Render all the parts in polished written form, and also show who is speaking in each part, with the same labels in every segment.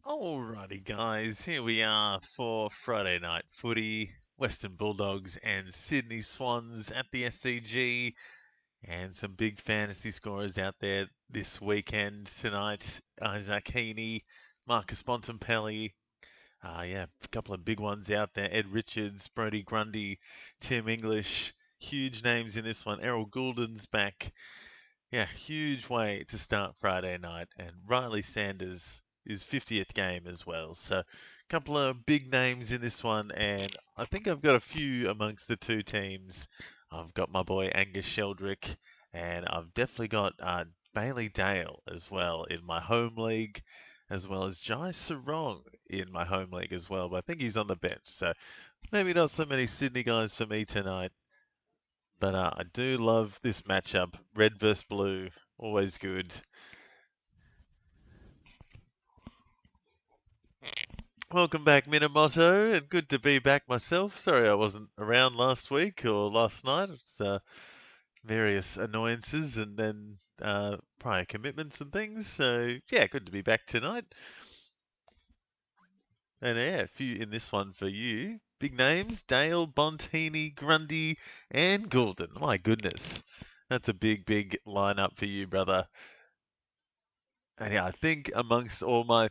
Speaker 1: Alrighty, guys, here we are for Friday night footy. Western Bulldogs and Sydney Swans at the SCG, and some big fantasy scorers out there this weekend tonight. Isaac Heaney, Marcus Bontempelli. A couple of big ones out there. Ed Richards, Brodie Grundy, Tim English. Huge names in this one. Errol Goulden's back. Yeah, huge way to start Friday night. And Riley Sanders' his 50th game as well. So, a couple of big names in this one. And I think I've got a few amongst the two teams. I've got my boy Angus Sheldrick, and I've definitely got Bailey Dale as well in my home league, as well as Jai Sarong in my home league as well. But I think he's on the bench. So, maybe not so many Sydney guys for me tonight. But I do love this matchup. Red versus blue, always good. Welcome back, Minamoto, and good to be back myself. Sorry I wasn't around last week or last night. It's various annoyances and then prior commitments and things. So, yeah, good to be back tonight. And yeah, a few in this one for you. Big names, Dale, Bontini, Grundy, and Goulden. My goodness. That's a big lineup for you, brother. And yeah, I think amongst all my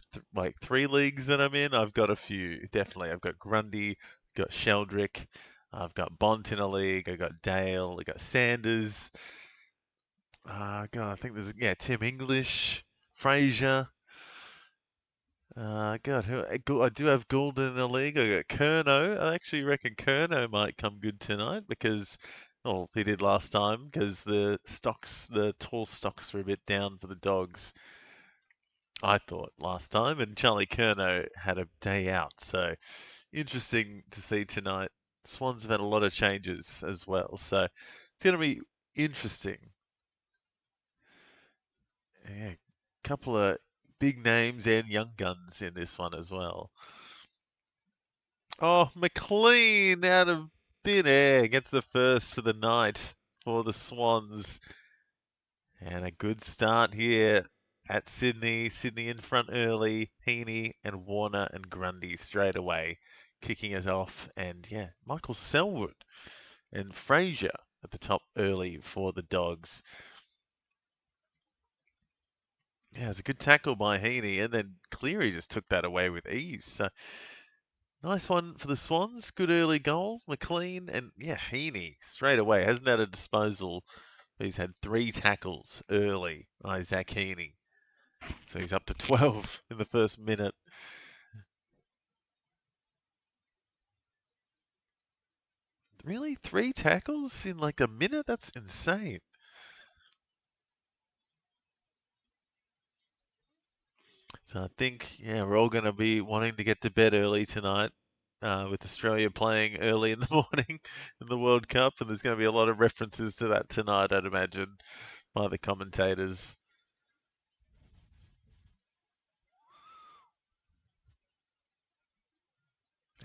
Speaker 1: three leagues that I'm in, I've got a few. Definitely, I've got Grundy, got Sheldrick, I've got Bont in a league, I've got Dale, I've got Sanders. God, I think there's Tim English, Fraser. God, I do have Goulden in the league. I got Curnow. I actually reckon Curnow might come good tonight because, oh, he did last time because the tall stocks were a bit down for the Dogs. I thought last time, and Charlie Curnow had a day out. So interesting to see tonight. Swans have had a lot of changes as well, so it's going to be interesting. Yeah, couple of big names and young guns in this one as well. Oh, McLean out of thin air gets the first for the night for the Swans. And a good start here at Sydney. Sydney in front early. Heaney and Warner and Grundy straight away kicking us off. And yeah, Michael Selwood and Fraser at the top early for the Dogs. Yeah, it was a good tackle by Heaney, and then Cleary just took that away with ease. So nice one for the Swans. Good early goal. McLean and yeah, Heaney straight away hasn't had a disposal. He's had 3 tackles early. Isaac Heaney. So he's up to 12 in the first minute. Really? 3 tackles in like a minute? That's insane. So I think, yeah, we're all going to be wanting to get to bed early tonight with Australia playing early in the morning in the World Cup. And there's going to be a lot of references to that tonight, I'd imagine, by the commentators.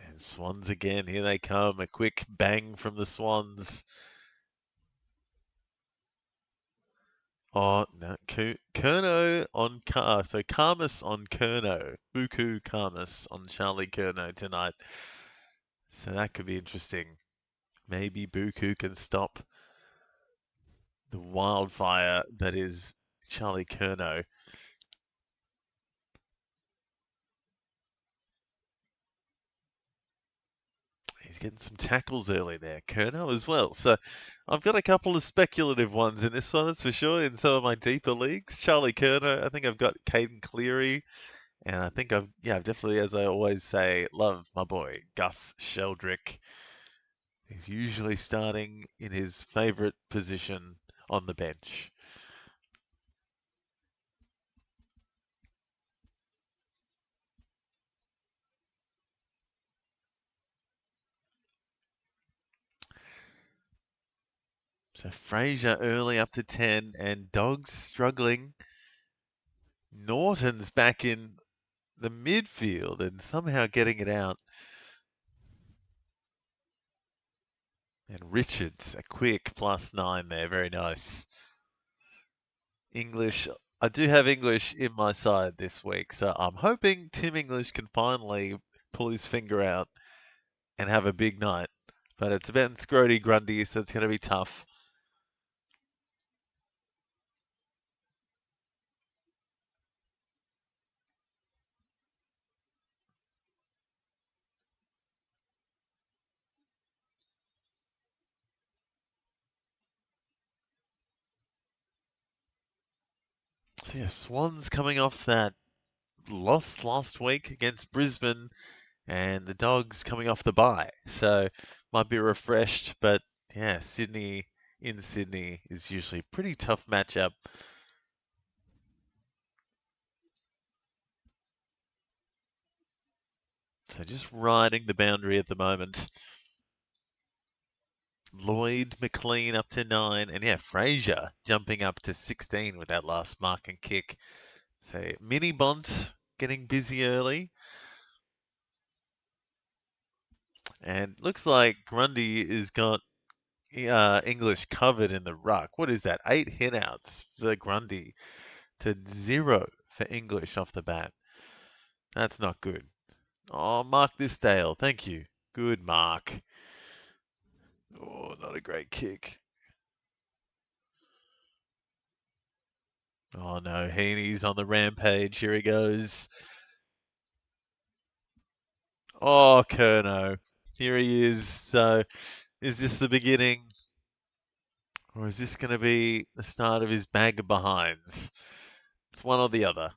Speaker 1: And Swans again. Here they come. A quick bang from the Swans. Oh, no. Curnow on Karmas on Curnow. Buku Karmas on Charlie Curnow tonight. So that could be interesting. Maybe Buku can stop the wildfire that is Charlie Curnow. He's getting some tackles early there, Curnow as well. So I've got a couple of speculative ones in this one, that's for sure, in some of my deeper leagues. Charlie Curnow, I think I've got Caden Cleary, and I think I've definitely, as I always say, love my boy, Gus Sheldrick. He's usually starting in his favourite position on the bench. So Fraser early up to 10 and Dogs struggling. Norton's back in the midfield and somehow getting it out. And Richards, a quick +9 there, very nice. English I do have English in my side this week, so I'm hoping Tim English can finally pull his finger out and have a big night. But it's about Scrody Grundy, so it's going to be tough. So yeah, Swans coming off that loss last week against Brisbane, and the Dogs coming off the bye. So might be refreshed, but yeah, Sydney in Sydney is usually a pretty tough matchup. So just riding the boundary at the moment. Lloyd McLean up to 9, and yeah, Fraser jumping up to 16 with that last mark and kick. So Mini Bont getting busy early, and looks like Grundy has got English covered in the ruck. What is that? 8 hitouts for Grundy to 0 for English off the bat. That's not good. Oh, Mark Disdale, thank you. Good Mark. Oh, not a great kick. Oh no, Heaney's on the rampage. Here he goes. Oh, Kerno. Here he is. So, is this the beginning? Or is this going to be the start of his bag of behinds? It's one or the other.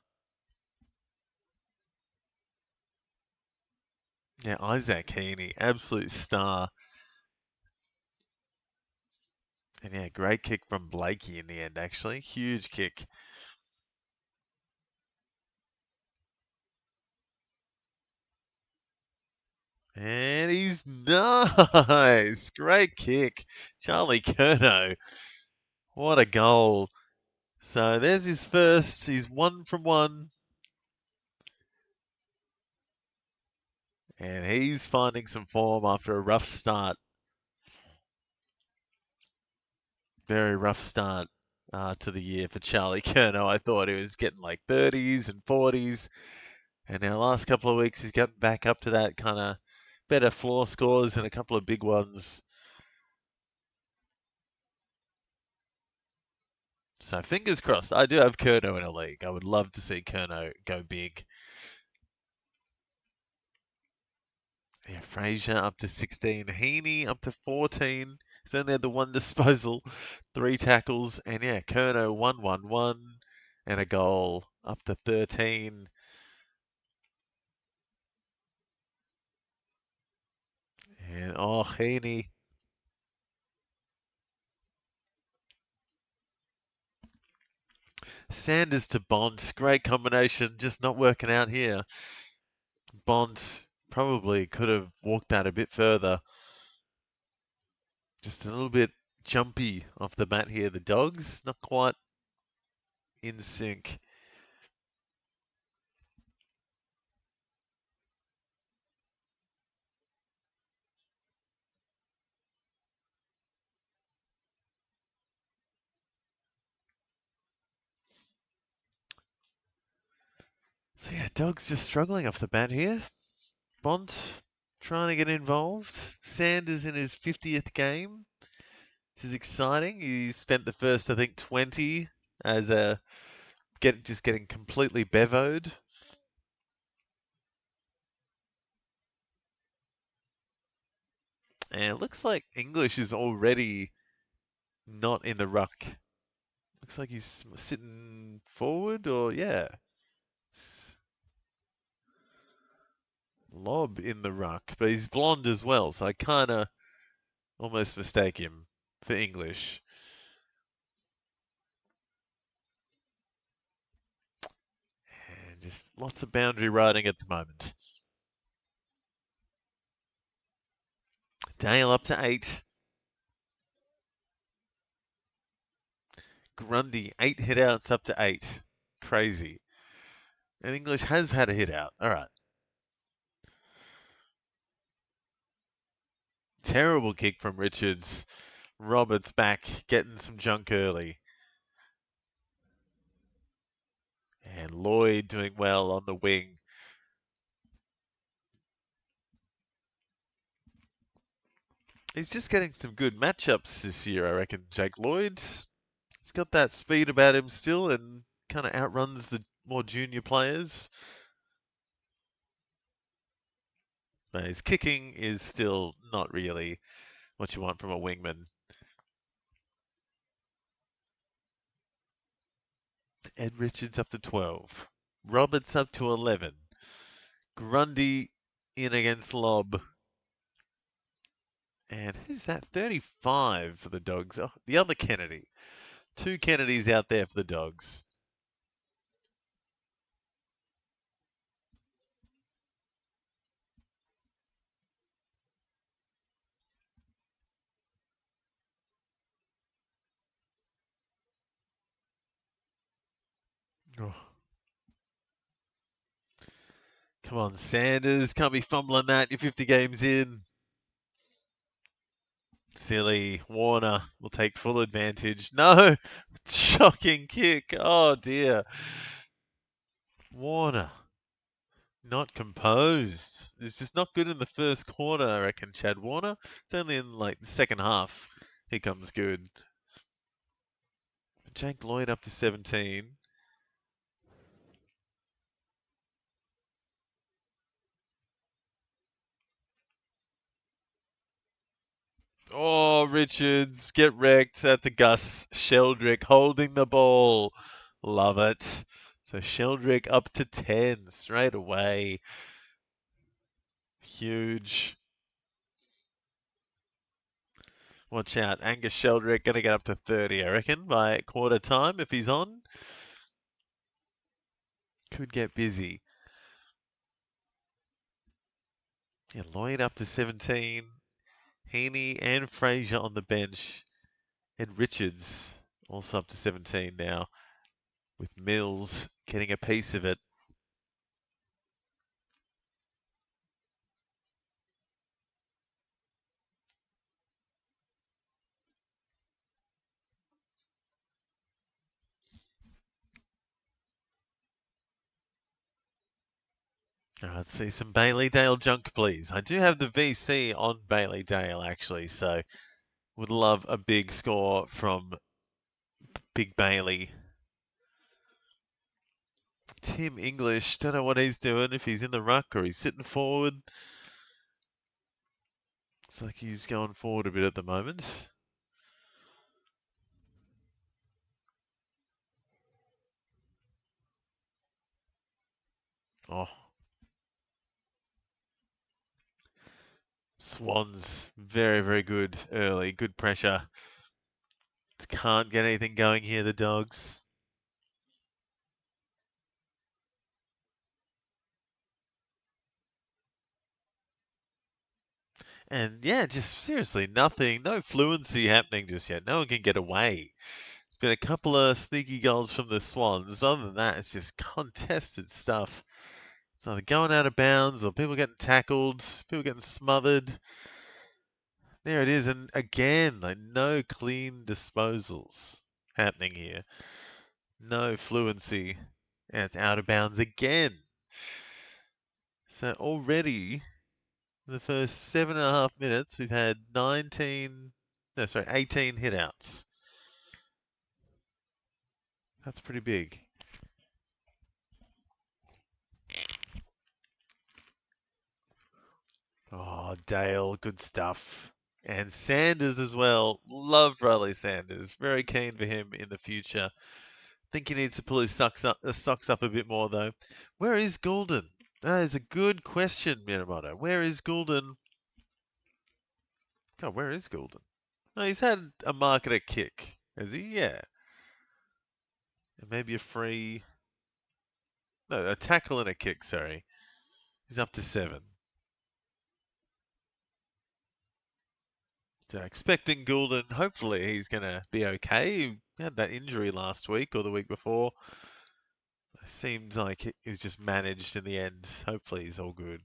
Speaker 1: Yeah, Isaac Heaney, absolute star. And yeah, great kick from Blakey in the end, actually. Huge kick. And he's nice. Great kick. Charlie Curnow. What a goal. So there's his first. He's 1 from 1. And he's finding some form after a rough start. Very rough start to the year for Charlie Curnow. I thought he was getting like 30s and 40s. And now last couple of weeks he's gotten back up to that kind of better floor scores and a couple of big ones. So fingers crossed. I do have Curnow in a league. I would love to see Curnow go big. Yeah, Fraser up to 16. Heaney up to 14. He's only had the one disposal, 3 tackles, and yeah, Curnow 1-1-1 and a goal up to 13. And oh, Heaney. Sanders to Bont. Great combination, just not working out here. Bont probably could have walked that a bit further. Just a little bit jumpy off the bat here. The Dogs, not quite in sync. So yeah, Dogs just struggling off the bat here. Bont trying to get involved. Sanders in his 50th game. This is exciting. He spent the first, I think, 20 as a just getting completely bevoed. And it looks like English is already not in the ruck. Looks like he's sitting forward, or yeah, Lob in the ruck, but he's blonde as well, so I kind of almost mistake him for English. And just lots of boundary riding at the moment. Dale up to 8. Grundy, 8 hitouts up to 8. Crazy. And English has had a hit out. All right. Terrible kick from Richards. Roberts back, getting some junk early. And Lloyd doing well on the wing. He's just getting some good matchups this year, I reckon, Jake Lloyd. He's got that speed about him still and kind of outruns the more junior players. But his kicking is still not really what you want from a wingman. Ed Richards up to 12. Roberts up to 11. Grundy in against Lobb. And who's that? 35 for the Dogs. Oh, the other Kennedy. Two Kennedys out there for the Dogs. Oh. Come on, Sanders. Can't be fumbling that. You're 50 games in. Silly. Warner will take full advantage. No! Shocking kick. Oh, dear. Warner. Not composed. It's just not good in the first quarter, I reckon, Chad Warner. It's only in, like, the second half he comes good. Jake Lloyd up to 17. Oh, Richards, get wrecked. That's a Gus Sheldrick holding the ball. Love it. So Sheldrick up to 10 straight away. Huge. Watch out. Angus Sheldrick going to get up to 30, I reckon, by quarter time if he's on. Could get busy. Yeah, Lloyd up to 17. Heaney and Fraser on the bench. And Richards also up to 17 now, with Mills getting a piece of it. Let's see some Bailey Dale junk, please. I do have the VC on Bailey Dale, actually, so would love a big score from Big Bailey. Tim English, don't know what he's doing, if he's in the ruck or he's sitting forward. Looks like he's going forward a bit at the moment. Oh. Swans, very, very good early, good pressure. Can't get anything going here, the Dogs. And yeah, just seriously, nothing, no fluency happening just yet. No one can get away. It's been a couple of sneaky goals from the Swans. Other than that, it's just contested stuff. It's either going out of bounds or people getting tackled, people getting smothered. There it is. And again, like no clean disposals happening here. No fluency. And it's out of bounds again. So already, in the first 7.5 minutes, we've had 18 hitouts. That's pretty big. Oh, Dale, good stuff. And Sanders as well. Love Riley Sanders. Very keen for him in the future. Think he needs to pull his socks up a bit more, though. Where is Goulden? That is a good question, Minamoto. Where is Goulden? God, where is Goulden? Oh, he's had a mark at a kick, has he? Yeah. And maybe a free... No, a tackle and a kick, sorry. He's up to 7. So expecting Goulden, hopefully he's going to be okay. He had that injury last week or the week before. It seemed like it was just managed in the end. Hopefully he's all good.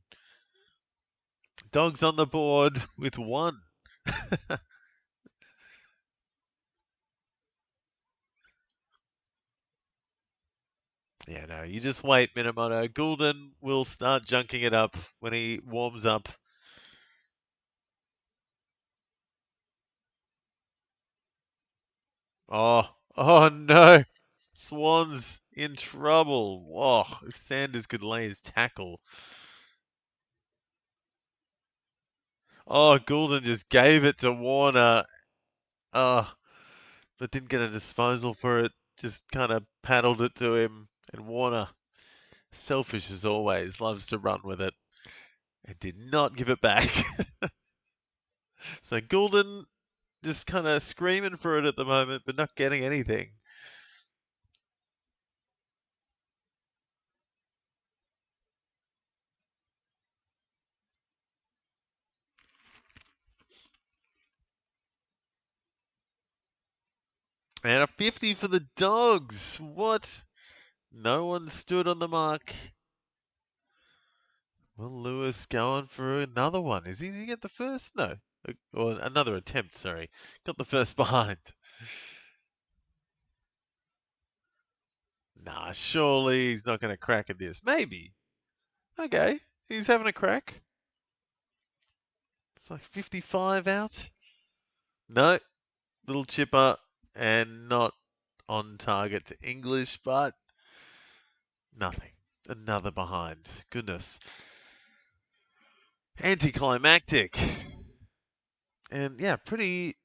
Speaker 1: Dogs on the board with 1. Yeah, no, you just wait, Minamoto. Goulden will start junking it up when he warms up. Oh no! Swans in trouble. Whoa, if Sanders could lay his tackle. Oh, Goulden just gave it to Warner. Oh, but didn't get a disposal for it. Just kind of paddled it to him. And Warner, selfish as always, loves to run with it. And did not give it back. So Goulden just kind of screaming for it at the moment, but not getting anything. And a 50 for the Dogs. What? No one stood on the mark. Will Lewis going for another one? Is he going to get the first? No. Or another attempt, sorry. Got the first behind. Nah, surely he's not going to crack at this. Maybe. Okay. He's having a crack. It's like 55 out. No. Little chipper and not on target to English, but nothing. Another behind. Goodness. Anticlimactic. And yeah, pretty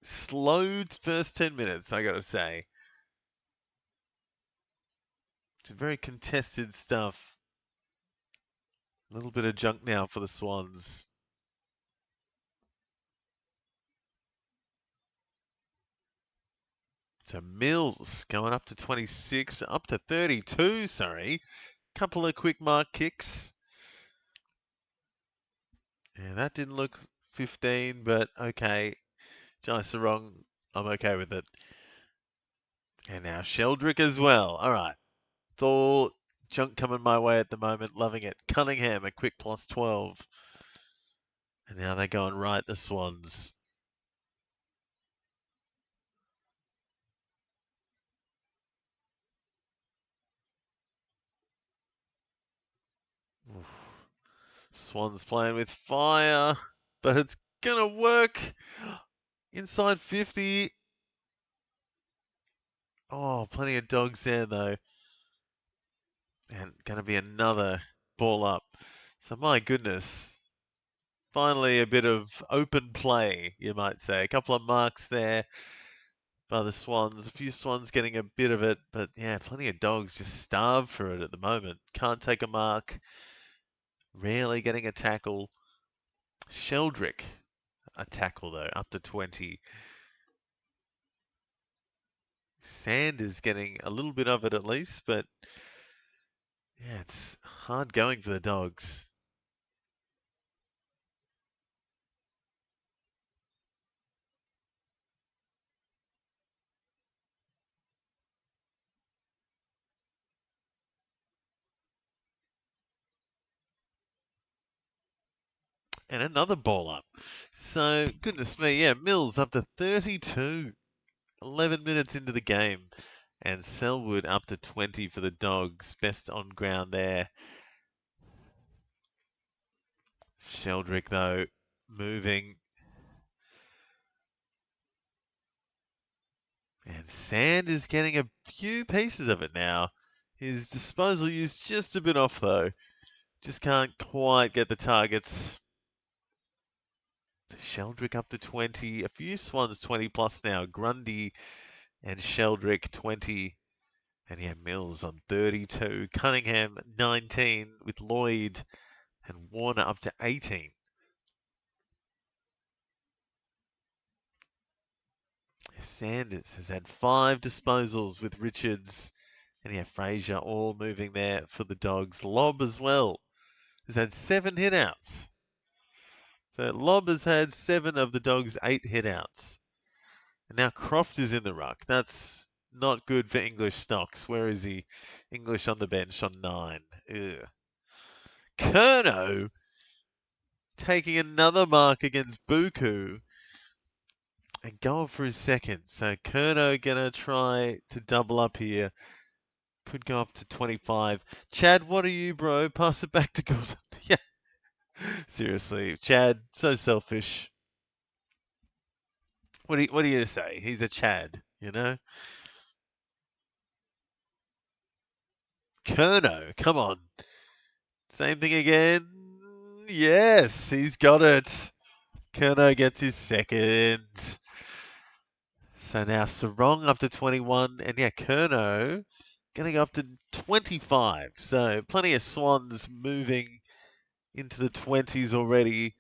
Speaker 1: slow first 10 minutes, I gotta say. It's very contested stuff. A little bit of junk now for the Swans. So Mills going up to 26, up to 32, sorry. Couple of quick mark kicks. Yeah, that didn't look 15, but okay. Jai Sarong, I'm okay with it. And now Sheldrick as well. All right. It's all junk coming my way at the moment. Loving it. Cunningham, a quick plus 12. And now they're going right, the Swans. Oof. Swans playing with fire, but it's going to work. Inside 50. Oh, plenty of dogs there, though. And going to be another ball up. So, my goodness. Finally, a bit of open play, you might say. A couple of marks there by the Swans. A few Swans getting a bit of it, but yeah, plenty of dogs just starved for it at the moment. Can't take a mark. Rarely getting a tackle. Sheldrick, a tackle though, up to 20. Sanders getting a little bit of it at least, but yeah, it's hard going for the Dogs. And another ball up. So, goodness me, yeah, Mills up to 32. 11 minutes into the game. And Selwood up to 20 for the Dogs. Best on ground there. Sheldrick, though, moving. And Sand is getting a few pieces of it now. His disposal use just a bit off, though. Just can't quite get the targets. Sheldrick up to 20. A few Swans 20 plus now. Grundy and Sheldrick 20. And yeah, Mills on 32. Cunningham 19 with Lloyd and Warner up to 18. Sanders has had 5 disposals with Richards and yeah, Fraser all moving there for the Dogs. Lobb as well has had 7 hitouts. So Lobb has had 7 of the Dogs' 8 hitouts. And now Croft is in the ruck. That's not good for English stocks. Where is he? English on the bench on 9. Ugh. Curnow taking another mark against Buku and going for his second. So Curnow gonna try to double up here. Could go up to 25. Chad, what are you, bro? Pass it back to Gordon. Yeah. Seriously, Chad, so selfish. What do you say? He's a Chad, you know? Kerno, come on. Same thing again. Yes, he's got it. Kerno gets his second. So now Sarong up to 21, and yeah, Kerno going to go up to 25. So plenty of Swans moving into the 20s already.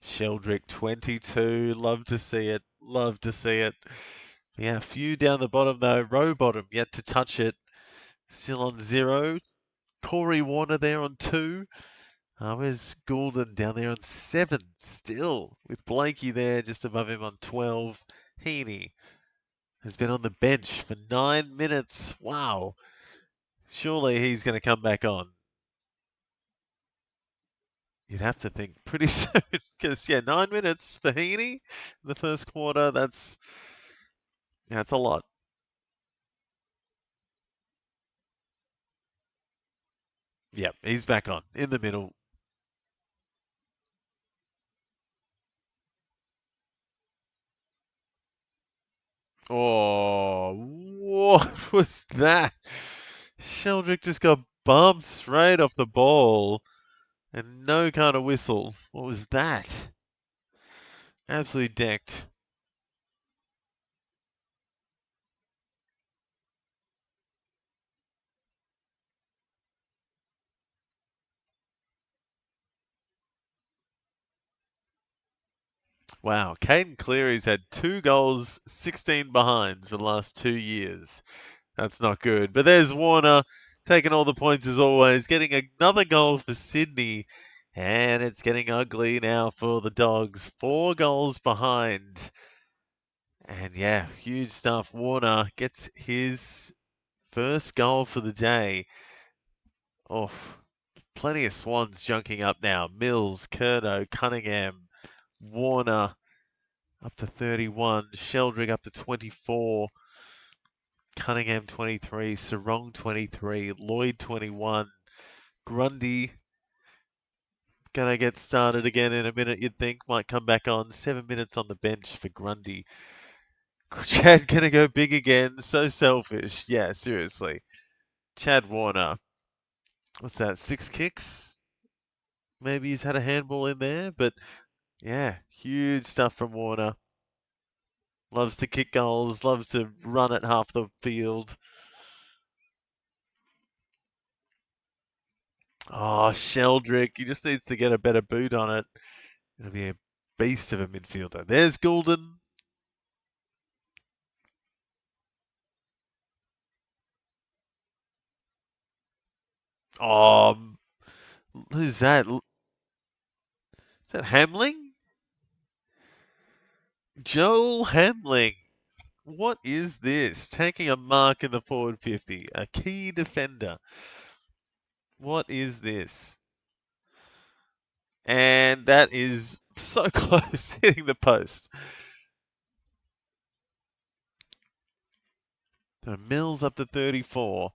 Speaker 1: Sheldrick 22, love to see it, love to see it. Yeah, a few down the bottom though. Row bottom yet to touch it. Still on 0. Corey Warner there on 2. Where's Goulden down there on 7 still, with Blakey there just above him on 12. Heaney has been on the bench for 9 minutes. Wow. Surely he's going to come back on. You'd have to think pretty soon, because yeah, 9 minutes for Heaney in the first quarter. That's a lot. Yep, he's back on in the middle. Oh, what was that? Sheldrick just got bumped straight off the ball and no kind of whistle. What was that? Absolutely decked. Wow, Caden Cleary's had 2 goals, 16 behinds for the last 2 years. That's not good. But there's Warner taking all the points as always, getting another goal for Sydney. And it's getting ugly now for the Dogs. 4 goals behind. And yeah, huge stuff. Warner gets his first goal for the day. Oh, plenty of Swans junking up now. Mills, Curnow, Cunningham, Warner up to 31. Sheldrick up to 24. Cunningham 23. Sarong 23. Lloyd 21. Grundy gonna get started again in a minute, you'd think. Might come back on. 7 minutes on the bench for Grundy. Chad gonna go big again. So selfish. Yeah, seriously. Chad Warner. What's that? 6 kicks? Maybe he's had a handball in there, but yeah, huge stuff from Warner. Loves to kick goals, loves to run at half the field. Oh, Sheldrick, he just needs to get a better boot on it. It'll be a beast of a midfielder. There's Goulden. Oh, who's that? Is that Hamling? Joel Hamling. What is this? Taking a mark in the forward 50. A key defender. What is this? And that is so close, hitting the post. So Mills up to 34.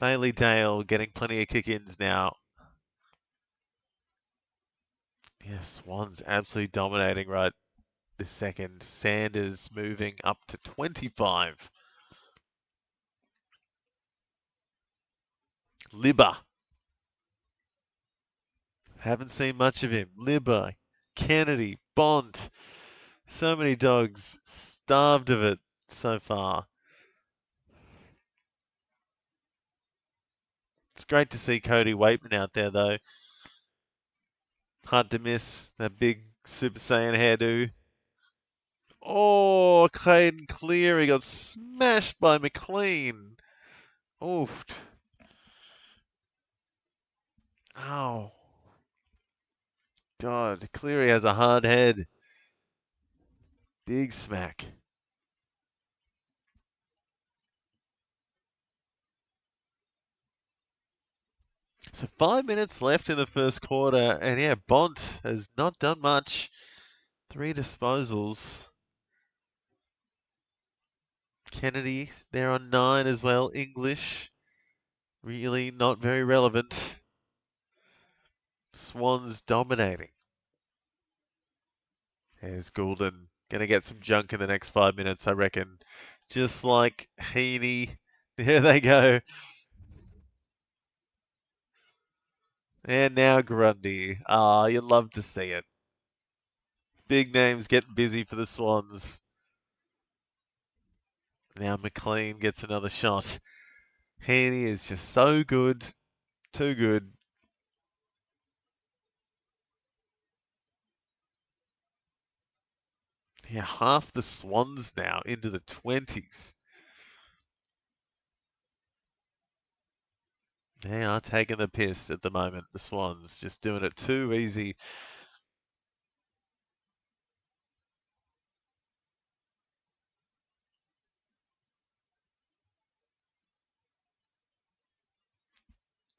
Speaker 1: Bailey Dale getting plenty of kick-ins now. Yes, Swans absolutely dominating right this second. Sanders moving up to 25. Libba. Haven't seen much of him. Libba, Kennedy, Bont. So many Dogs starved of it so far. It's great to see Cody Waitman out there, though. Hard to miss that big Super Saiyan hairdo. Oh, Clayton Cleary got smashed by McLean. Oof. Ow. God, Cleary has a hard head. Big smack. So 5 minutes left in the first quarter, and yeah, Bont has not done much. 3 disposals. Kennedy, they're on 9 as well. English, really not very relevant. Swans dominating. There's Goulden. Gonna get some junk in the next 5 minutes, I reckon. Just like Heaney. There they go. And now Grundy. Ah, you'd love to see it. Big names getting busy for the Swans. Now McLean gets another shot. Heaney is just so good. Too good. Yeah, half the Swans now into the 20s. They are taking the piss at the moment, the Swans. Just doing it too easy.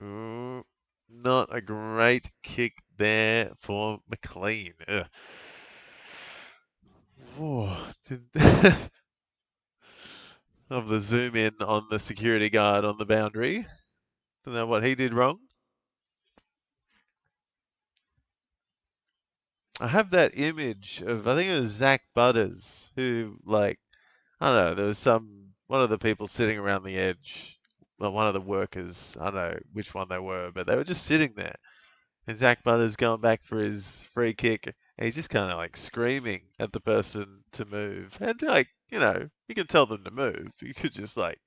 Speaker 1: Ooh, not a great kick there for McLean. Ugh. Whoa. Of the zoom in on the security guard on the boundary. Don't know what he did wrong. I have that image of, I think it was Zach Butters, who, like, I don't know, there was one of the people sitting around the edge, well, one of the workers, I don't know which one they were, but they were just sitting there. And Zach Butters going back for his free kick, and he's just kind of like screaming at the person to move. And, like, you can tell them to move. You could just, like,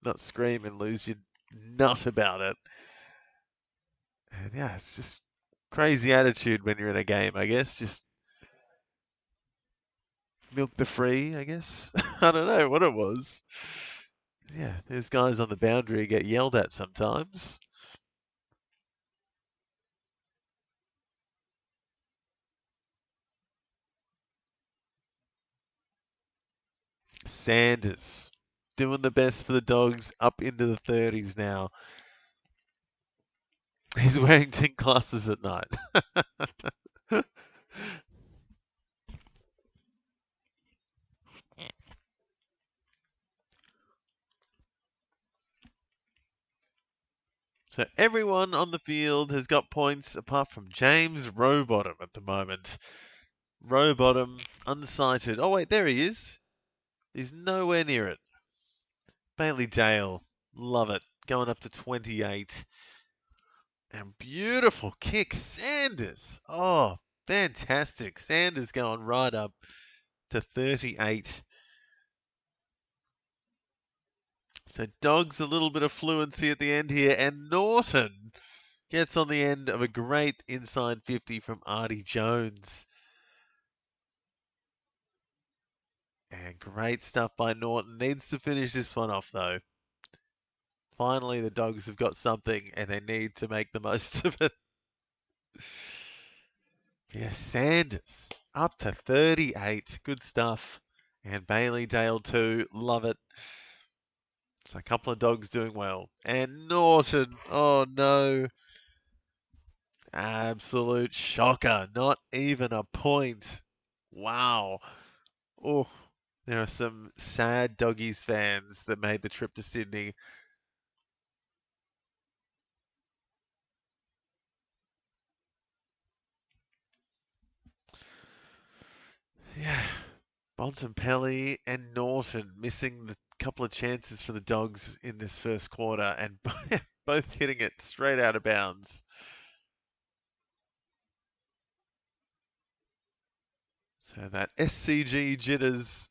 Speaker 1: not scream and lose your nut about it. And yeah, it's just crazy attitude when you're in a game, I guess. Just milk the free, I guess. I don't know what it was. Yeah, there's guys on the boundary get yelled at sometimes. Sanders doing the best for the Dogs up into the 30s now. He's wearing 10 glasses at night. So everyone on the field has got points apart from James Rowbottom at the moment. Rowbottom, unsighted. Oh, wait, there he is. He's nowhere near it. Bailey Dale, love it. Going up to 28. And beautiful kick, Sanders. Oh, fantastic. Sanders going right up to 38. So Dogs a little bit of fluency at the end here. And Norton gets on the end of a great inside 50 from Artie Jones. And great stuff by Norton. Needs to finish this one off, though. Finally, the Dogs have got something, and they need to make the most of it. Yeah, Sanders up to 38. Good stuff. And Bailey Dale, too. Love it. So a couple of Dogs doing well. And Norton. Oh, no. Absolute shocker. Not even a point. Wow. Oh, there are some sad Doggies fans that made the trip to Sydney. Yeah. Bontempelli and Norton missing the couple of chances for the Dogs in this first quarter and both hitting it straight out of bounds. So that SCG jitters.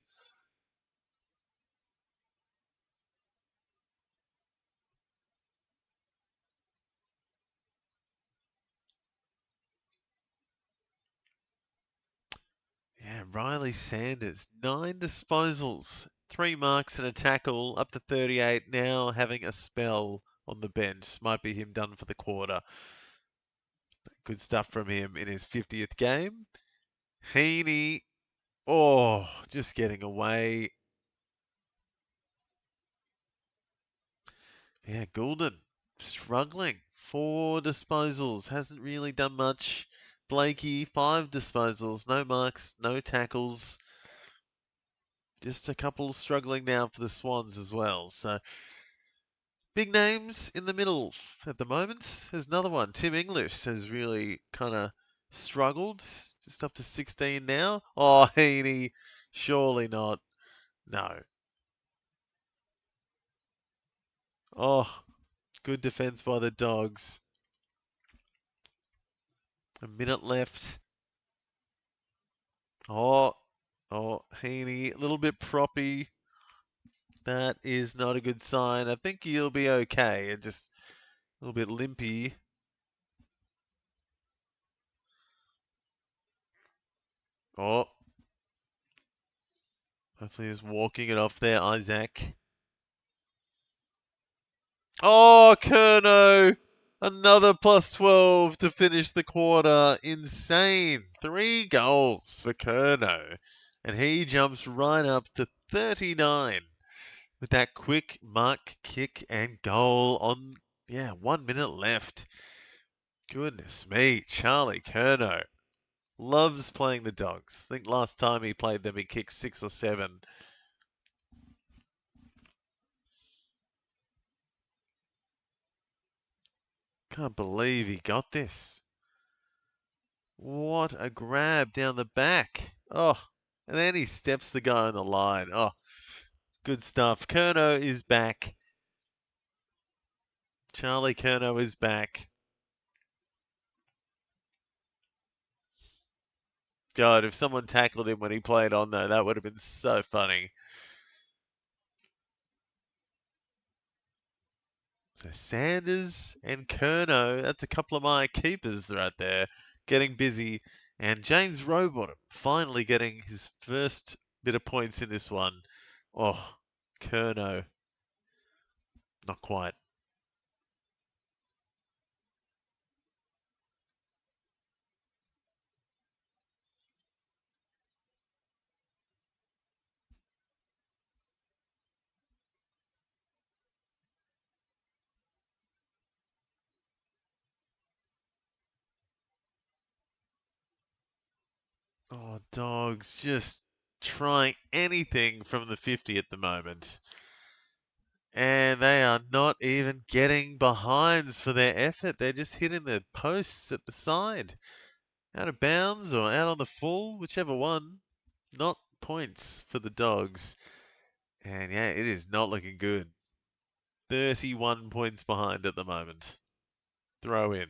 Speaker 1: Yeah, Riley Sanders, 9 disposals, 3 marks and a tackle, up to 38, now having a spell on the bench. Might be him done for the quarter. Good stuff from him in his 50th game. Heaney, oh, just getting away. Yeah, Goulden, struggling. 4 disposals, hasn't really done much. Blakey, 5 disposals, no marks, no tackles. Just a couple struggling now for the Swans as well. So big names in the middle at the moment. There's another one. Tim English has really kind of struggled. Just up to 16 now. Oh, Heaney. Surely not. No. Oh, good defense by the Dogs. A minute left. Oh, Heaney. A little bit proppy. That is not a good sign. I think he'll be okay. It just a little bit limpy. Oh, hopefully he's walking it off there, Isaac. Oh, Curnow! Another plus 12 to finish the quarter. Insane. 3 goals for Curnow. And he jumps right up to 39 with that quick mark, kick, and goal on, 1 minute left. Goodness me, Charlie Curnow. Loves playing the Dogs. I think last time he played them, he kicked 6 or 7. Can't believe he got this. What a grab down the back. Oh, and then he steps the guy on the line. Oh, good stuff. Curnow is back. Charlie Curnow is back. God, if someone tackled him when he played on, though, that would have been so funny. So Sanders and Curnow, that's a couple of my keepers right there, getting busy. And James Rowbottom finally getting his first bit of points in this one. Oh, Curnow, not quite. Oh, Dogs just trying anything from the 50 at the moment. And they are not even getting behinds for their effort. They're just hitting the posts at the side. Out of bounds or out on the full, whichever one. Not points for the Dogs. And yeah, it is not looking good. 31 points behind at the moment. Throw in.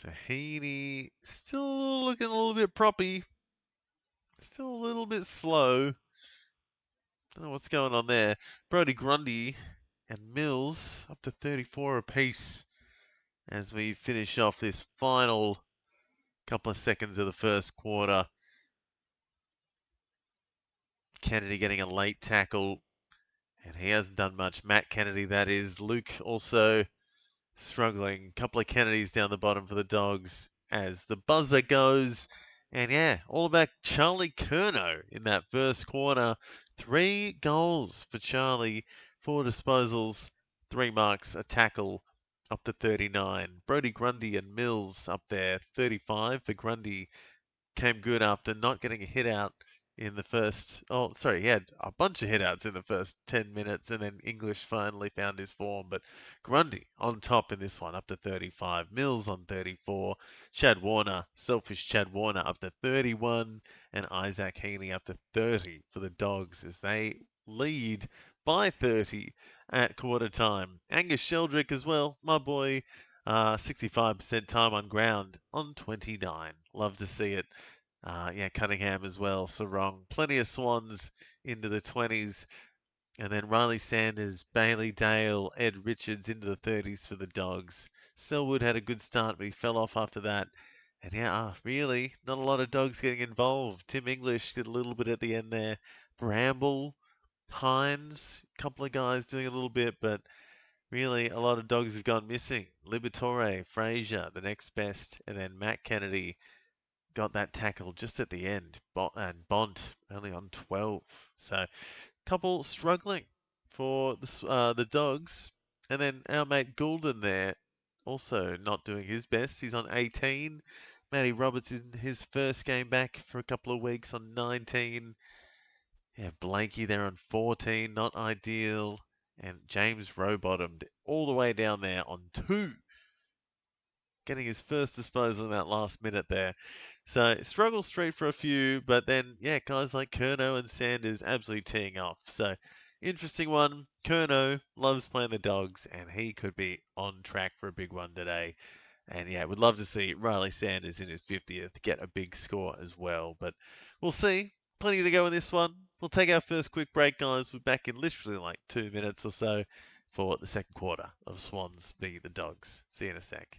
Speaker 1: Tahini still looking a little bit proppy. Still a little bit slow. Don't know what's going on there. Brody Grundy and Mills up to 34 apiece as we finish off this final couple of seconds of the first quarter. Kennedy getting a late tackle, and he hasn't done much. Matt Kennedy, that is. Luke also struggling. Couple of Kennedys down the bottom for the Dogs as the buzzer goes. And yeah, all about Charlie Curnow in that first quarter. 3 goals for Charlie, 4 disposals, 3 marks, a tackle, up to 39. Brody Grundy and Mills up there, 35 for Grundy. Came good after not getting a hit out in the first. Oh, sorry, he had a bunch of hit outs in the first 10 minutes, and then English finally found his form. But Grundy on top in this one, up to 35. Mills on 34. Chad Warner, selfish Chad Warner, up to 31. And Isaac Heaney up to 30 for the Dogs as they lead by 30 at quarter time. Angus Sheldrick as well, my boy. 65% time on ground on 29. Love to see it. Cunningham as well. Sarong. Plenty of Swans into the 20s. And then Riley Sanders, Bailey Dale, Ed Richards into the 30s for the Dogs. Selwood had a good start, but he fell off after that. And really, not a lot of Dogs getting involved. Tim English did a little bit at the end there. Bramble, Hines, a couple of guys doing a little bit, but really, a lot of Dogs have gone missing. Liberatore, Fraser, the next best, and then Matt Kennedy. got that tackle just at the end, and Bont only on 12. So couple struggling for the Dogs. And then our mate Goulden there, also not doing his best. He's on 18. Matty Roberts in his first game back for a couple of weeks on 19. Yeah, Blakey there on 14, not ideal. And James Rowbottom all the way down there on 2, getting his first disposal in that last minute there. So struggle street for a few, but then yeah, guys like Curnow and Sanders absolutely teeing off. So interesting one. Curnow loves playing the Dogs, and he could be on track for a big one today. And yeah, would love to see Riley Sanders in his 50th get a big score as well. But we'll see. Plenty to go in this one. We'll take our first quick break, guys. We're back in literally like 2 minutes or so for the second quarter of Swans v the Dogs. See you in a sec.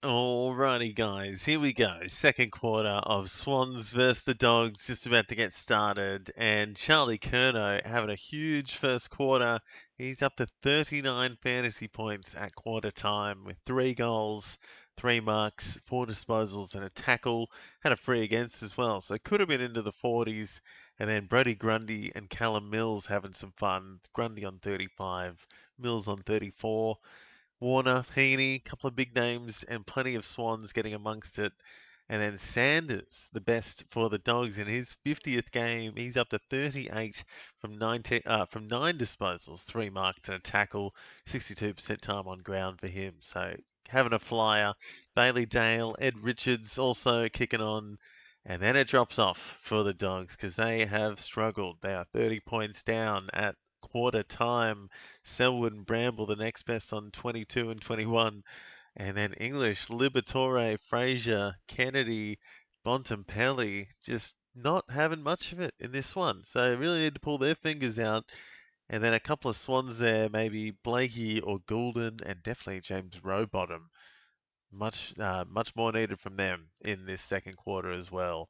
Speaker 1: Alrighty, guys, here we go. Second quarter of Swans versus the Dogs just about to get started. And Charlie Curnow having a huge first quarter. He's up to 39 fantasy points at quarter time with 3 goals, 3 marks, 4 disposals, and a tackle. Had a free against as well, so could have been into the 40s. And then Brody Grundy and Callum Mills having some fun. Grundy on 35, Mills on 34. Warner, Heaney, a couple of big names, and plenty of Swans getting amongst it. And then Sanders, the best for the Dogs in his 50th game. He's up to 38 from 9 disposals, 3 marks and a tackle, 62% time on ground for him. So having a flyer. Bailey Dale, Ed Richards also kicking on. And then it drops off for the Dogs because they have struggled. They are 30 points down at quarter time. Selwood and Bramble the next best on 22 and 21. And then English, Liberatore, Fraser, Kennedy, Bontempelli just not having much of it in this one. So they really need to pull their fingers out. And then a couple of Swans there, maybe Blakey or Goulden, and definitely James Rowbottom. Much more needed from them in this second quarter as well.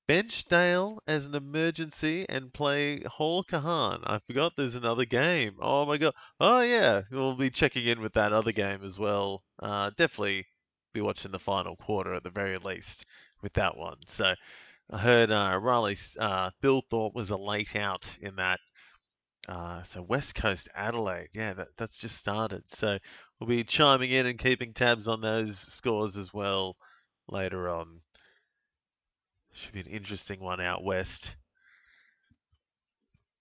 Speaker 1: Bench Dale as an emergency and play Hall Kahan. I forgot there's another game. Oh my god. Oh yeah, we'll be checking in with that other game as well. Definitely be watching the final quarter at the very least with that one. So I heard Riley Bill Thorpe was a late out in that. So West Coast Adelaide, yeah, that's just started. So we'll be chiming in and keeping tabs on those scores as well later on. Should be an interesting one out west.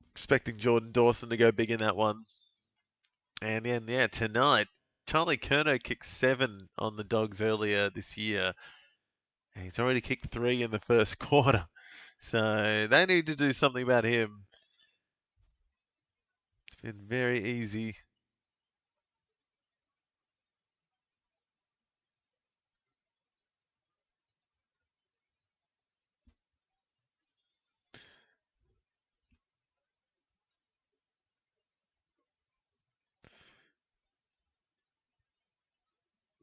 Speaker 1: Expecting Jordan Dawson to go big in that one. And then, yeah, tonight, Charlie Curnow kicked 7 on the Dogs earlier this year. And he's already kicked 3 in the first quarter. So they need to do something about him. It's been very easy.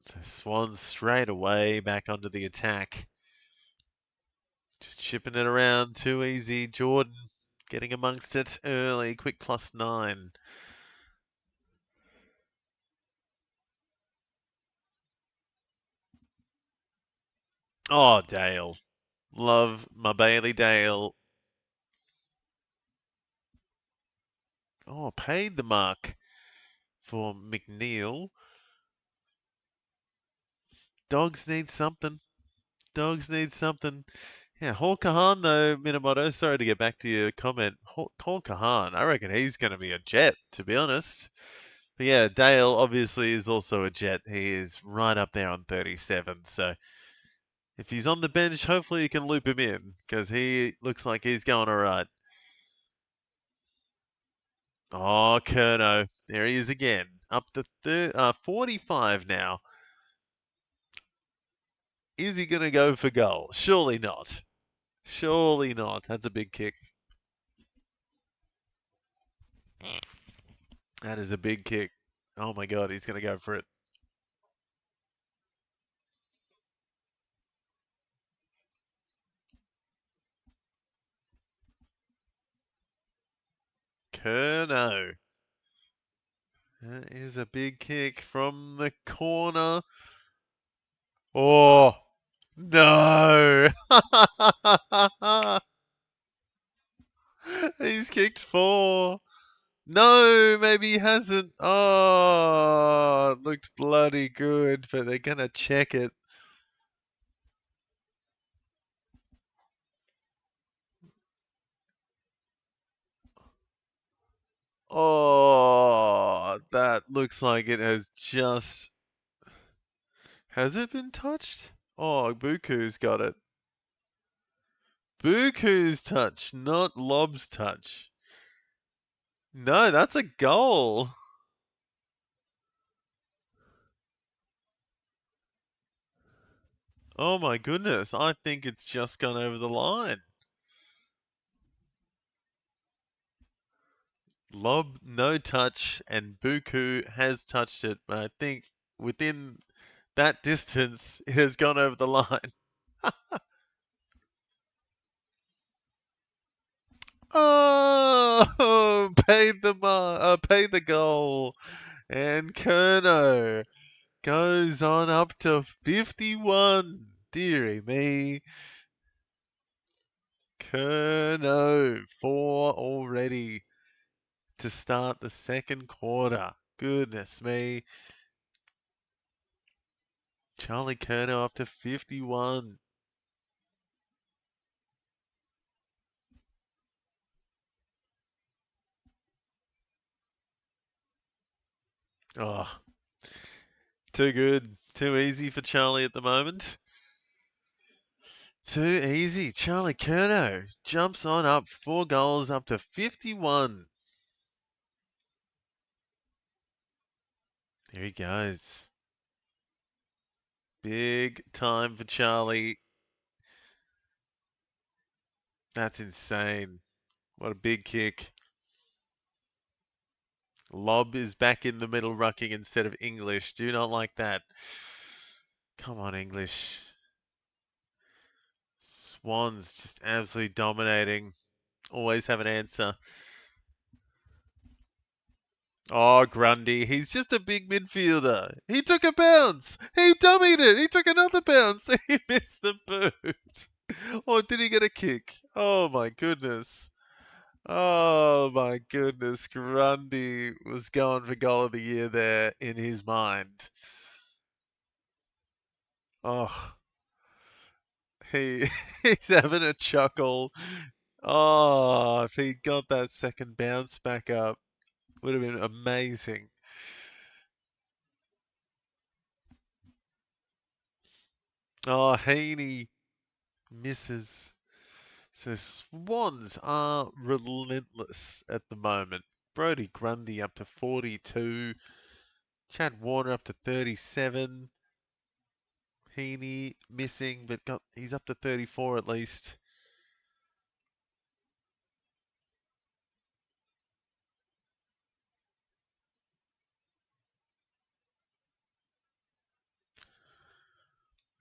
Speaker 1: So Swans straight away back onto the attack. Just chipping it around, too easy. Jordan getting amongst it early, quick +9. Oh, Dale. Love my Bailey Dale. Oh, paid the mark for McNeil. Dogs need something. Dogs need something. Yeah, Hall Kahan though, Minamoto, sorry to get back to your comment. Hall Kahan, I reckon he's going to be a jet, to be honest. But yeah, Dale obviously is also a jet. He is right up there on 37. So if he's on the bench, hopefully you can loop him in because he looks like he's going all right. Oh, Curnow. There he is again. Up to 45 now. Is he going to go for goal? Surely not. Surely not. That's a big kick. That is a big kick. Oh my God, he's going to go for it. Curnow. That is a big kick from the corner. Oh, no. He's kicked 4. No, maybe he hasn't. Oh, it looked bloody good, but they're going to check it. Oh, that looks like it has just... Has it been touched? Oh, Buku's got it. Buku's touch, not Lob's touch. No, that's a goal. Oh my goodness, I think it's just gone over the line. Lob, no touch, and Buku has touched it, but I think within that distance, it has gone over the line. Oh, paid the goal, and Curnow goes on up to 51. Dearie me. Curnow, 4 already to start the second quarter. Goodness me. Charlie Curnow up to 51. Oh, too good. Too easy for Charlie at the moment. Too easy. Charlie Curnow jumps on up 4 goals up to 51. There he goes. Big time for Charlie. That's insane. What a big kick. Lob is back in the middle rucking instead of English. Do not like that. Come on, English. Swans just absolutely dominating. Always have an answer. Oh, Grundy. He's just a big midfielder. He took a bounce. He dummied it. He took another bounce. He missed the boot. Or did he get a kick? Oh, my goodness. Oh, my goodness. Grundy was going for goal of the year there in his mind. Oh, he's having a chuckle. Oh, if he got that second bounce back up, would have been amazing. Oh, Heaney misses. So Swans are relentless at the moment. Brodie Grundy up to 42. Chad Warner up to 37. Heaney missing, but he's up to 34 at least.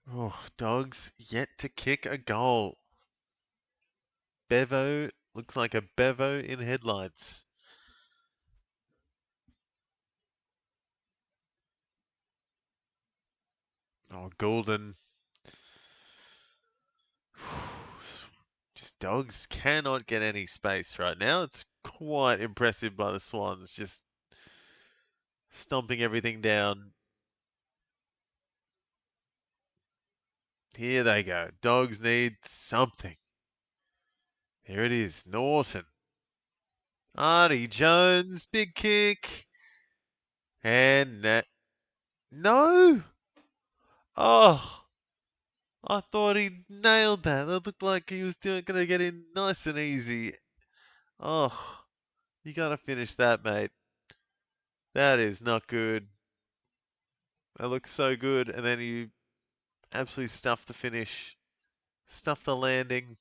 Speaker 1: Oh, Dogs yet to kick a goal. Bevo looks like a Bevo in headlights. Oh, Golden. Just Dogs cannot get any space right now. It's quite impressive by the Swans, just stomping everything down. Here they go. Dogs need something. Here it is. Norton. Artie Jones. Big kick. And no. Oh, I thought he nailed that. That looked like he was going to get in nice and easy. Oh, you got to finish that, mate. That is not good. That looks so good. And then you absolutely stuff the finish. Stuff the landing.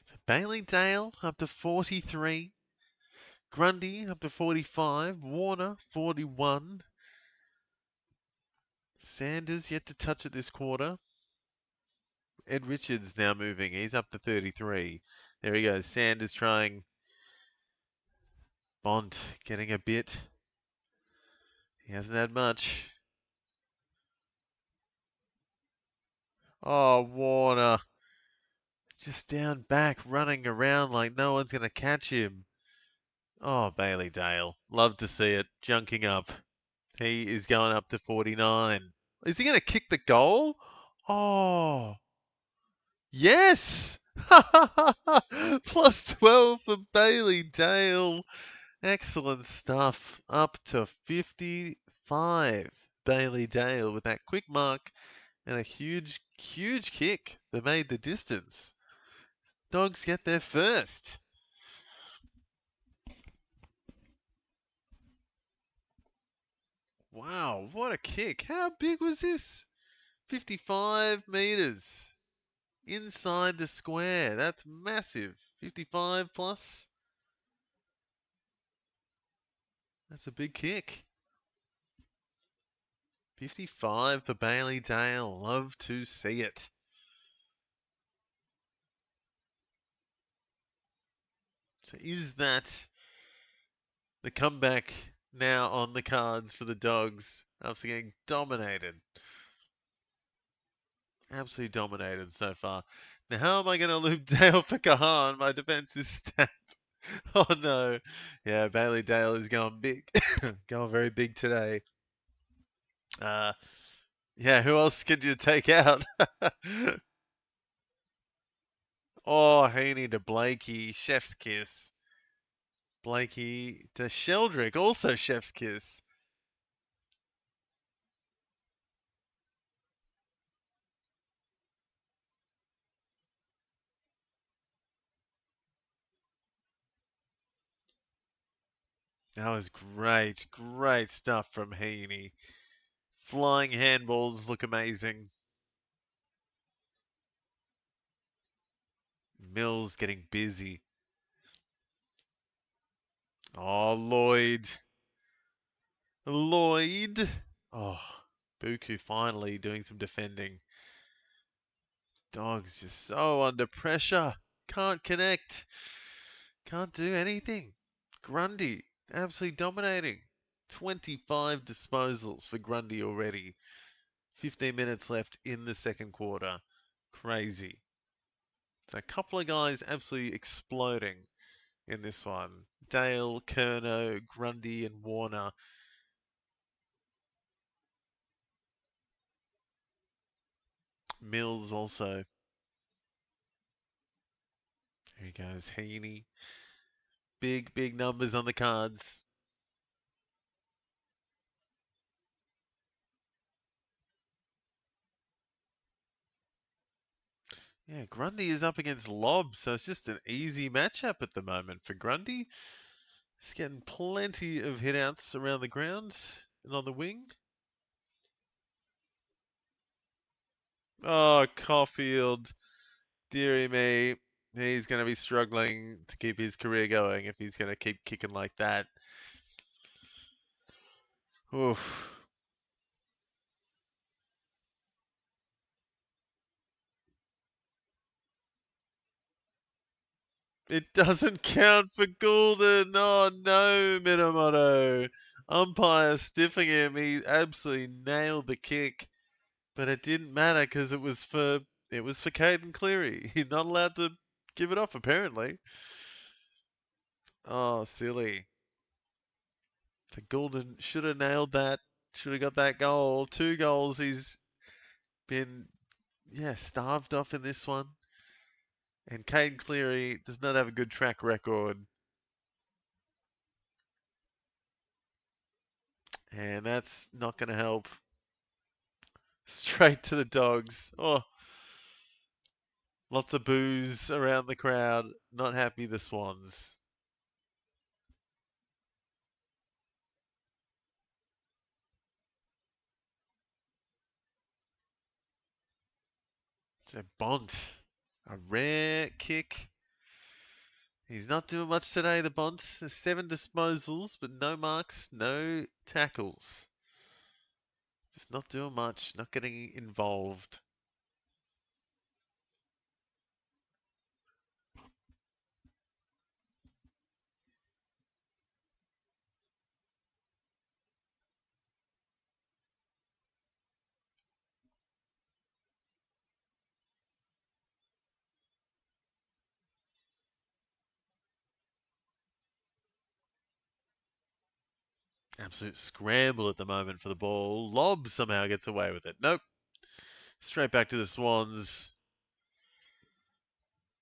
Speaker 1: So Bailey Dale up to 43. Grundy up to 45. Warner 41. Sanders yet to touch it this quarter. Ed Richards now moving. He's up to 33. There he goes. Sanders trying. Bont getting a bit. He hasn't had much. Oh, Warner. Just down back, running around like no one's going to catch him. Oh, Bailey Dale. Love to see it. Junking up. He is going up to 49. Is he going to kick the goal? Oh, yes! Plus 12 for Bailey Dale. Excellent stuff. Up to 55. Bailey Dale with that quick mark and a huge, huge kick that made the distance. Dogs get there first. Wow, what a kick. How big was this? 55 meters inside the square. That's massive. 55 plus. That's a big kick. 55 for Bailey Dale. Love to see it. So is that the comeback now on the cards for the Dogs after getting dominated? Absolutely dominated so far. Now, how am I going to loop Dale for Kahan? My defense is stacked. Oh no. Yeah, Bailey Dale is going big. Going very big today. Yeah, who else could you take out? Oh, Heaney to Blakey. Chef's kiss. Blakey to Sheldrick. Also chef's kiss. That was great. Great stuff from Heaney. Flying handballs look amazing. Mills getting busy. Oh, Lloyd. Lloyd. Oh, Buku finally doing some defending. Dogs just so under pressure. Can't connect. Can't do anything. Grundy absolutely dominating. 25 disposals for Grundy already. 15 minutes left in the second quarter. Crazy. So a couple of guys absolutely exploding in this one. Dale, Kerno, Grundy, and Warner. Mills also. Here he goes. Heaney. Big, big numbers on the cards. Yeah, Grundy is up against Lobb, so it's just an easy matchup at the moment for Grundy. He's getting plenty of hitouts around the ground and on the wing. Oh, Caulfield, dearie me. He's going to be struggling to keep his career going if he's going to keep kicking like that. Oof. It doesn't count for Goulden. Oh no, Minamoto. Umpire stiffing him. He absolutely nailed the kick, but it didn't matter because it was for Caden Cleary. He's not allowed to give it off apparently. Oh, silly. So Goulden should have nailed that. Should have got that goal. 2 goals. He's been starved off in this one. And Caden Cleary does not have a good track record. And that's not going to help. Straight to the Dogs. Oh, lots of boos around the crowd. Not happy, the Swans. So Bont, a rare kick. He's not doing much today, the Bont. 7 disposals, but no marks, no tackles. Just not doing much, not getting involved. Absolute scramble at the moment for the ball. Lobb somehow gets away with it. Nope. Straight back to the Swans.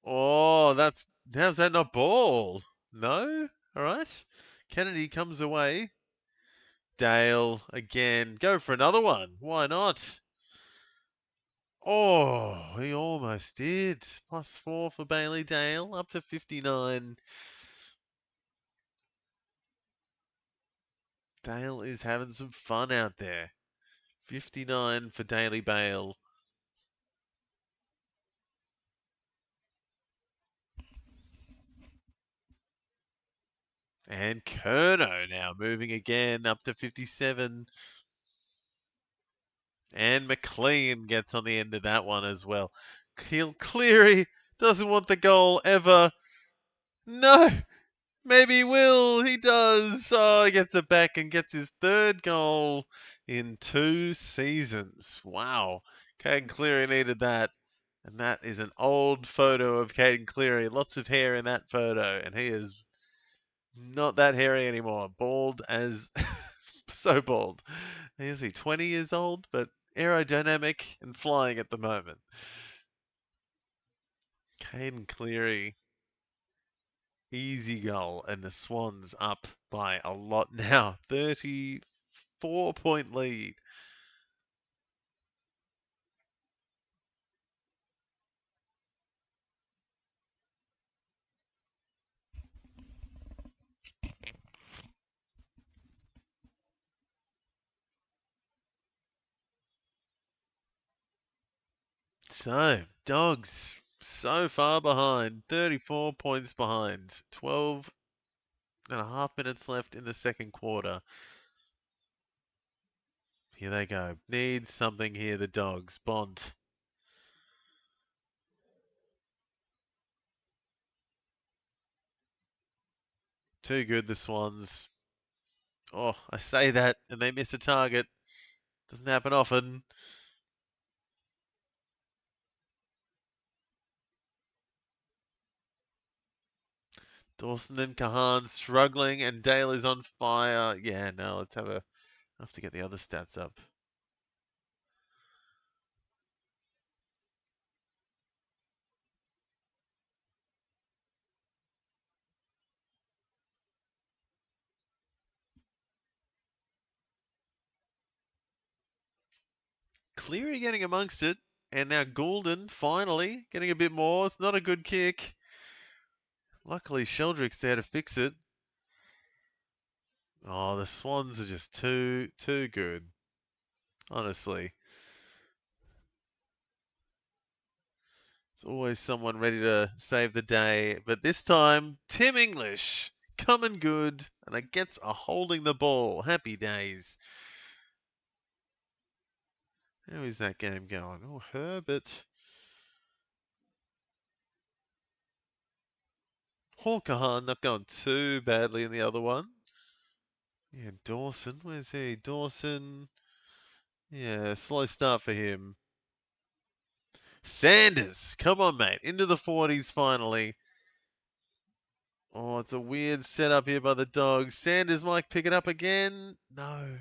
Speaker 1: Oh, how's that not ball? No? All right. Kennedy comes away. Dale again. Go for another one. Why not? Oh, he almost did. +4 for Bailey Dale. Up to 59. Dale is having some fun out there. 59 for Daily Bale. And Kerno now moving again up to 57. And McLean gets on the end of that one as well. Cleary doesn't want the goal ever. No! Maybe he will. He does. Oh, he gets it back and gets his 3rd goal in 2 seasons. Wow. Caden Cleary needed that. And that is an old photo of Caden Cleary. Lots of hair in that photo. And he is not that hairy anymore. Bald as so bald. Is he 20 years old? But aerodynamic and flying at the moment. Caden Cleary. Easy goal. And the Swans up by a lot now. 34-point lead. So, Dogs so far behind. 34 points behind. 12.5 minutes left in the second quarter. Here they go. Needs something here, the Dogs. Bont. Too good, the Swans. Oh, I say that and they miss a target. Doesn't happen often. Dawson and Kahan struggling and Dale is on fire. Yeah, no, I have to get the other stats up. Cleary getting amongst it. And now Goulden, finally, getting a bit more. It's not a good kick. Luckily, Sheldrick's there to fix it. Oh, the Swans are just too good. Honestly. There's always someone ready to save the day. But this time, Tim English coming good. And it gets a holding the ball. Happy days. How is that game going? Oh, Herbert. Hawker not going too badly in the other one. Yeah, Dawson. Where's he? Dawson. Yeah, slow start for him. Sanders. Come on, mate. Into the 40s finally. Oh, it's a weird setup here by the Dogs. Sanders might pick it up again. No.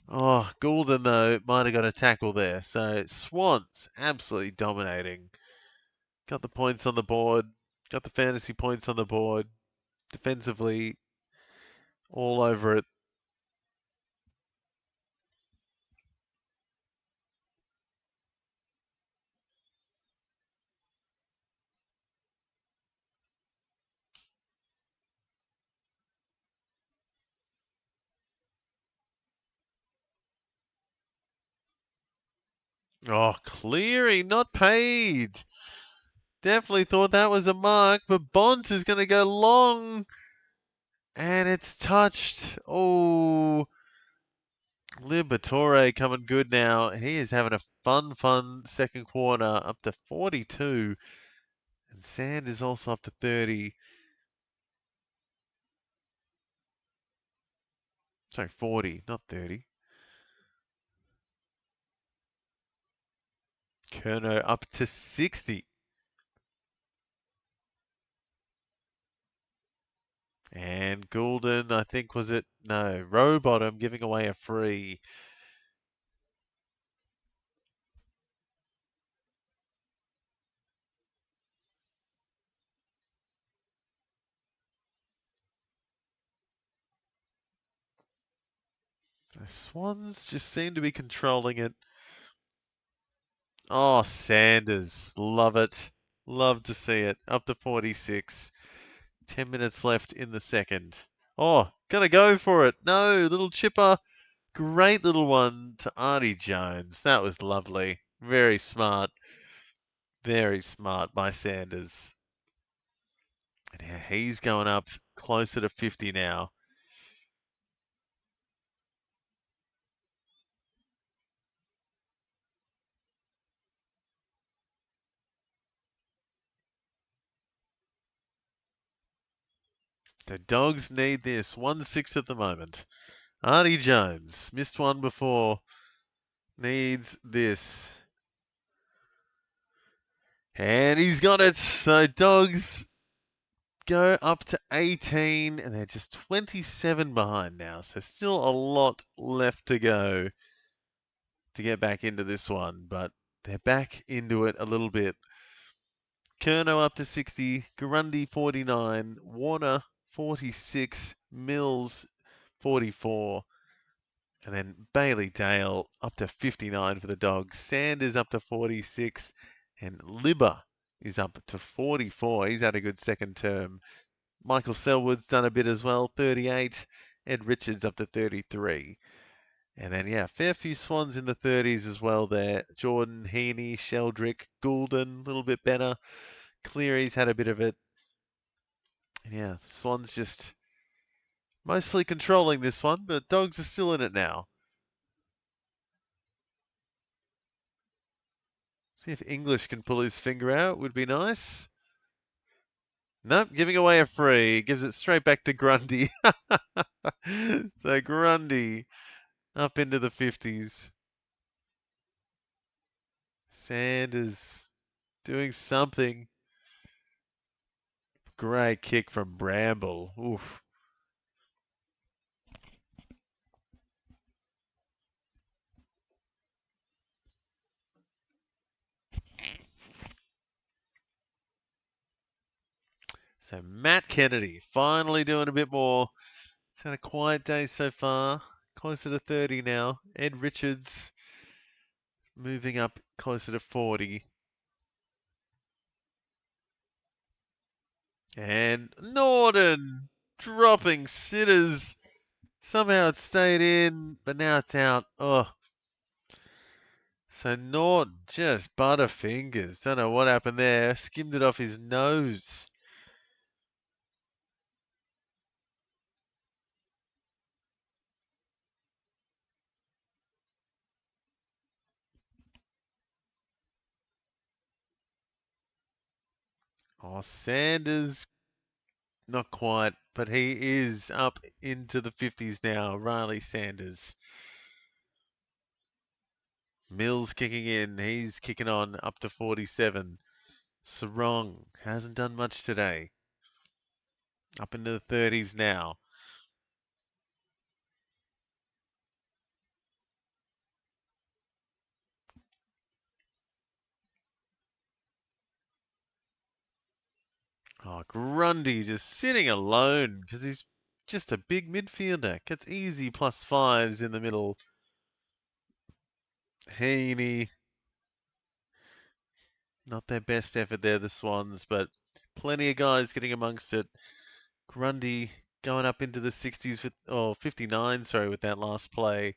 Speaker 1: Oh, Goulden, though, might have got a tackle there. So, Swans absolutely dominating. Got the points on the board. Got the fantasy points on the board. Defensively, all over it. Oh, Cleary, not paid. Definitely thought that was a mark, but Bont is going to go long. And it's touched. Oh, Liberatore coming good now. He is having a fun second quarter, up to 42. And Sand is also up to 30. Sorry, 40, not 30. Kerno up to 60. And Goulden, I think, was it? No, Rowbottom giving away a free. The Swans just seem to be controlling it. Oh, Sanders. Love it. Love to see it. Up to 46. 10 minutes left in the second. Oh, gonna go for it. No, little chipper. Great little one to Artie Jones. That was lovely. Very smart. Very smart by Sanders. And yeah, he's going up closer to 50 now. The Dogs need this. 1-6 at the moment. Artie Jones. Missed one before. Needs this. And he's got it. So Dogs go up to 18, and they're just 27 behind now. So still a lot left to go to get back into this one, but they're back into it a little bit. Kerno up to 60, Grundy 49, Warner 46, Mills 44, and then Bailey Dale up to 59 for the Dogs. Sanders up to 46, and Libba is up to 44. He's had a good second term. Michael Selwood's done a bit as well, 38. Ed Richards up to 33. And then, yeah, fair few Swans in the 30s as well there. Jordan, Heaney, Sheldrick, Goulden, a little bit better. Cleary's had a bit of it. And yeah, the Swans just mostly controlling this one, but Dogs are still in it now. See if English can pull his finger out, would be nice. Nope, giving away a free. Gives it straight back to Grundy. So Grundy up into the 50s. Sanders doing something. Great kick from Bramble. Oof. So Matt Kennedy finally doing a bit more. It's had a quiet day so far. Closer to 30 now. Ed Richards moving up closer to 40. And Norton dropping sitters. Somehow it stayed in, but now it's out. Oh, so Norton just butterfingers. Don't know what happened there. Skimmed it off his nose. Oh, Sanders, not quite, but he is up into the 50s now. Riley Sanders. Mills kicking in. He's kicking on up to 47. Sarong hasn't done much today. Up into the 30s now. Oh, Grundy just sitting alone because he's just a big midfielder. Gets easy +5s in the middle. Heaney, not their best effort there, the Swans, but plenty of guys getting amongst it. Grundy going up into the 60s with, oh, 59, sorry, with that last play.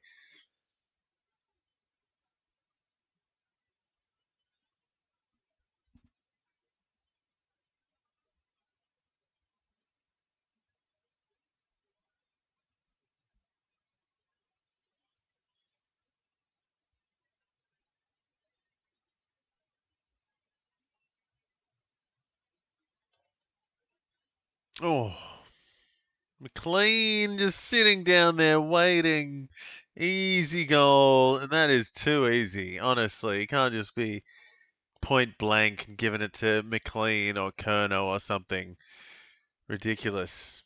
Speaker 1: Oh, McLean just sitting down there waiting. Easy goal, and that is too easy, honestly. You can't just be point blank and giving it to McLean or Kerno or something ridiculous.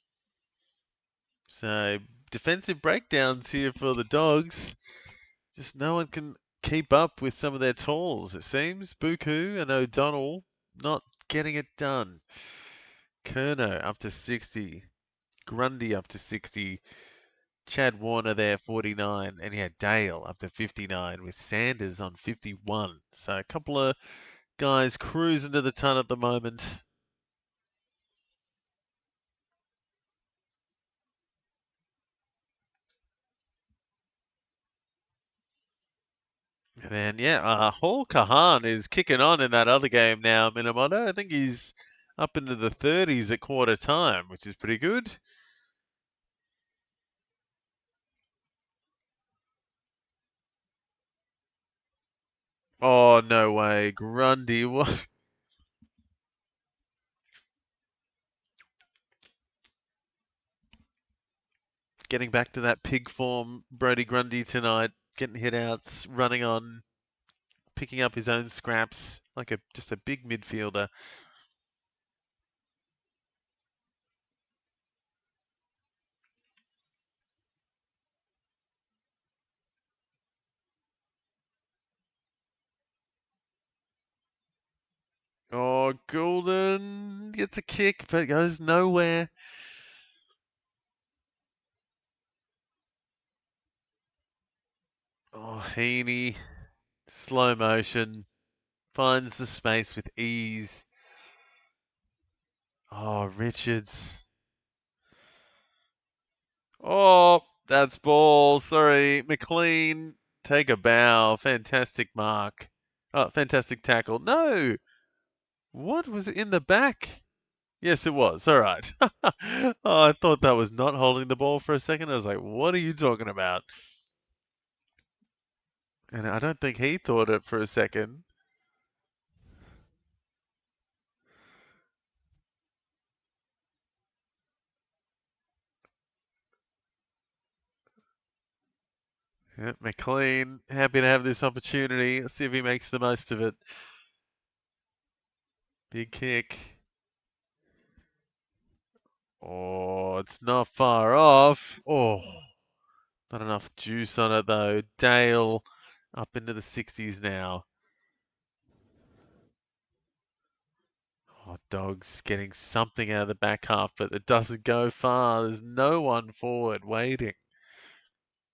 Speaker 1: So, defensive breakdowns here for the Dogs. Just no one can keep up with some of their tools, it seems. Buku and O'Donnell not getting it done. Kerno up to 60. Grundy up to 60. Chad Warner there, 49. And he had Dale up to 59 with Sanders on 51. So a couple of guys cruising to the ton at the moment. And then, yeah, Hall Kahan is kicking on in that other game now, Minamoto. I think he's up into the 30s at quarter time, which is pretty good. Oh, no way. Grundy, what? Getting back to that pig form, Brody Grundy tonight, getting hit outs, running on, picking up his own scraps, like just a big midfielder. Oh, Goulden gets a kick, but goes nowhere. Oh, Heaney, slow motion, finds the space with ease. Oh, Richards. Oh, that's ball. Sorry, McLean. Take a bow. Fantastic mark. Oh, fantastic tackle. No. What was it in the back? Yes, it was. All right. Oh, I thought that was not holding the ball for a second. I was like, what are you talking about? And I don't think he thought it for a second. Yeah, McLean, happy to have this opportunity. Let's see if he makes the most of it. Big kick. Oh, it's not far off. Oh, not enough juice on it though. Dale up into the 60s now. Oh, Dogs getting something out of the back half, but it doesn't go far. There's no one forward waiting.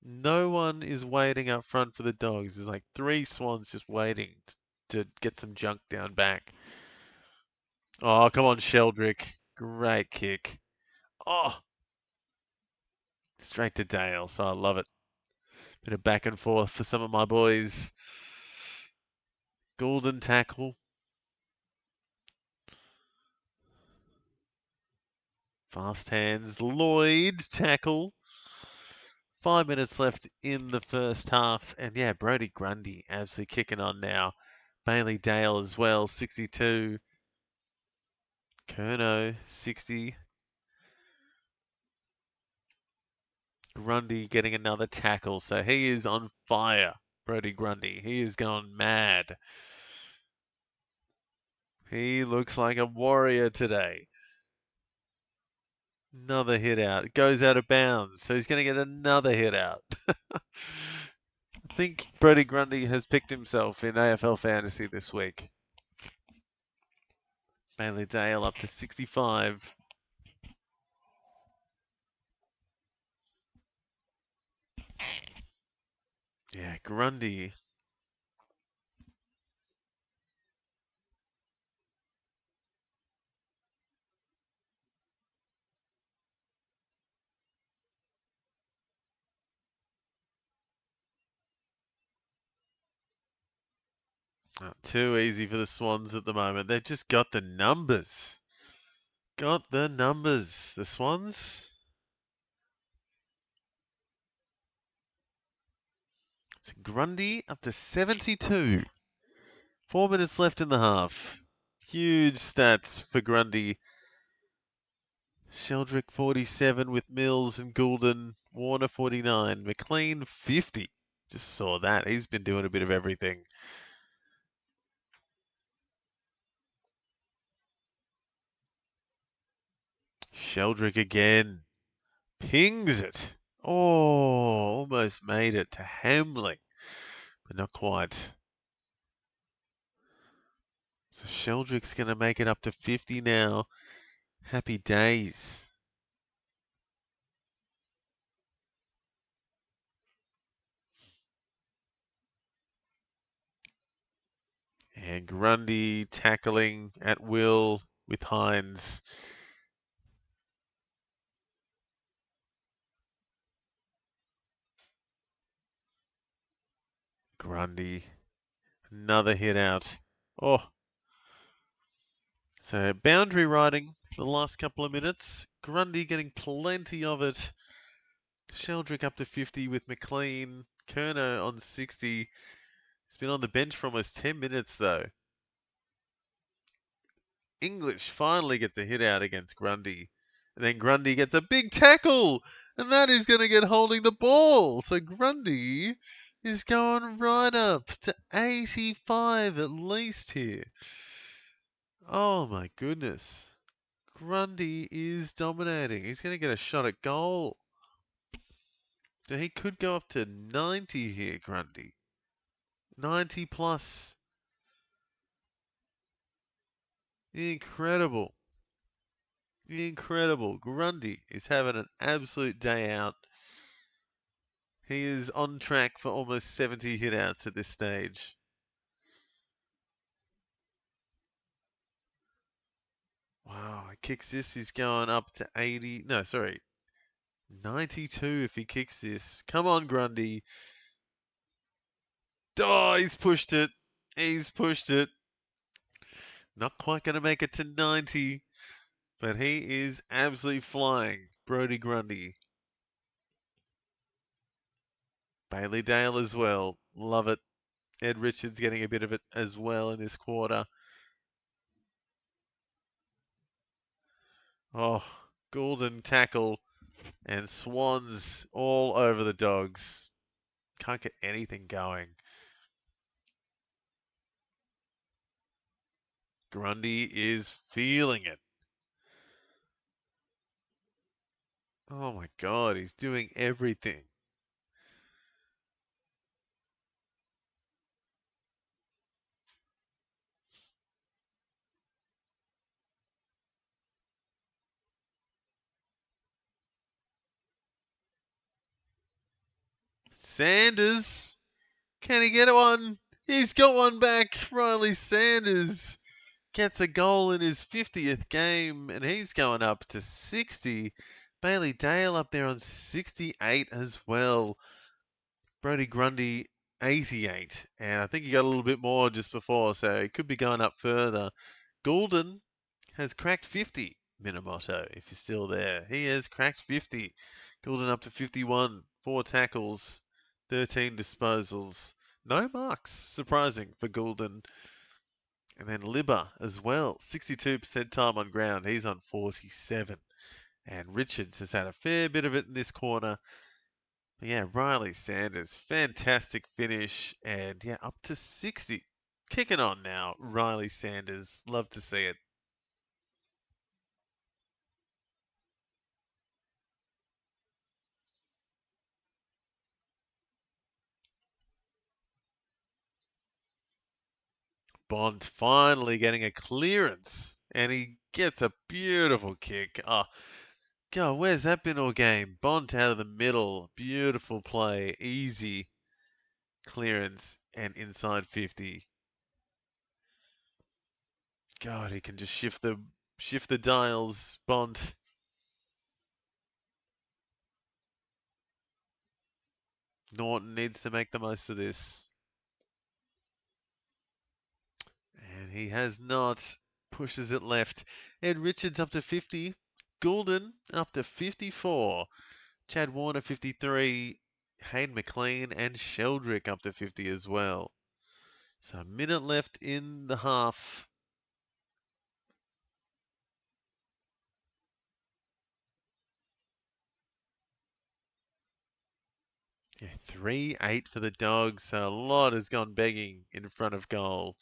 Speaker 1: No one is waiting up front for the Dogs. There's like 3 Swans just waiting to get some junk down back. Oh, come on, Sheldrick. Great kick. Oh, straight to Dale. So I love it. Bit of back and forth for some of my boys. Golden tackle. Fast hands. Lloyd tackle. 5 minutes left in the first half. And yeah, Brodie Grundy absolutely kicking on now. Bailey Dale as well, 62. Curnow, 60. Grundy getting another tackle. So he is on fire, Brodie Grundy. He is going mad. He looks like a warrior today. Another hit out. It goes out of bounds. So he's going to get another hit out. I think Brodie Grundy has picked himself in AFL fantasy this week. Bailey Dale up to 65. Yeah, Grundy. Not too easy for the Swans at the moment. They've just got the numbers. Got the numbers. The Swans. So Grundy up to 72. 4 minutes left in the half. Huge stats for Grundy. Sheldrick 47 with Mills and Goulden. Warner 49. McLean 50. Just saw that. He's been doing a bit of everything. Sheldrick again. Pings it. Oh, almost made it to Hamling, but not quite. So Sheldrick's going to make it up to 50 now. Happy days. And Grundy tackling at will with Hines. Grundy. Another hit out. Oh. So boundary riding the last couple of minutes. Grundy getting plenty of it. Sheldrick up to 50 with McLean. Curnow on 60. He's been on the bench for almost 10 minutes though. English finally gets a hit out against Grundy. And then Grundy gets a big tackle. And that is going to get holding the ball. So Grundy is going right up to 85 at least here. Oh my goodness. Grundy is dominating. He's going to get a shot at goal. So he could go up to 90 here, Grundy. 90 plus. Incredible. Incredible. Grundy is having an absolute day out. He is on track for almost 70 hitouts at this stage. Wow, he kicks this, he's going up to 80. No, sorry. 92 if he kicks this. Come on, Grundy. Oh, he's pushed it. He's pushed it. Not quite going to make it to 90, but he is absolutely flying. Brodie Grundy. Bailey Dale as well. Love it. Ed Richards getting a bit of it as well in this quarter. Oh, Goulden tackle and Swans all over the Dogs. Can't get anything going. Grundy is feeling it. Oh my God, he's doing everything. Sanders. Can he get one? He's got one back. Riley Sanders gets a goal in his 50th game, and he's going up to 60. Bailey Dale up there on 68 as well. Brodie Grundy, 88. And I think he got a little bit more just before, so he could be going up further. Goulden has cracked 50. Minamoto, if you're still there. He has cracked 50. Goulden up to 51. 4 tackles, 13 disposals. No marks, surprising for Goulden. And then Libba as well, 62% time on ground. He's on 47. And Richards has had a fair bit of it in this corner. But yeah, Riley Sanders, fantastic finish. And yeah, up to 60. Kicking on now, Riley Sanders. Love to see it. Bond finally getting a clearance, and he gets a beautiful kick. Oh, God, where's that been all game? Bond out of the middle, beautiful play, easy clearance, and inside 50. God, he can just shift the dials, Bond. Norton needs to make the most of this. And he has not. Pushes it left. Ed Richards up to 50. Goulden up to 54. Chad Warner 53. Hayden McLean and Sheldrick up to 50 as well. So a minute left in the half. Yeah, 3-8 for the Dogs. So a lot has gone begging in front of goal.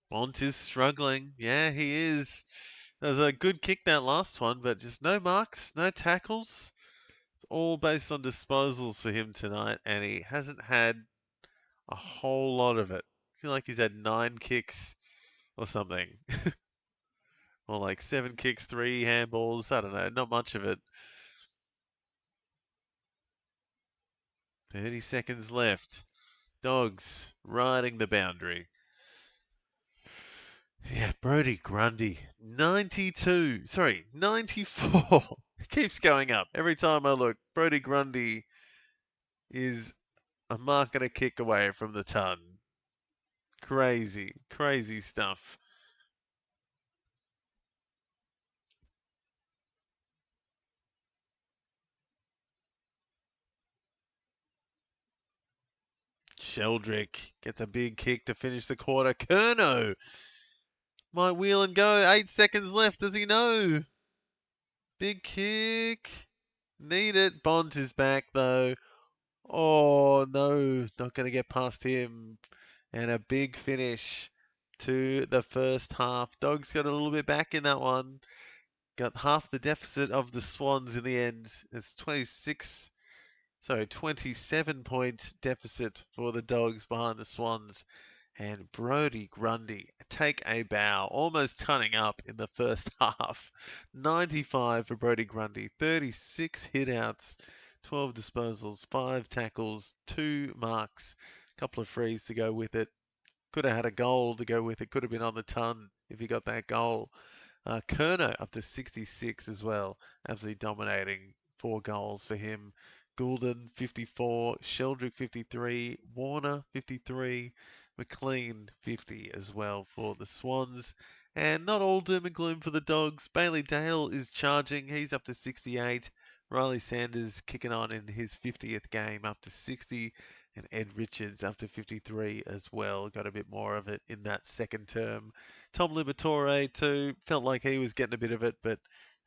Speaker 1: Bont is struggling. Yeah, he is. That was a good kick that last one, but just no marks, no tackles. It's all based on disposals for him tonight, and he hasn't had a whole lot of it. I feel like he's had 9 kicks or something. Or like 7 kicks, 3 handballs. I don't know, not much of it. 30 seconds left. Dogs riding the boundary. Yeah, Brodie Grundy, 92. Sorry, 94. It keeps going up. Every time I look, Brodie Grundy is a mark and a kick away from the ton. Crazy, crazy stuff. Sheldrick gets a big kick to finish the quarter. Curnow might wheel and go. 8 seconds left. Does he know? Big kick. Need it. Bont is back though. Oh no, not going to get past him. And a big finish to the first half. Dogs got a little bit back in that one. Got half the deficit of the Swans in the end. It's 27-point deficit for the Dogs behind the Swans. And Brodie Grundy take a bow, almost turning up in the first half. 95 for Brodie Grundy, 36 hitouts, 12 disposals, 5 tackles, 2 marks, a couple of frees to go with it. Could have had a goal to go with it. Could have been on the ton if he got that goal. Curnow up to 66 as well. Absolutely dominating. 4 goals for him. Goulden 54, Sheldrick 53, Warner 53, McLean 50 as well for the Swans. And not all doom and gloom for the Dogs. Bailey Dale is charging. He's up to 68. Riley Sanders kicking on in his 50th game up to 60. And Ed Richards up to 53 as well. Got a bit more of it in that second term. Tom Liberatore too. Felt like he was getting a bit of it, but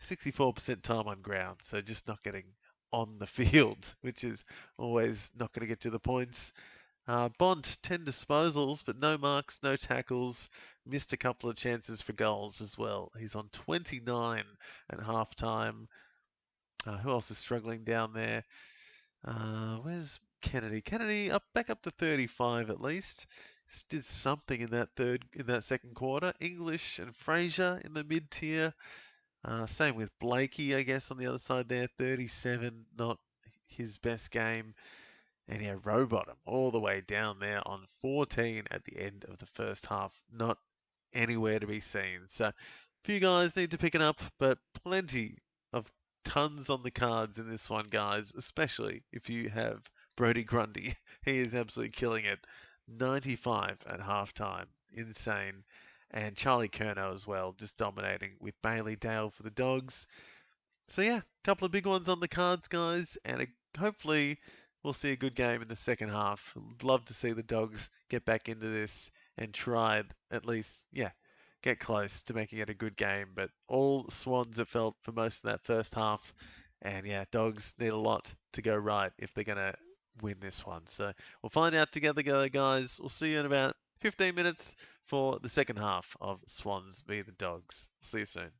Speaker 1: 64% time on ground. So just not getting on the field, which is always not going to get to the points. Bont, 10 disposals, but no marks, no tackles. Missed a couple of chances for goals as well. He's on 29 at half time. Who else is struggling down there? Where's Kennedy. Kennedy back up to 35 at least. Did something in that second quarter. English and Fraser in the mid tier. Same with Blakey, I guess, on the other side there. 37, not his best game. And yeah, Rowbottom all the way down there on 14 at the end of the first half. Not anywhere to be seen. So a few guys need to pick it up, but plenty of tons on the cards in this one, guys, especially if you have Brodie Grundy. He is absolutely killing it. 95 at halftime. Insane. And Charlie Curnow as well, just dominating with Bailey Dale for the Dogs. So yeah, a couple of big ones on the cards, guys, and hopefully we'll see a good game in the second half. Love to see the Dogs get back into this and try at least, yeah, get close to making it a good game. But all Swans have felt for most of that first half, and yeah, Dogs need a lot to go right if they're gonna win this one. So we'll find out together, guys. We'll see you in about 15 minutes for the second half of Swans v the Dogs. See you soon.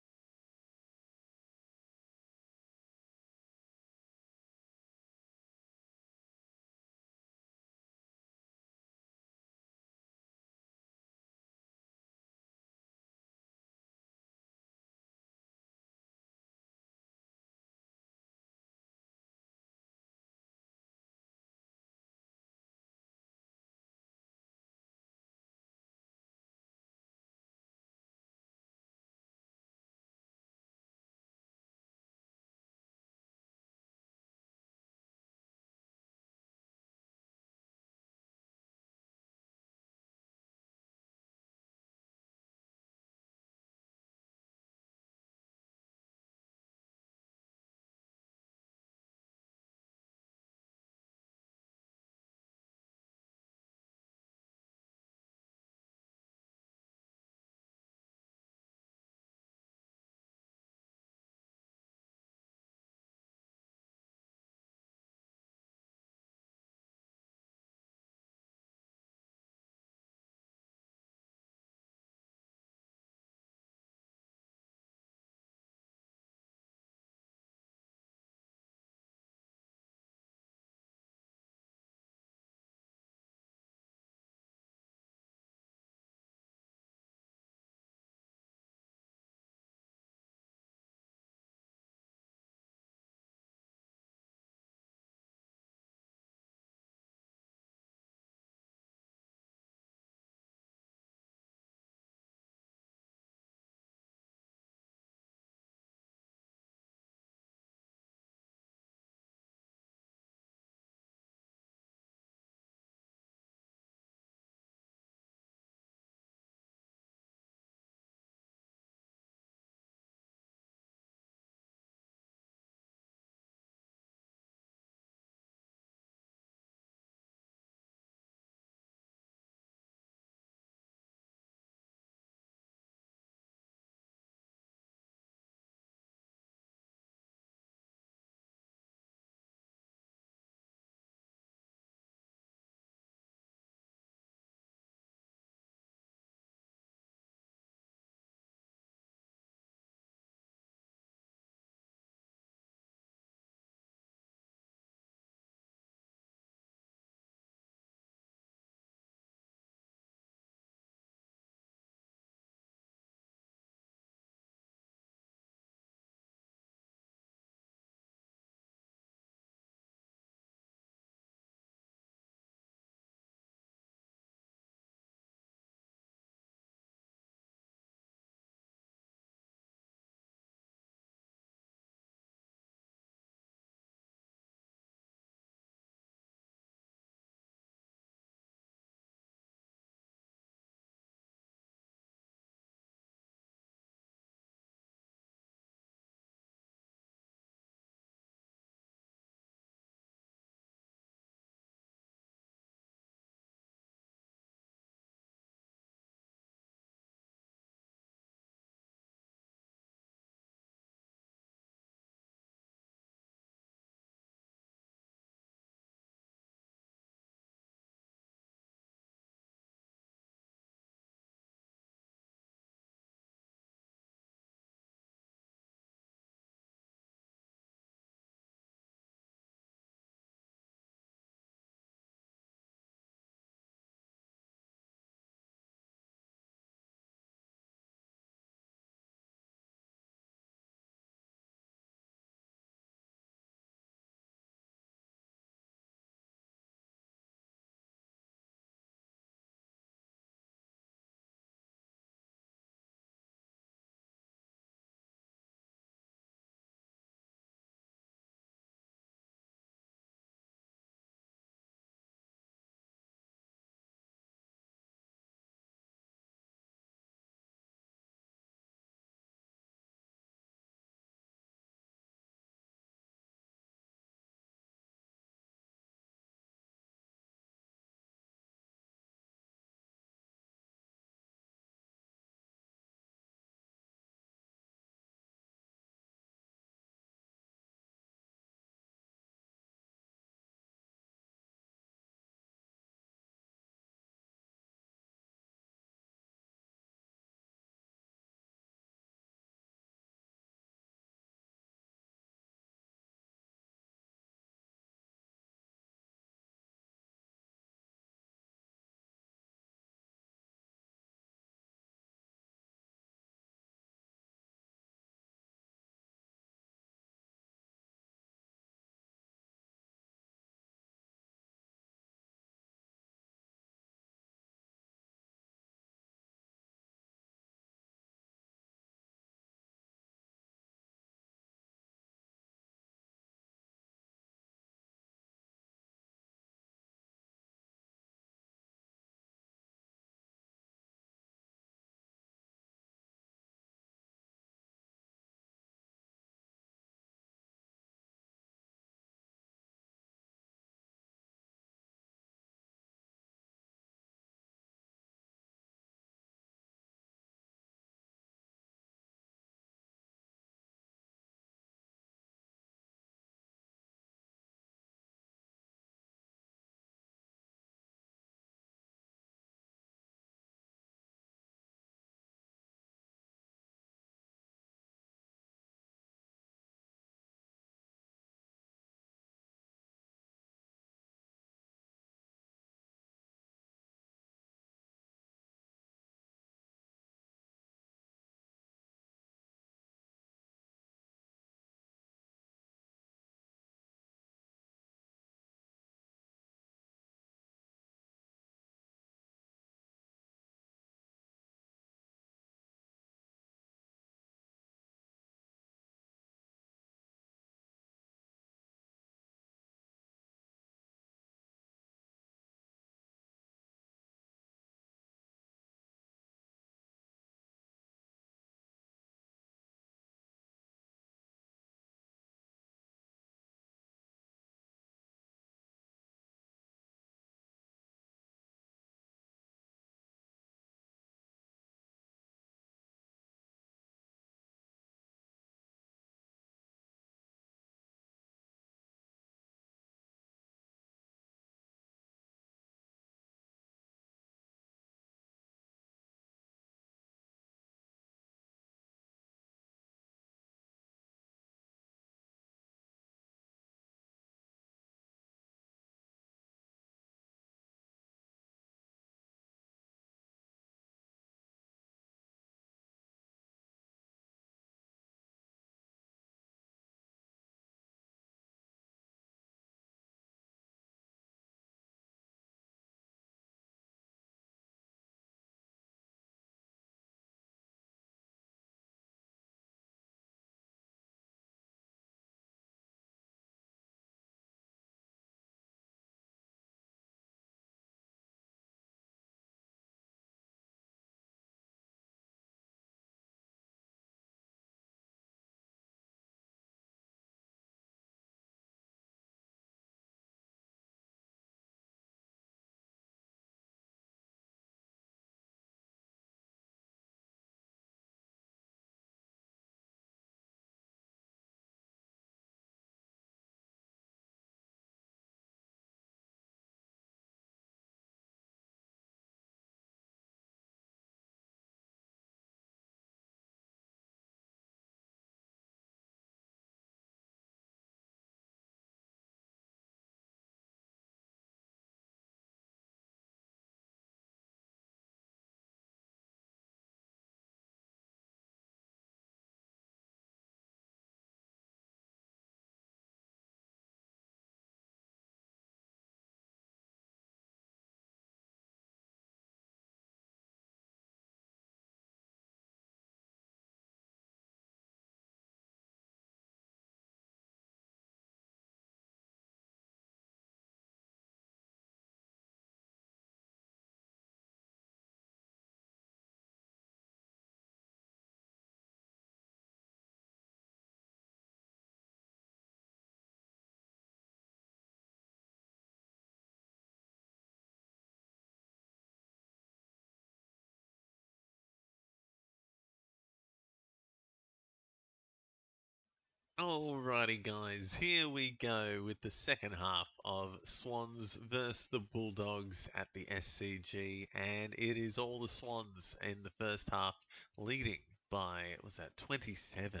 Speaker 1: Alrighty, guys, here we go with the second half of Swans versus the Bulldogs at the SCG, and it is all the Swans in the first half leading by, was that 27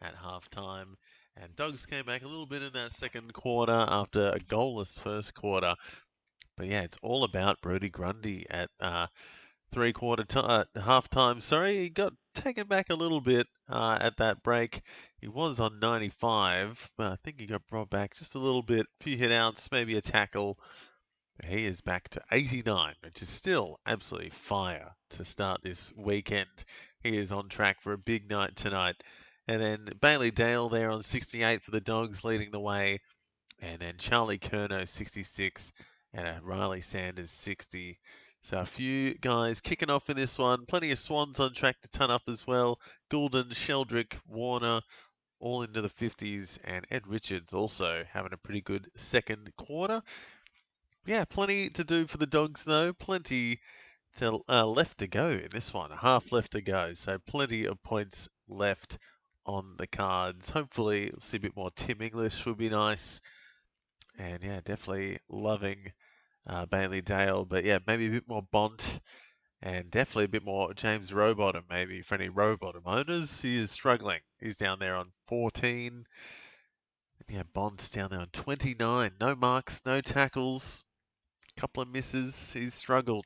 Speaker 1: at halftime, and Dogs came back a little bit in that second quarter after a goalless first quarter, but yeah, it's all about Brodie Grundy at half time. Sorry, he got taken back a little bit at that break. He was on 95, but I think he got brought back just a little bit. A few hit outs, maybe a tackle. He is back to 89, which is still absolutely fire to start this weekend. He is on track for a big night tonight. And then Bailey Dale there on 68 for the Dogs leading the way. And then Charlie Curnow 66 and Riley Sanders 60. So a few guys kicking off in this one. Plenty of Swans on track to ton up as well. Goulden, Sheldrick, Warner, all into the 50s. And Ed Richards also having a pretty good second quarter. Yeah, plenty to do for the Dogs though. Plenty to, left to go in this one. A half left to go. So plenty of points left on the cards. Hopefully we'll see a bit more Tim English would be nice. And yeah, definitely loving Bailey Dale. But yeah, maybe a bit more Bont and definitely a bit more James Rowbottom, maybe for any Rowbottom owners. He is struggling. He's down there on 14. And yeah, Bont's down there on 29. No marks, no tackles, couple of misses. He's struggled.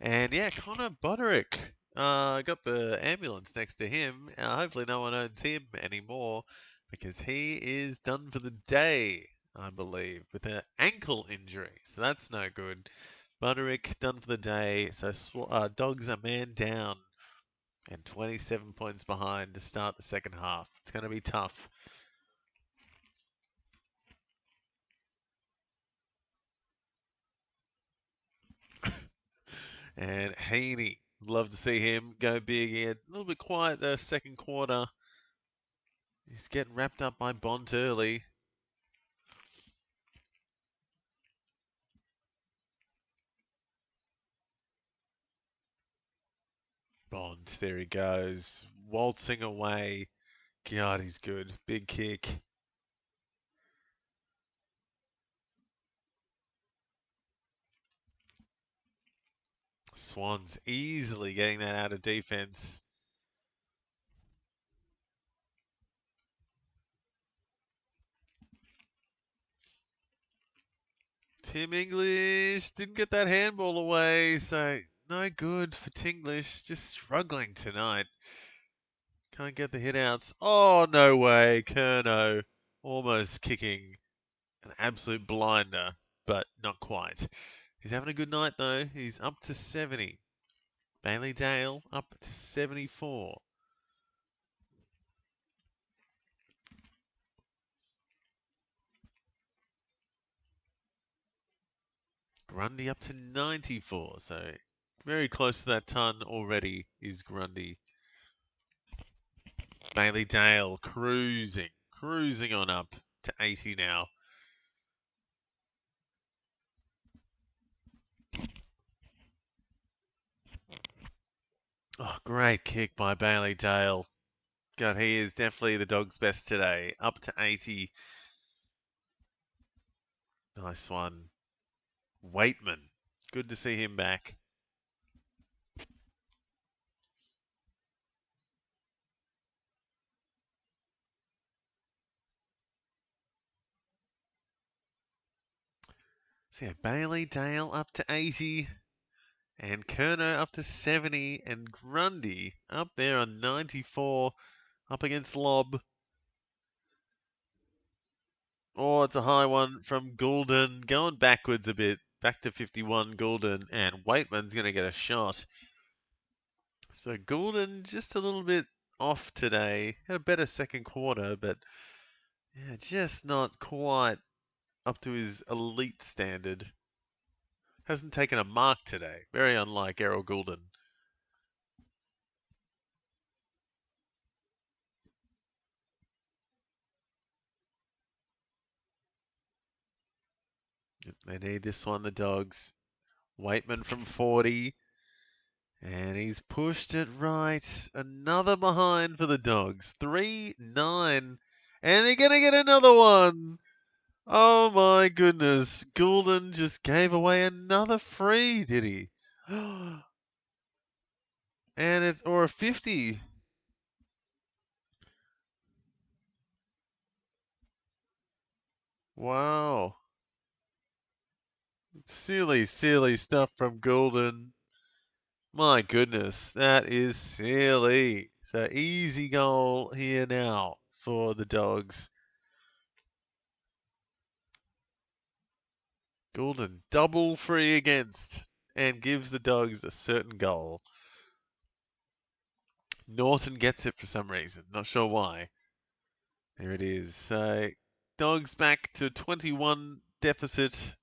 Speaker 1: And yeah, Connor Boderick. Got the ambulance next to him. Hopefully no one owns him anymore because he is done for the day, I believe, with an ankle injury. So that's no good. Boderick done for the day. So Dogs are man down and 27 points behind to start the second half. It's going to be tough. And Heaney, love to see him go big. He had a little bit quiet the second quarter. He's getting wrapped up by Bont early. Bont, there he goes. Waltzing away. God, he's good. Big kick. Swans easily getting that out of defense. Tim English didn't get that handball away, so no good for Tinglish. Just struggling tonight. Can't get the hit outs. Oh, no way. Curnow almost kicking an absolute blinder, but not quite. He's having a good night, though. He's up to 70. Bailey Dale up to 74. Grundy up to 94. So very close to that ton already is Grundy. Bailey Dale cruising on up to 80 now. Oh, great kick by Bailey Dale. God, he is definitely the Dog's best today. Up to 80. Nice one. Waitman. Good to see him back. So yeah, Bailey Dale up to 80. And Curnow up to 70. And Grundy up there on 94. Up against Lob. Oh, it's a high one from Goulden. Going backwards a bit. Back to 51 Goulden. And Waitman's going to get a shot. So Goulden just a little bit off today. Had a better second quarter, but yeah, just not quite up to his elite standard. Hasn't taken a mark today. Very unlike Errol Goulden. They need this one, the Dogs. Waitman from 40. And he's pushed it right. Another behind for the Dogs. 3-9. And they're going to get another one. Oh my goodness. Goulden just gave away another free, did he? And it's, or a 50. Wow. Silly, silly stuff from Goulden. My goodness, that is silly. So easy goal here now for the Dogs. Goulden double free against and gives the Dogs a certain goal. Norton gets it for some reason, not sure why. There it is. So Dogs back to 21 deficit.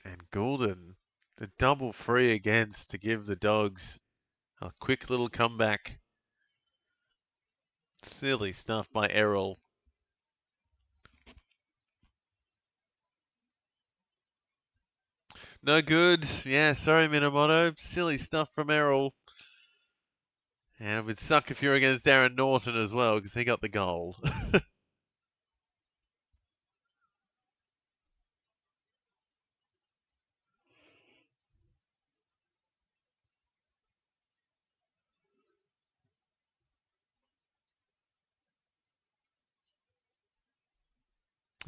Speaker 1: And Goulden, the double free against to give the Dogs a quick little comeback. Silly stuff by Errol. No good. Yeah, sorry, Minamoto. Silly stuff from Errol. And it would suck if you're against Aaron Norton as well, because he got the goal.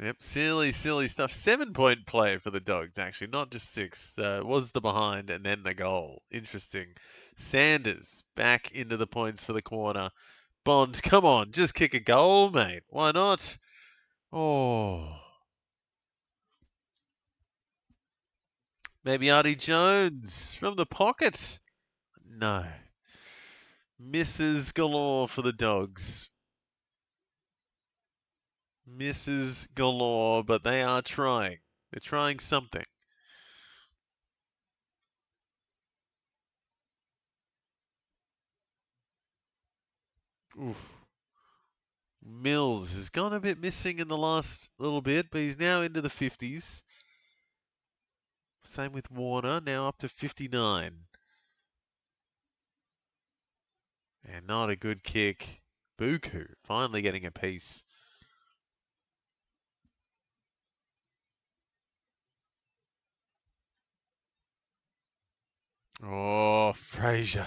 Speaker 1: Yep, silly, silly stuff. 7-point play for the Dogs, actually, not just 6. Was the behind and then the goal. Interesting. Sanders back into the points for the corner. Bond, come on, just kick a goal, mate. Why not? Oh. Maybe Artie Jones from the pocket. No. Misses galore for the Dogs. Misses galore, but they are trying. They're trying something. Oof. Mills has gone a bit missing in the last little bit, but he's now into the 50s. Same with Warner, now up to 59. And not a good kick. Buku finally getting a piece. Oh, Fraser.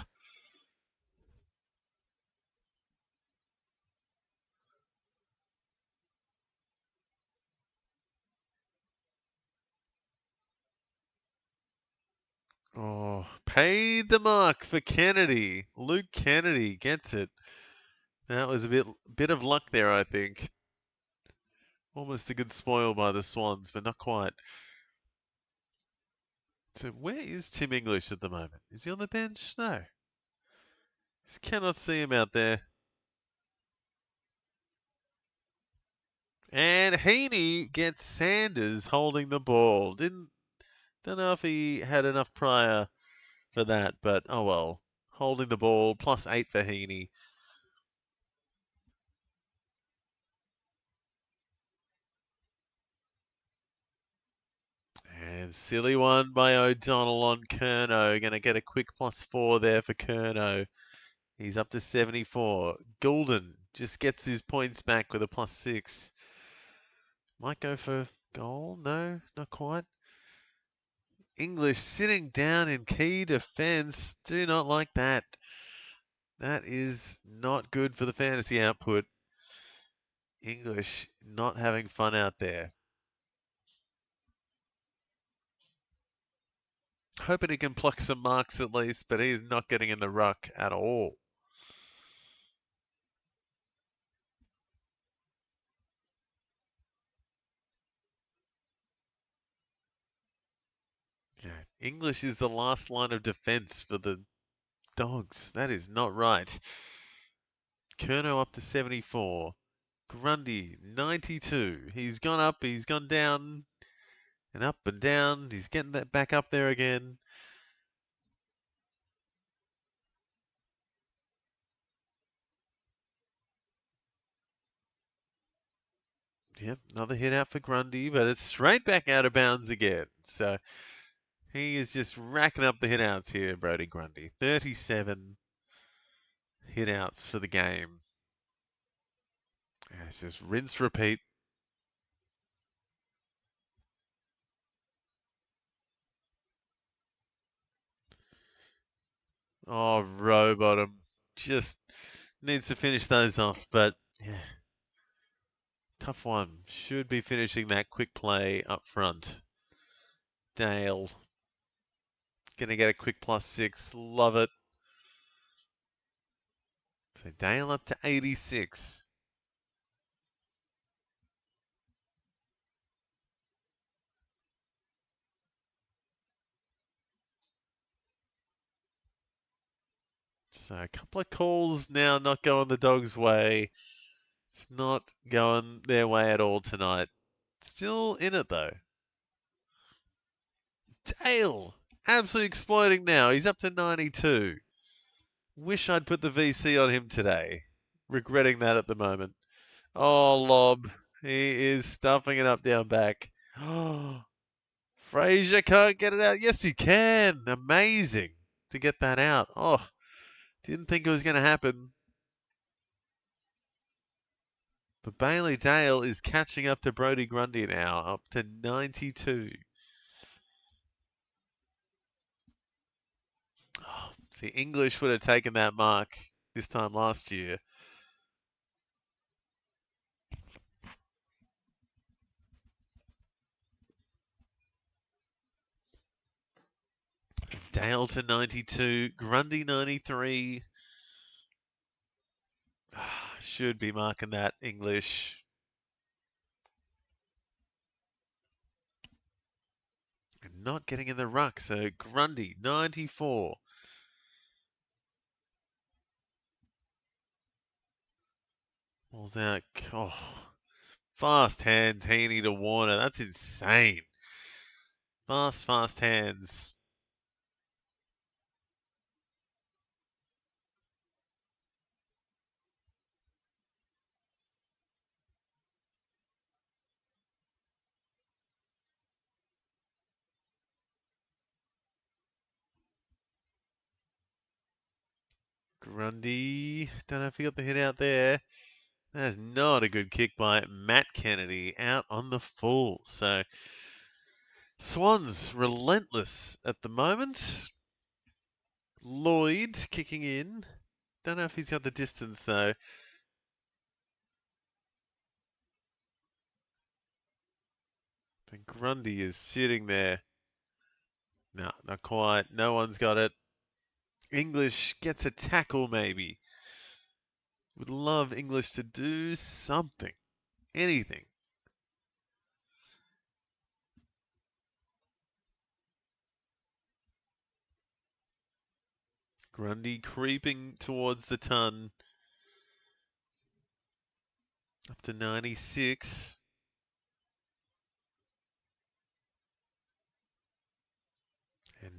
Speaker 1: Oh, paid the mark for Kennedy. Luke Kennedy gets it. That was a bit of luck there, I think. Almost a good spoil by the Swans, but not quite. So where is Tim English at the moment? Is he on the bench? No. Just cannot see him out there. And Heaney gets Sanders holding the ball. Don't know if he had enough prior for that, but oh well. Holding the ball, +8 for Heaney. And silly one by O'Donnell on Curnow. Going to get a quick +4 there for Curnow. He's up to 74. Goulden just gets his points back with a +6. Might go for goal. No, not quite. English sitting down in key defense. Do not like that. That is not good for the fantasy output. English not having fun out there. Hoping he can pluck some marks at least, but he's not getting in the ruck at all. Yeah, English is the last line of defense for the Dogs. That is not right. Curnow up to 74. Grundy, 92. He's gone up, he's gone down, and up and down. He's getting that back up there again. Yep, another hit out for Grundy, but it's straight back out of bounds again. So he is just racking up the hit outs here, Brodie Grundy. 37 hit outs for the game. And it's just rinse, repeat. Oh, row bottom. Just needs to finish those off, but yeah. Tough one. Should be finishing that quick play up front. Dale. Gonna get a quick +6. Love it. So Dale up to 86. So a couple of calls now not going the Dogs' way. It's not going their way at all tonight. Still in it though. Dale, absolutely exploding now. He's up to 92. Wish I'd put the VC on him today. Regretting that at the moment. Oh, lob. He is stuffing it up down back. Fraser can't get it out. Yes, he can. Amazing to get that out. Oh, didn't think it was going to happen. But Bailey Dale is catching up to Brodie Grundy now, up to 92. Oh, see, English would have taken that mark this time last year. Dale to 92, Grundy 93. Should be marking that English. And not getting in the ruck, so Grundy 94. Balls out. Oh, fast hands, Heaney to Warner. That's insane. Fast hands. Grundy. Don't know if he got the hit out there. That is not a good kick by Matt Kennedy out on the full. So Swans relentless at the moment. Lloyd kicking in. Don't know if he's got the distance though. And Grundy is sitting there. No, not quite. No one's got it. English gets a tackle maybe. Would love English to do something. Anything. Grundy creeping towards the ton. Up to 96.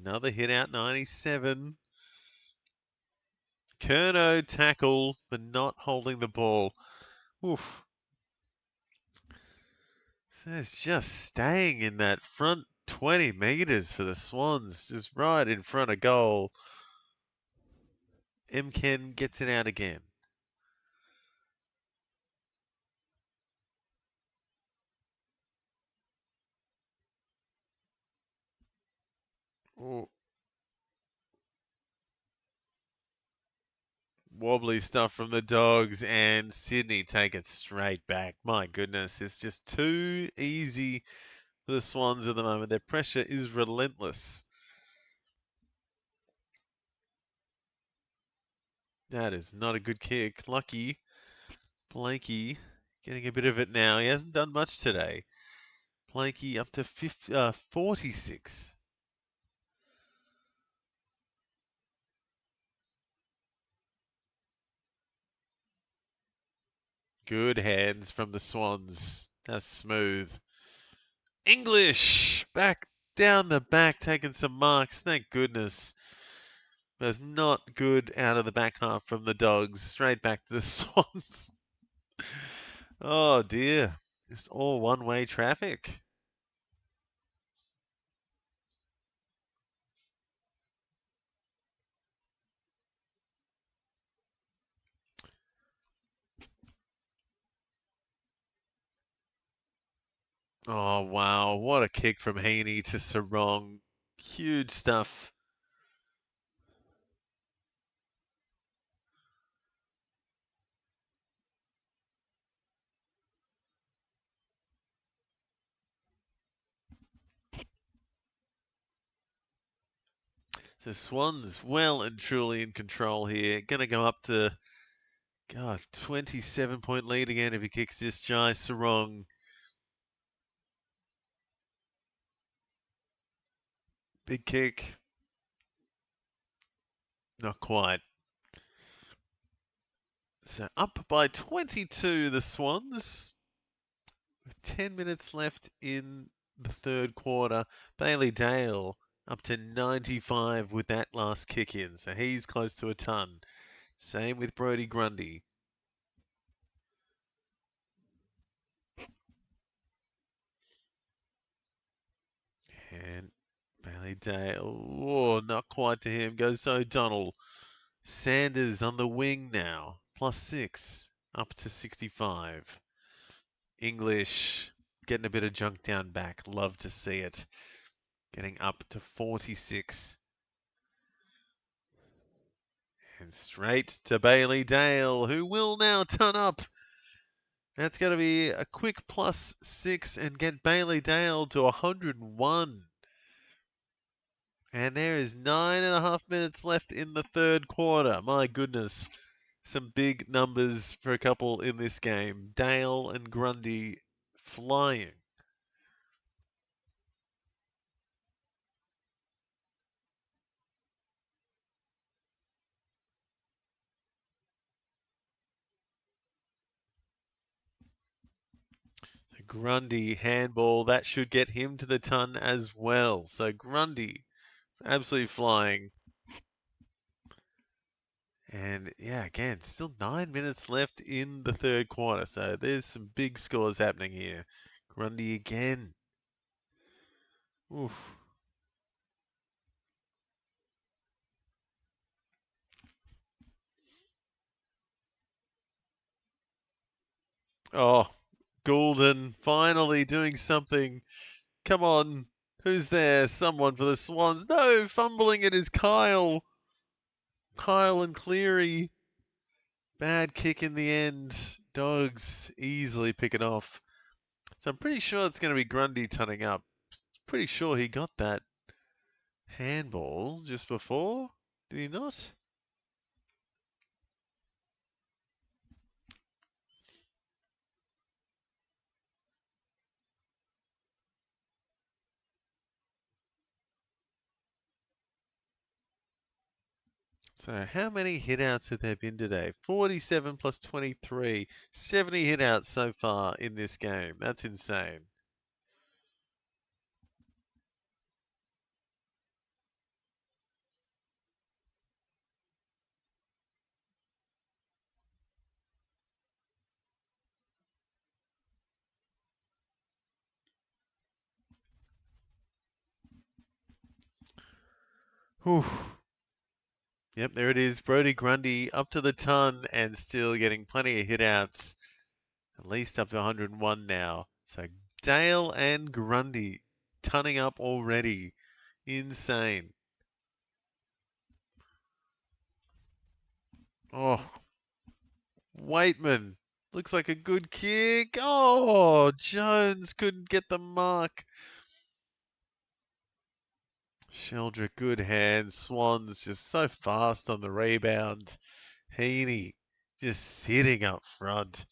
Speaker 1: Another hit out, 97. Curnow tackle, but not holding the ball. Oof. So it's just staying in that front 20 metres for the Swans, just right in front of goal. Ken gets it out again. Oh. Wobbly stuff from the Dogs, and Sydney take it straight back. My goodness, it's just too easy for the Swans at the moment. Their pressure is relentless. That is not a good kick. Lucky Blakey getting a bit of it now. He hasn't done much today. Blakey up to 46. Good hands from the Swans. That's smooth. English back down the back, taking some marks. Thank goodness. That's not good out of the back half from the Dogs. Straight back to the Swans. Oh dear. Just all one-way traffic. Oh, wow. What a kick from Heaney to Sarong. Huge stuff. So Swans well and truly in control here. Going to go up to, God, 27-point lead again if he kicks this. Jai Sarong. Big kick. Not quite. So up by 22, the Swans. With 10 minutes left in the third quarter. Bailey Dale up to 95 with that last kick in. So he's close to a ton. Same with Brodie Grundy. And Bailey Dale, oh, not quite to him. Goes O'Donnell. Sanders on the wing now. +6. Up to 65. English getting a bit of junk down back. Love to see it. Getting up to 46. And straight to Bailey Dale, who will now ton up. That's going to be a quick +6 and get Bailey Dale to 101. And there is 9.5 minutes left in the third quarter. My goodness. Some big numbers for a couple in this game. Dale and Grundy flying. Grundy handball, that should get him to the ton as well. So Grundy absolutely flying. And yeah, again, still 9 minutes left in the third quarter. So there's some big scores happening here. Grundy again. Oof. Oh, Goulden finally doing something. Come on. Who's there? Someone for the Swans. No, fumbling it is Kyle. Kyle and Cleary. Bad kick in the end. Dogs easily pick it off. So I'm pretty sure it's going to be Grundy turning up. Pretty sure he got that handball just before. Did he not? So how many hitouts have there been today? 47 plus 23. 70 hitouts so far in this game. That's insane. Whew. Yep, there it is. Brodie Grundy up to the ton and still getting plenty of hitouts. At least up to 101 now. So Dale and Grundy tunning up already. Insane. Oh, Waitman. Looks like a good kick. Oh, Jones couldn't get the mark. Sheldrick, good hands. Swans just so fast on the rebound. Heaney just sitting up front.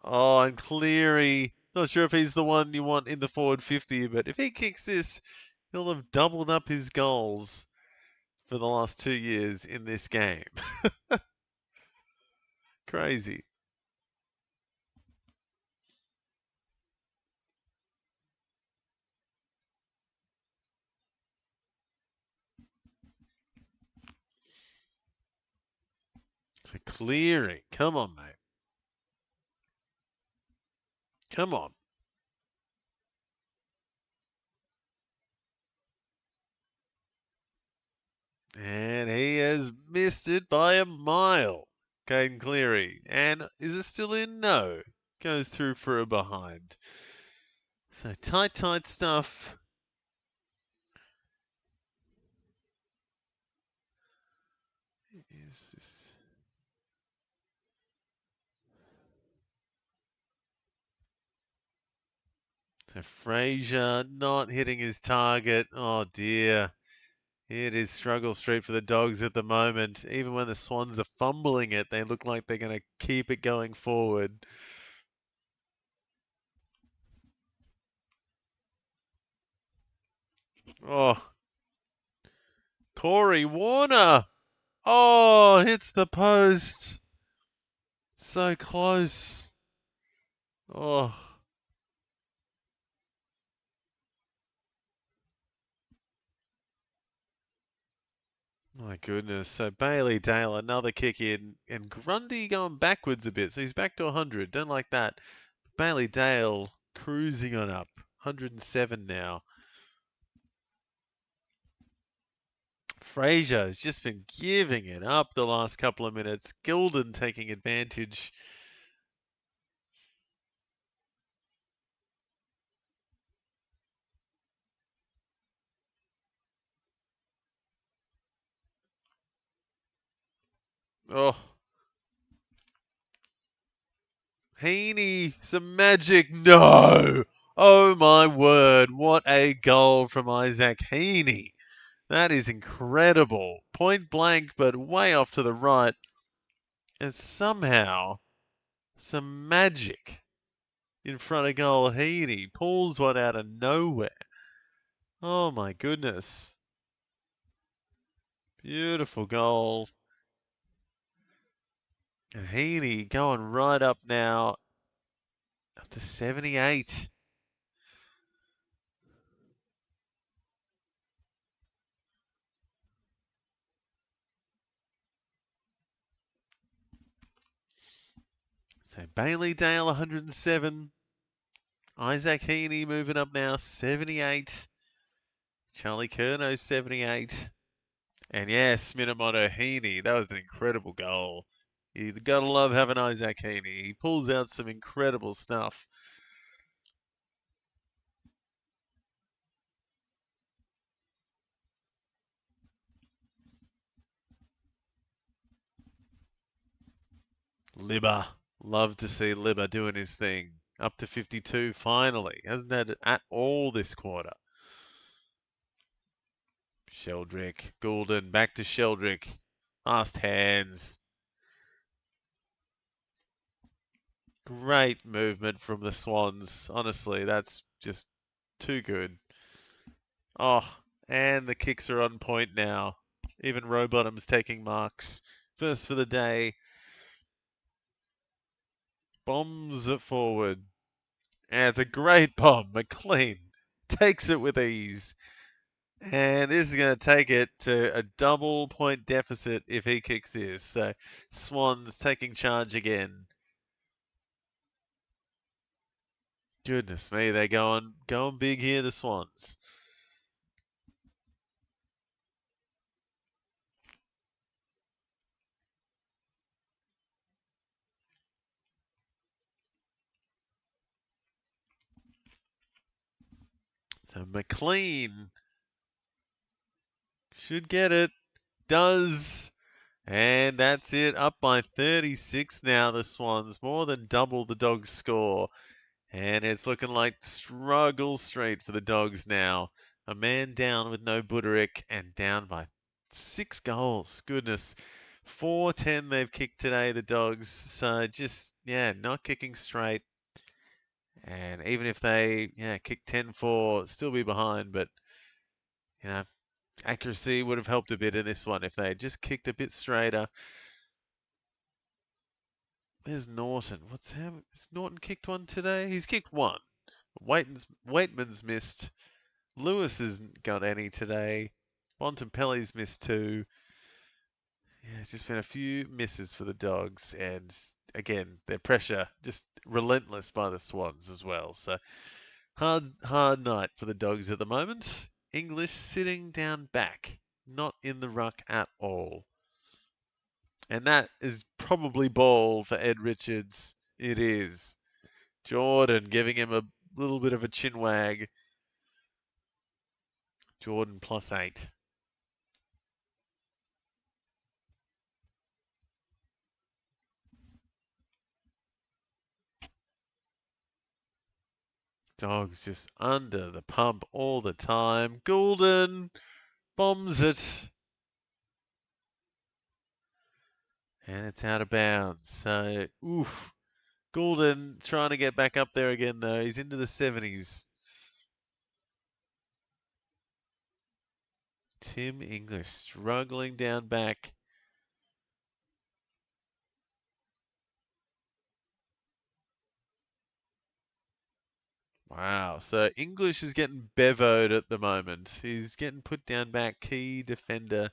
Speaker 1: Oh, and Cleary. Not sure if he's the one you want in the forward 50, but if he kicks this, he'll have doubled up his goals for the last 2 years in this game. Crazy. So Cleary, come on, mate. Come on. And he has missed it by a mile. Caden Cleary. And is it still in? No. Goes through for a behind. So tight stuff. Is this? So Fraser not hitting his target. Oh dear. It is struggle street for the Dogs at the moment. Even when the Swans are fumbling it, they look like they're going to keep it going forward. Oh, Corey Warner. Oh, hits the post. So close. Oh, my goodness. So Bailey Dale, another kick in. And Grundy going backwards a bit. So he's back to 100. Don't like that. Bailey Dale cruising on up. 107 now. Fraser has just been giving it up the last couple of minutes. Gilden taking advantage. Oh, Heaney, some magic. No! Oh my word, what a goal from Isaac Heaney. That is incredible. Point blank, but way off to the right. And somehow, some magic in front of goal. Heaney pulls one out of nowhere. Oh my goodness. Beautiful goal. And Heaney going right up now, up to 78. So Bailey Dale 107. Isaac Heaney moving up now 78. Charlie Curnow 78. And yes, Minamoto Heaney. That was an incredible goal. You gotta love having Isaac Heaney. He pulls out some incredible stuff. Libba. Love to see Libba doing his thing. Up to 52 finally. Hasn't had it at all this quarter. Sheldrick. Goulden. Back to Sheldrick. Fast hands. Great movement from the Swans. Honestly, that's just too good. Oh, and the kicks are on point now. Even Rowbottom's taking marks. First for the day. Bombs it forward. And it's a great bomb. McLean takes it with ease. And this is going to take it to a double point deficit if he kicks this. So Swans taking charge again. Goodness me, they're going big here, the Swans. So McLean should get it. Does. And that's it. Up by 36 now, the Swans. More than double the Dogs' score. And it's looking like struggle straight for the Dogs now. A man down with no Buderick and down by 6 goals. Goodness. 4-10 they've kicked today, the Dogs. So just, not kicking straight. And even if they, kick 10-4, still be behind. But, accuracy would have helped a bit in this one if they had just kicked a bit straighter. There's Norton. Has Norton kicked one today? He's kicked one. Waitman's missed. Lewis hasn't got any today. Bontempelli's missed two. Yeah, it's just been a few misses for the Dogs, and again, their pressure just relentless by the Swans as well. So hard night for the Dogs at the moment. English sitting down back, not in the ruck at all. And that is probably ball for Ed Richards. It is. Jordan giving him a little bit of a chin wag. Jordan +8. Dogs just under the pump all the time. Goulden bombs it. And it's out of bounds. So, oof. Goulden trying to get back up there again, though. He's into the 70s. Tim English struggling down back. Wow. So English is getting bevoed at the moment. He's getting put down back. Key defender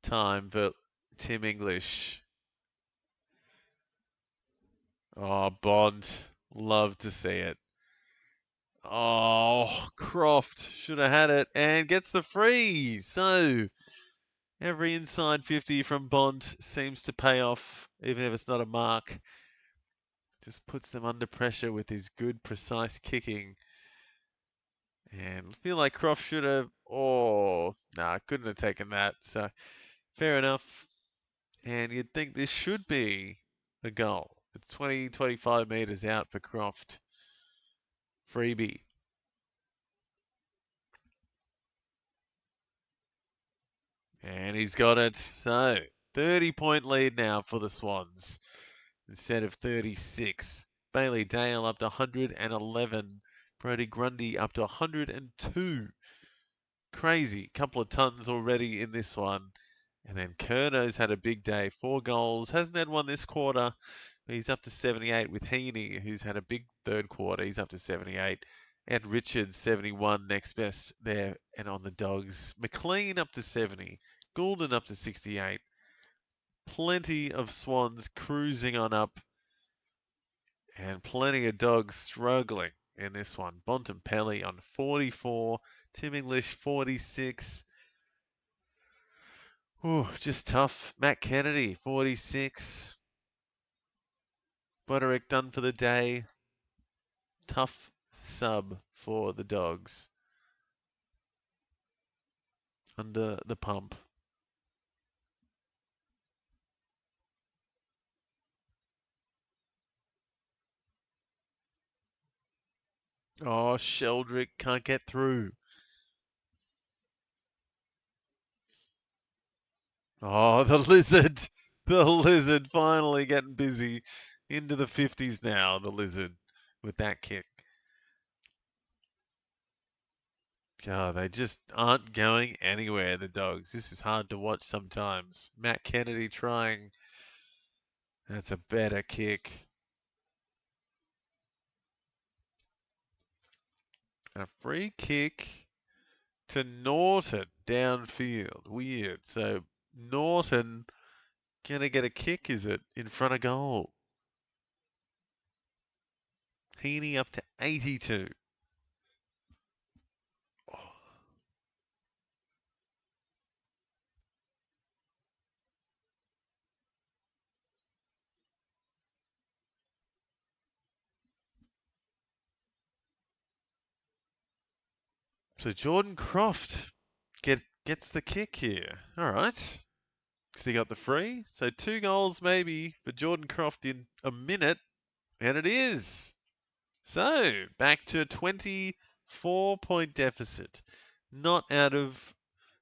Speaker 1: time for Tim English. Oh, Bond. Love to see it. Oh, Croft should have had it and gets the free. So every inside 50 from Bond seems to pay off, even if it's not a mark. Just puts them under pressure with his good, precise kicking. And I feel like Croft should have, couldn't have taken that. So fair enough. And you'd think this should be a goal. It's 20, 25 metres out for Croft. Freebie. And he's got it. So 30-point lead now for the Swans instead of 36. Bailey Dale up to 111. Brodie Grundy up to 102. Crazy. Couple of tons already in this one. And then Curno's had a big day. 4 goals. Hasn't had one this quarter. But he's up to 78 with Heaney, who's had a big third quarter. He's up to 78. Ed Richards, 71, next best there. And on the Dogs, McLean up to 70. Goulden up to 68. Plenty of Swans cruising on up. And plenty of Dogs struggling in this one. Bontempelli on 44. Tim English, 46. Ooh, just tough. Matt Kennedy, 46. Broderick done for the day. Tough sub for the Dogs. Under the pump. Oh, Sheldrick can't get through. Oh, the Lizard. The Lizard finally getting busy. Into the 50s now, the Lizard, with that kick. God, they just aren't going anywhere, the Dogs. This is hard to watch sometimes. Matt Kennedy trying. That's a better kick. A free kick to Norton downfield. Weird. So Norton gonna get a kick, is it, in front of goal? Heaney up to 82. Oh. So Jordan Croft gets the kick here. All right. Because he got the free. So 2 goals maybe for Jordan Croft in a minute. And it is. So back to a 24-point deficit. Not out of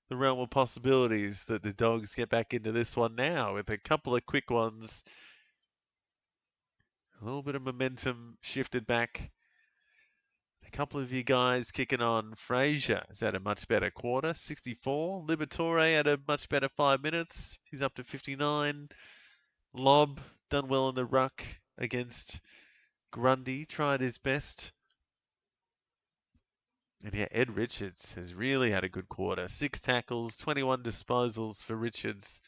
Speaker 1: the realm of possibilities that the Dogs get back into this one now with a couple of quick ones. A little bit of momentum shifted back. A couple of you guys kicking on. Fraser has had a much better quarter, 64. Liberatore had a much better 5 minutes. He's up to 59. Lobb done well in the ruck against Grundy, tried his best. And yeah, Ed Richards has really had a good quarter. 6 tackles, 21 disposals for Richards.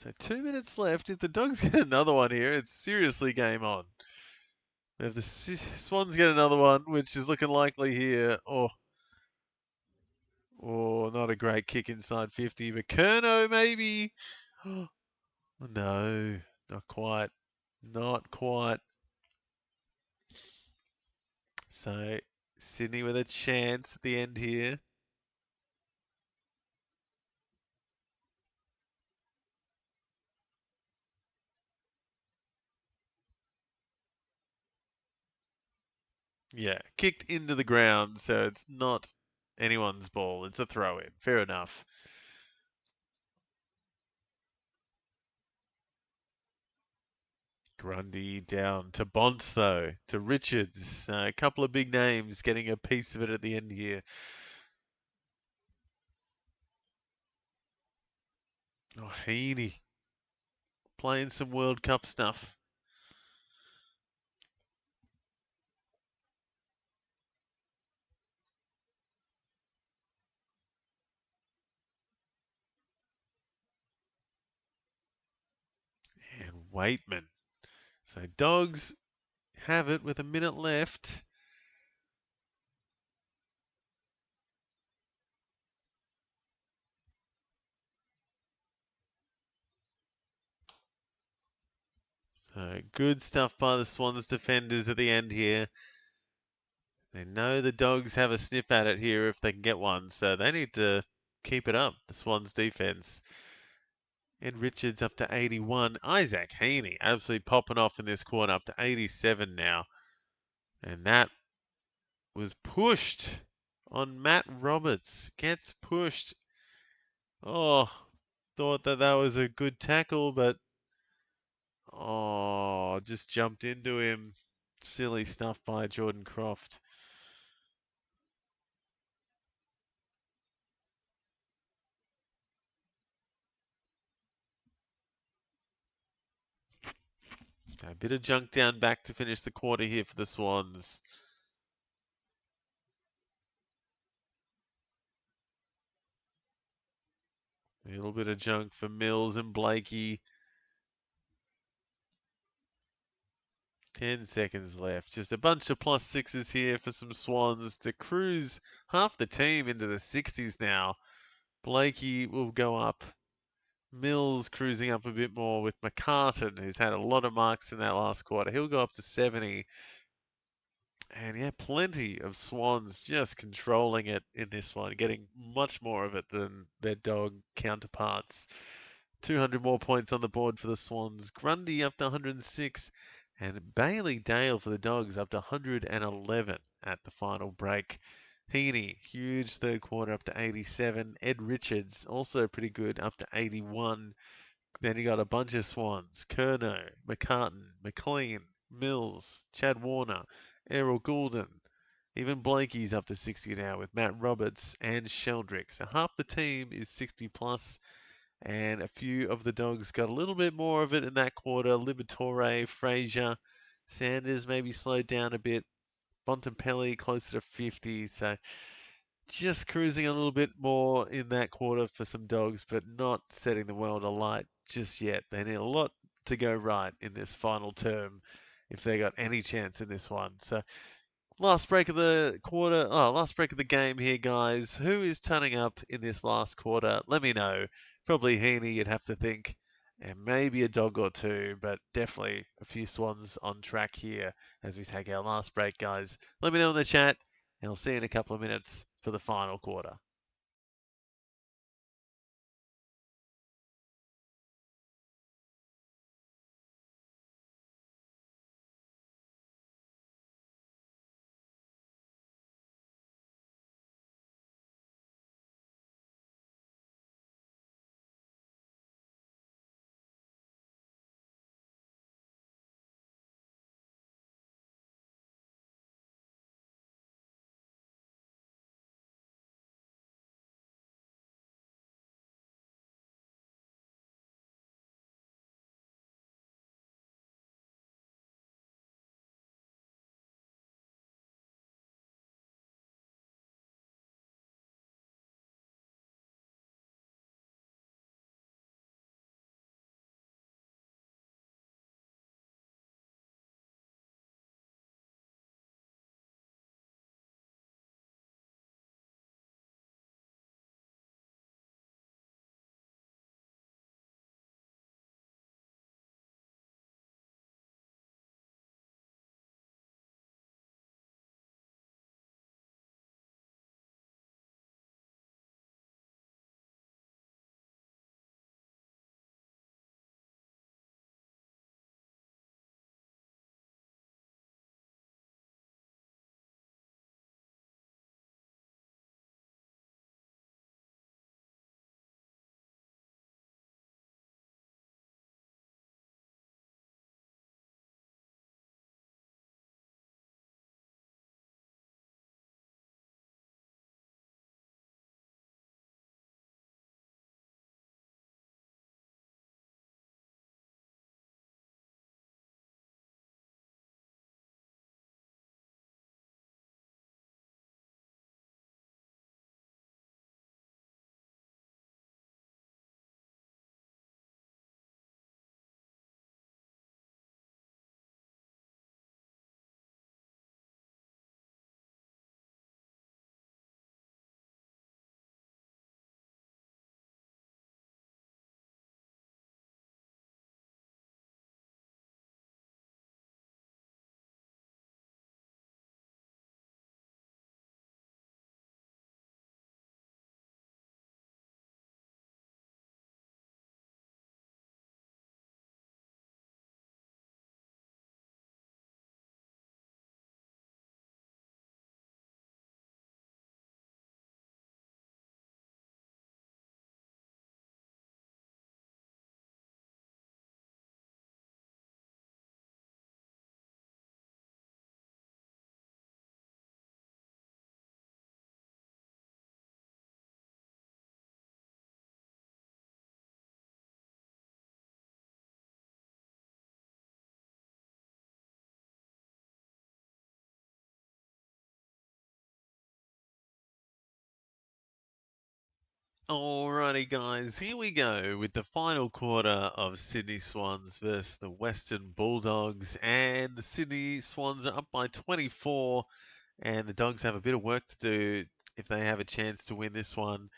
Speaker 1: So 2 minutes left. If the Dogs get another one here, it's seriously game on. If the Swans get another one, which is looking likely here, not a great kick inside 50. But Kerno maybe. No, not quite. Not quite. So Sydney with a chance at the end here. Yeah, kicked into the ground, so it's not anyone's ball. It's a throw in. Fair enough. Grundy down to Bont, though, to Richards. A couple of big names getting a piece of it at the end here. Oh, Heaney playing some World Cup stuff. And Waitman. So Dogs have it with a minute left. So good stuff by the Swans defenders at the end here. They know the Dogs have a sniff at it here if they can get one, so they need to keep it up, the Swans defense. Ed Richards up to 81. Isaac Heaney absolutely popping off in this quarter up to 87 now. And that was pushed on Matt Roberts. Gets pushed. Oh, thought that was a good tackle, but just jumped into him. Silly stuff by Jordan Croft. A bit of junk down back to finish the quarter here for the Swans. A little bit of junk for Mills and Blakey. 10 seconds left. Just a bunch of plus sixes here for some Swans to cruise half the team into the 60s now. Blakey will go up. Mills cruising up a bit more with McCartan, who's had a lot of marks in that last quarter. He'll go up to 70. And yeah, plenty of Swans just controlling it in this one, getting much more of it than their Dog counterparts. 200 more points on the board for the Swans. Grundy up to 106. And Bailey Dale for the Dogs up to 111 at the final break. Heaney, huge third quarter up to 87. Ed Richards, also pretty good, up to 81. Then you got a bunch of Swans. Curnow, McCartan, McLean, Mills, Chad Warner, Errol Goulden. Even Blakey's up to 60 now with Matt Roberts and Sheldrick. So half the team is 60 plus. And a few of the Dogs got a little bit more of it in that quarter. Liberatore, Fraser, Sanders maybe slowed down a bit. Bontempelli closer to 50. So just cruising a little bit more in that quarter for some Dogs, but not setting the world alight just yet. They need a lot to go right in this final term if they got any chance in this one. So last break of the quarter. Last break of the game here, guys. Who is turning up in this last quarter? Let me know. Probably Heaney, you'd have to think. And maybe a Dog or two, but definitely a few Swans on track here as we take our last break, guys. Let me know in the chat, and I'll see you in a couple of minutes for the final quarter. Alrighty, guys, here we go with the final quarter of Sydney Swans versus the Western Bulldogs. And the Sydney Swans are up by 24, and the Dogs have a bit of work to do if they have a chance to win this one.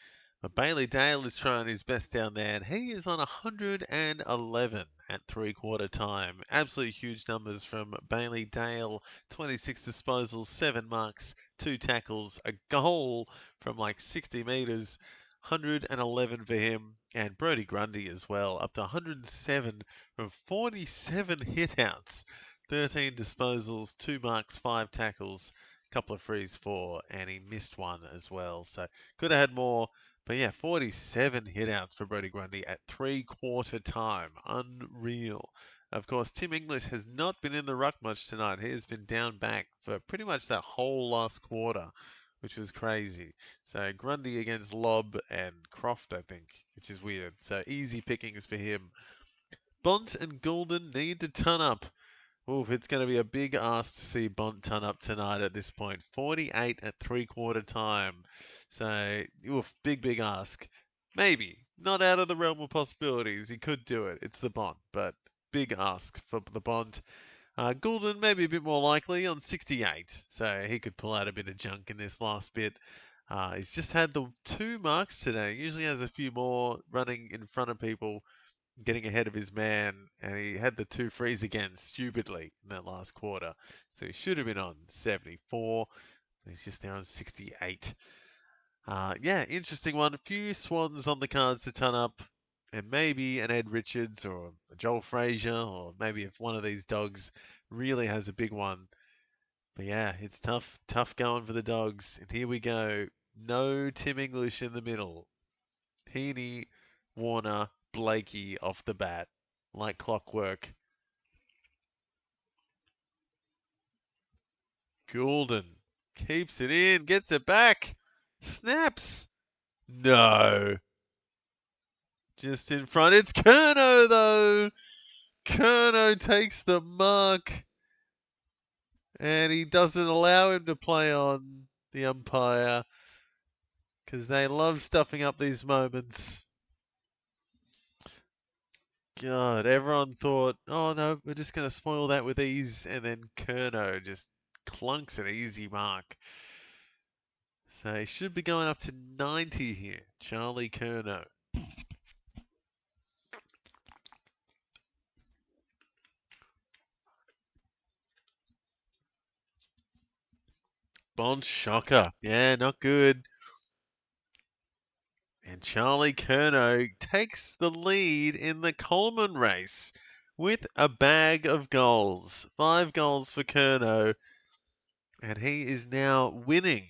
Speaker 1: But Bailey Dale is trying his best down there, and he is on 111 at three-quarter time. Absolutely huge numbers from Bailey Dale. 26 disposals, 7 marks, 2 tackles, a goal from like 60 metres. 111 for him, and Brodie Grundy as well, up to 107 from 47 hitouts, 13 disposals, 2 marks, 5 tackles, couple of frees, 4, and he missed one as well. So could have had more, but yeah, 47 hitouts for Brodie Grundy at three-quarter time. Unreal. Of course, Tim English has not been in the ruck much tonight. He has been down back for pretty much that whole last quarter, which was crazy. So Grundy against Lobb and Croft, I think, which is weird. So easy pickings for him. Bont and Goulden need to ton up. Oof, it's going to be a big ask to see Bont ton up tonight at this point. 48 at three-quarter time. So, oof, big ask. Maybe. Not out of the realm of possibilities. He could do it. It's the Bont, but big ask for the Bont. Goulden maybe a bit more likely on 68, so he could pull out a bit of junk in this last bit. He's just had the 2 marks today. Usually has a few more running in front of people, getting ahead of his man, and he had the 2 frees again stupidly in that last quarter. So he should have been on 74. He's just there on 68. Yeah, interesting one. A few Swans on the cards to ton up. And maybe an Ed Richards or a Joel Frazier, or maybe if one of these Dogs really has a big one. But yeah, it's tough going for the Dogs. And here we go. No Tim English in the middle. Heaney, Warner, Blakey off the bat, like clockwork. Goulden keeps it in, gets it back, snaps. No. Just in front. It's Curnow, though. Curnow takes the mark. And he doesn't allow him to play on the umpire. Because they love stuffing up these moments. God, everyone thought, oh no, we're just going to spoil that with ease. And then Curnow just clunks an easy mark. So he should be going up to 90 here. Charlie Curnow. Bond shocker. Yeah, not good. And Charlie Curnow takes the lead in the Coleman race with a bag of goals. 5 goals for Curnow. And he is now winning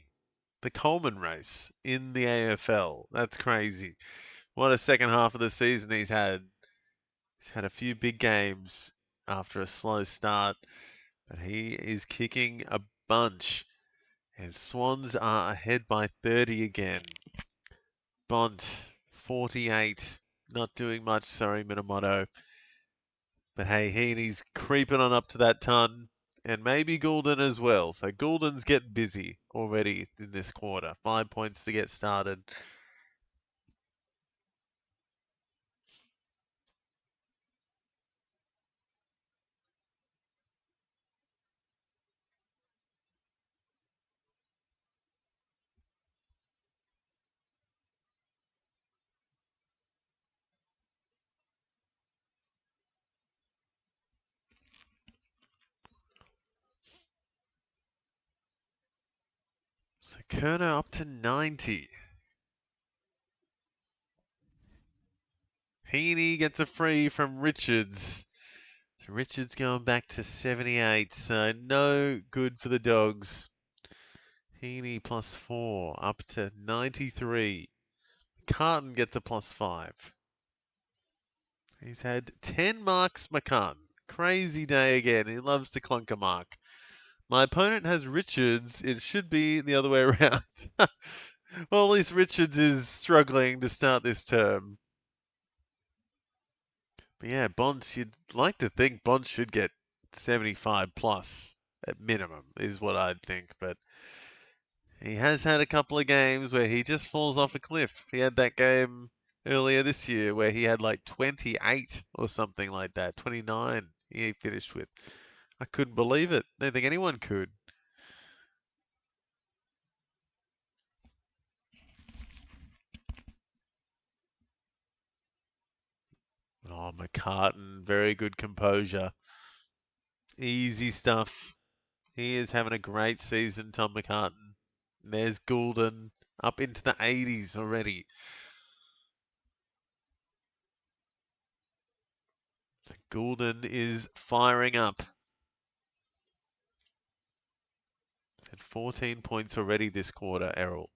Speaker 1: the Coleman race in the AFL. That's crazy. What a second half of the season he's had. He's had a few big games after a slow start. But he is kicking a bunch. And Swans are ahead by 30 again. Bont, 48. Not doing much, sorry, Minamoto. But hey, Heaney's creeping on up to that ton. And maybe Goulden as well. So Goulden's getting busy already in this quarter. 5 points to get started. So Kerner up to 90. Heaney gets a free from Richards. So Richards going back to 78. So no good for the Dogs. Heaney plus 4 up to 93. Carton gets a plus 5. He's had 10 marks, McCann. Crazy day again. He loves to clunk a mark. My opponent has Richards. It should be the other way around. Well, at least Richards is struggling to start this term. But yeah, Bont, you'd like to think Bont should get 75 plus at minimum, is what I'd think. But He has had a couple of games where he just falls off a cliff. He had that game earlier this year where he had like 28 or something like that. 29 he finished with. I couldn't believe it. I don't think anyone could. Oh, McCartan, very good composure. Easy stuff. He is having a great season, Tom McCartan. There's Goulden up into the 80s already. So Goulden is firing up. He's had 14 points already this quarter, Errol.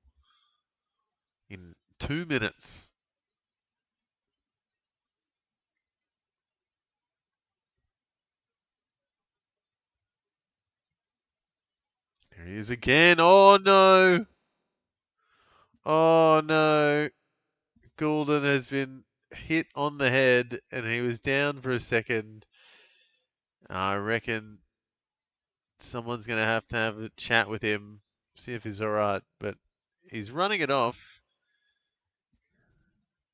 Speaker 1: In 2 minutes. There he is again. Oh no! Oh no! Goulden has been hit on the head and he was down for a second. I reckon someone's going to have a chat with him, see if he's alright. But he's running it off.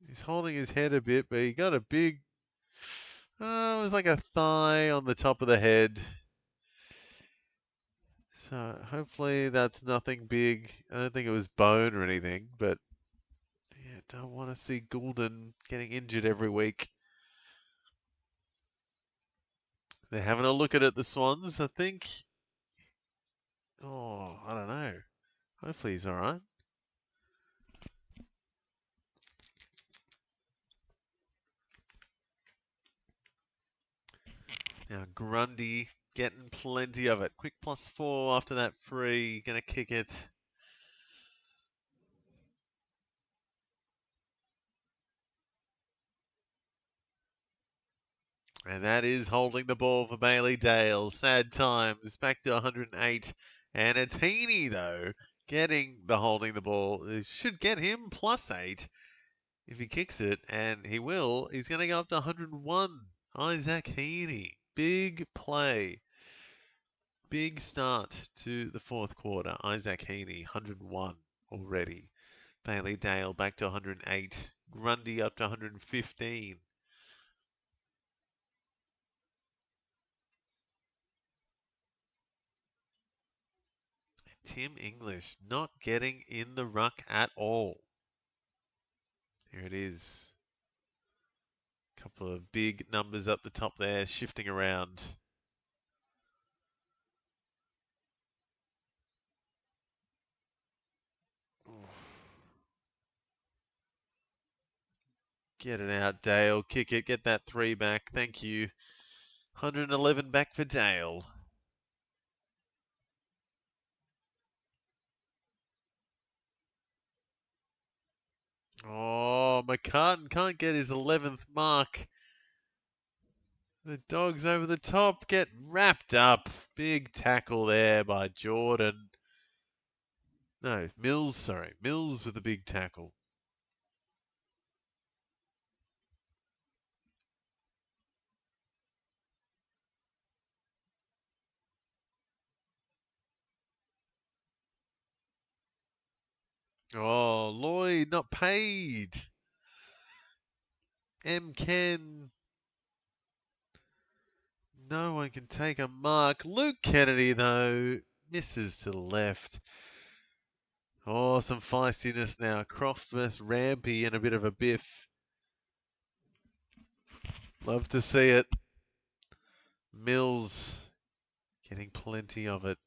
Speaker 1: He's holding his head a bit, but he got a big, it was like a thigh on the top of the head. So hopefully that's nothing big. I don't think it was bone or anything, but yeah, don't want to see Goulden getting injured every week. They're having a look at it, the Swans. I think, I don't know. Hopefully he's alright. Now Grundy getting plenty of it. Quick +4 after that free. Gonna kick it. And that is holding the ball for Bailey Dale. Sad times. Back to 108. And it's Heaney, though, getting the holding the ball. It should get him +8 if he kicks it. And he will. He's going to go up to 101. Isaac Heaney. Big play. Big start to the fourth quarter. Isaac Heaney, 101 already. Bailey Dale back to 108. Grundy up to 115. Tim English not getting in the ruck at all. Here it is. Couple of big numbers up the top there, shifting around. Get it out, Dale. Kick it. Get that 3 back. Thank you. 111 back for Dale. Oh, McCartan can't get his 11th mark. The Dogs over the top get wrapped up. Big tackle there by Jordan. No, Mills, sorry. Mills with a big tackle. Oh, Lloyd not paid. M. Ken. No one can take a mark. Luke Kennedy, though, misses to the left. Oh, some feistiness now. Croft versus Rampy and a bit of a biff. Love to see it. Mills getting plenty of it.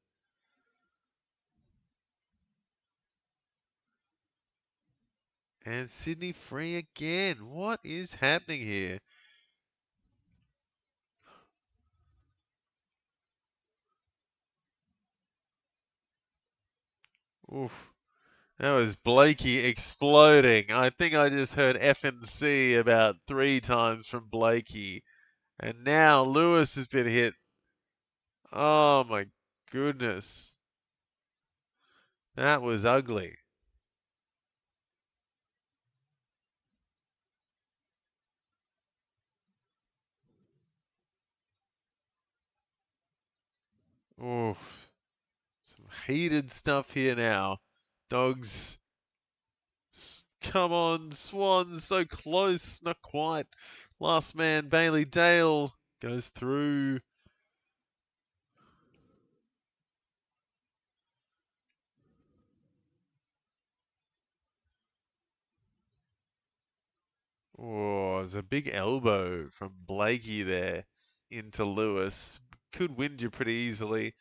Speaker 1: And Sydney free again. What is happening here? Oof. That was Blakey exploding. I think I just heard FNC about 3 times from Blakey. And now Lewis has been hit. Oh my goodness. That was ugly. Oof. Some heated stuff here now. Dogs. Come on, Swans, so close, not quite. Last man, Bailey Dale, goes through. Oh, there's a big elbow from Blakey there into Lewis. Could win you pretty easily.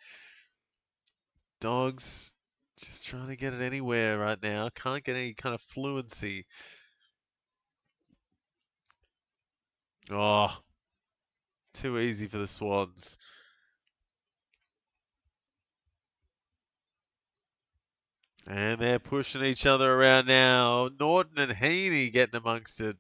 Speaker 1: Dogs just trying to get it anywhere right now. Can't get any kind of fluency. Oh, too easy for the Swans. And they're pushing each other around now. Norton and Heaney getting amongst it.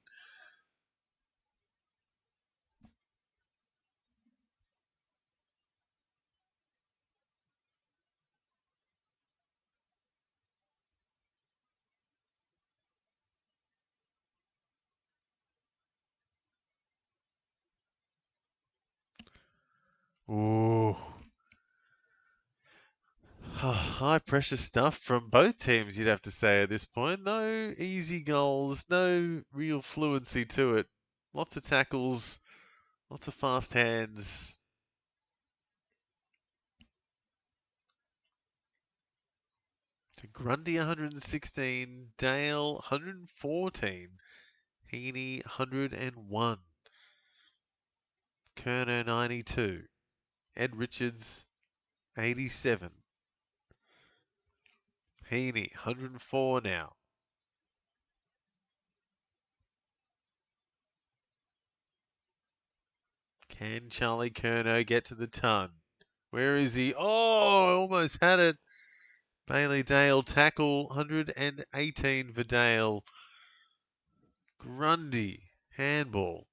Speaker 1: Ooh. High pressure stuff from both teams, you'd have to say at this point. No easy goals, no real fluency to it. Lots of tackles, lots of fast hands. To Grundy 116, Dale 114, Heaney 101, Kerner 92, Ed Richards 87, Heaney 104 now. Can Charlie Kerner get to the ton? Where is he? Oh, almost had it. Bailey Dale tackle, 118 for Dale. Grundy, handball.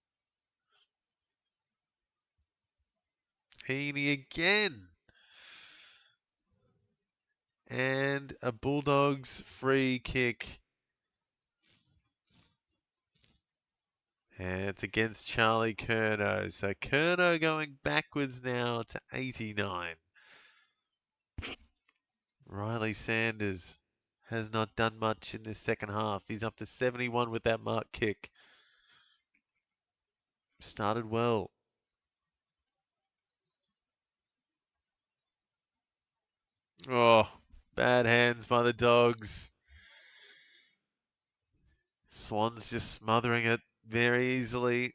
Speaker 1: Heaney again. And a Bulldogs free kick. And it's against Charlie Curnow. So Curnow going backwards now to 89. Riley Sanders has not done much in this second half. He's up to 71 with that mark kick. Started well. Oh, bad hands by the Dogs. Swans just smothering it very easily.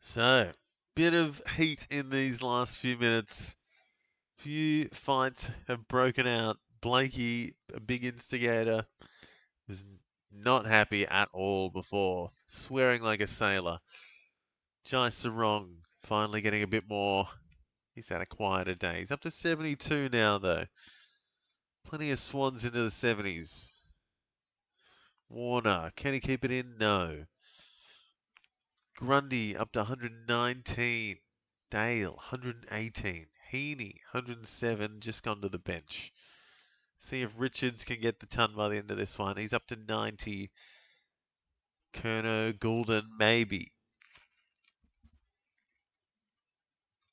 Speaker 1: So, bit of heat in these last few minutes. Few fights have broken out. Blakey, a big instigator, was not happy at all before, swearing like a sailor. Jai Sarong finally getting a bit more. He's had a quieter day. He's up to 72 now, though. Plenty of Swans into the 70s. Warner, can he keep it in? No. Grundy up to 119. Dale, 118. Heaney, 107, just gone to the bench. See if Richards can get the ton by the end of this one. He's up to 90. Kerno, Goulden, maybe.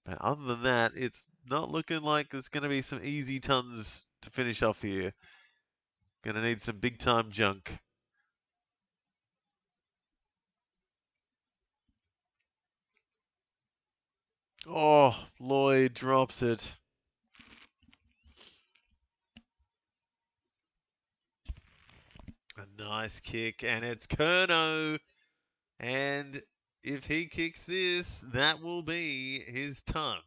Speaker 1: But other than that, it's not looking like there's going to be some easy tons to finish off here. Going to need some big time junk. Oh, Lloyd drops it. A nice kick, and it's Kerno. And if he kicks this, that will be his ton.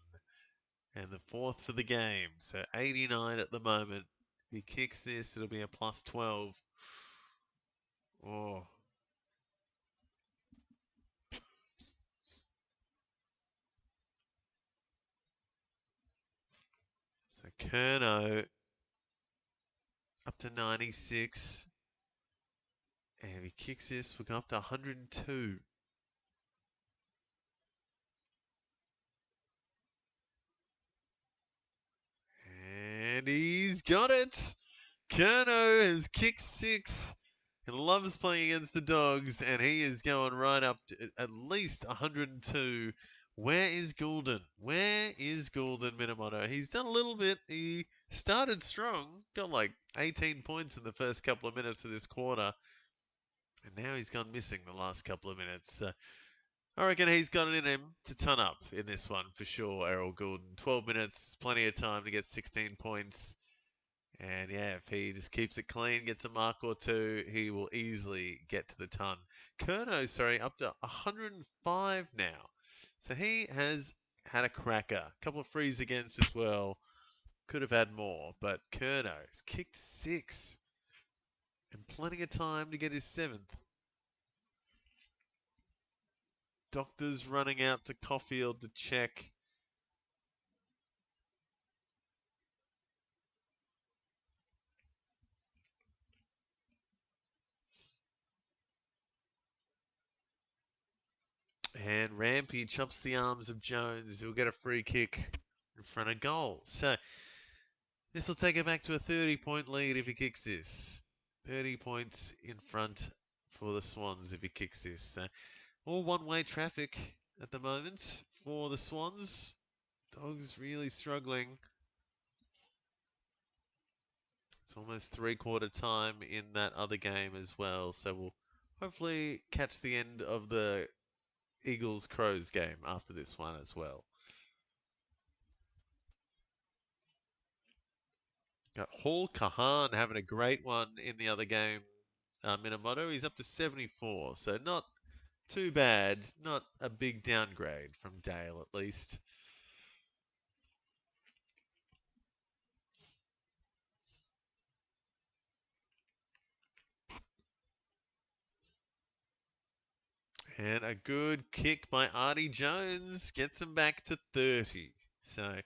Speaker 1: And the fourth for the game. So 89 at the moment. If he kicks this, it'll be a plus 12. Oh. So Kerno up to 96. And if he kicks this, we'll go up to 102. And he's got it. Curnow has kicked 6. He loves playing against the Dogs, and he is going right up to at least 102. Where is Goulden? Where is Goulden, Minamoto? He's done a little bit. He started strong, got like 18 points in the first couple of minutes of this quarter, and now he's gone missing the last couple of minutes. I reckon he's got it in him to ton up in this one for sure, Errol Goulden. 12 minutes, plenty of time to get 16 points. And yeah, if he just keeps it clean, gets a mark or two, he will easily get to the ton. Curnow, sorry, up to 105 now. So he has had a cracker. A couple of frees against as well. Could have had more, but Curnow's kicked 6. And plenty of time to get his 7th. Doctor's running out to Caulfield to check. And Rampy chops the arms of Jones, who'll get a free kick in front of goal. So this will take it back to a 30-point lead if he kicks this. 30 points in front for the Swans if he kicks this. So all one-way traffic at the moment for the Swans. Dogs really struggling. It's almost three-quarter time in that other game as well. So we'll hopefully catch the end of the Eagles-Crows game after this one as well. Got Hall Kahan having a great one in the other game. Minamoto, he's up to 74, so not too bad. Not a big downgrade from Dale, at least. And a good kick by Artie Jones gets him back to 30. So,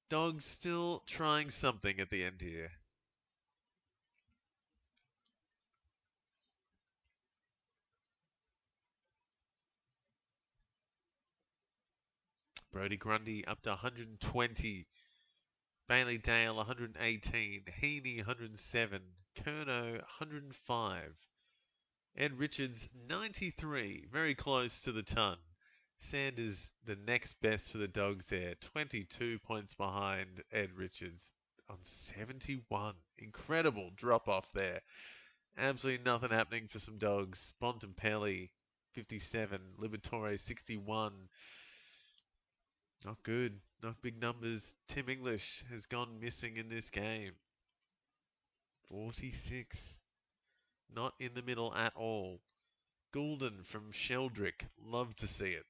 Speaker 1: Dogs still trying something at the end here. Brodie Grundy up to 120. Bailey Dale 118. Heaney 107. Curnow 105. Ed Richards 93. Very close to the ton. Sanders the next best for the Dogs there. 22 points behind Ed Richards on 71. Incredible drop off there. Absolutely nothing happening for some Dogs. Bontempelli 57. Liberatore 61. Not good. Not big numbers. Tim English has gone missing in this game. 46. Not in the middle at all. Goulden from Sheldrick. Love to see it.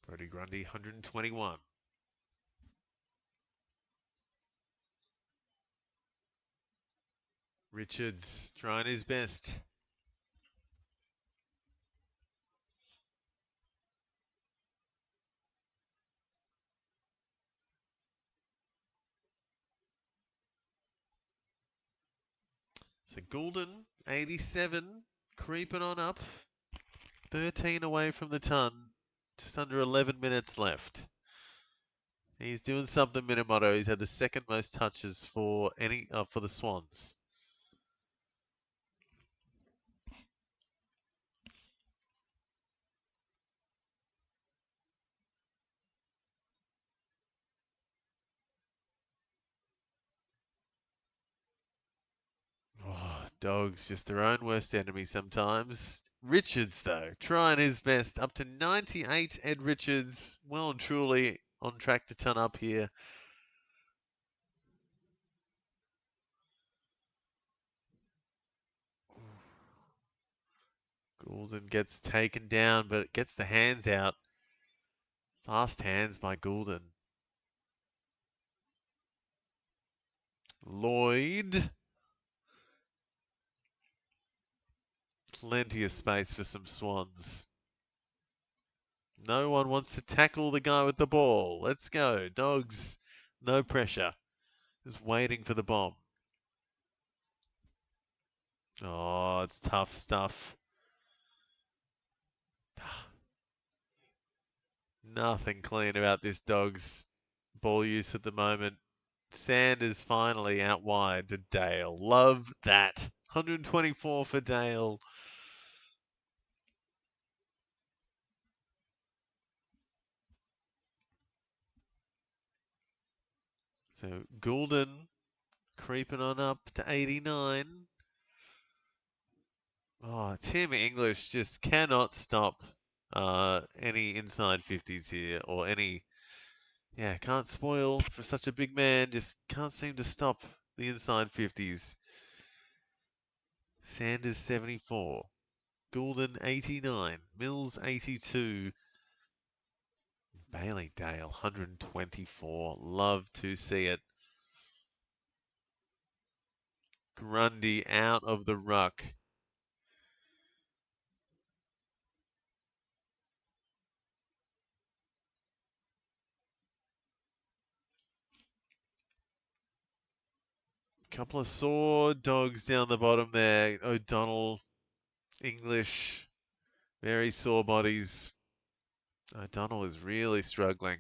Speaker 1: Brodie Grundy, 121. Richards trying his best. So Goulden, 87, creeping on up. 13 away from the ton. Just under 11 minutes left. He's doing something, Minamoto. He's had the second most touches for the Swans. Oh, Dogs, just their own worst enemy sometimes. Richards, though, trying his best. Up to 98, Ed Richards. Well and truly on track to ton up here. Goulden gets taken down, but gets the hands out. Fast hands by Goulden. Lloyd. Plenty of space for some Swans. No one wants to tackle the guy with the ball. Let's go. Dogs, no pressure. Just waiting for the bomb. Oh, it's tough stuff. Nothing clean about this dog's ball use at the moment. Sanders finally out wide to Dale. Love that. 124 for Dale. So Goulden creeping on up to 89. Oh, Tim English just cannot stop any inside 50s here or any. Yeah, can't spoil for such a big man. Just can't seem to stop the inside 50s. Sanders 74. Goulden 89. Mills 82. Bailey Dale 124. Love to see it. Grundy out of the ruck. Couple of sore dogs down the bottom there. O'Donnell, English, very sore bodies. O'Donnell is really struggling.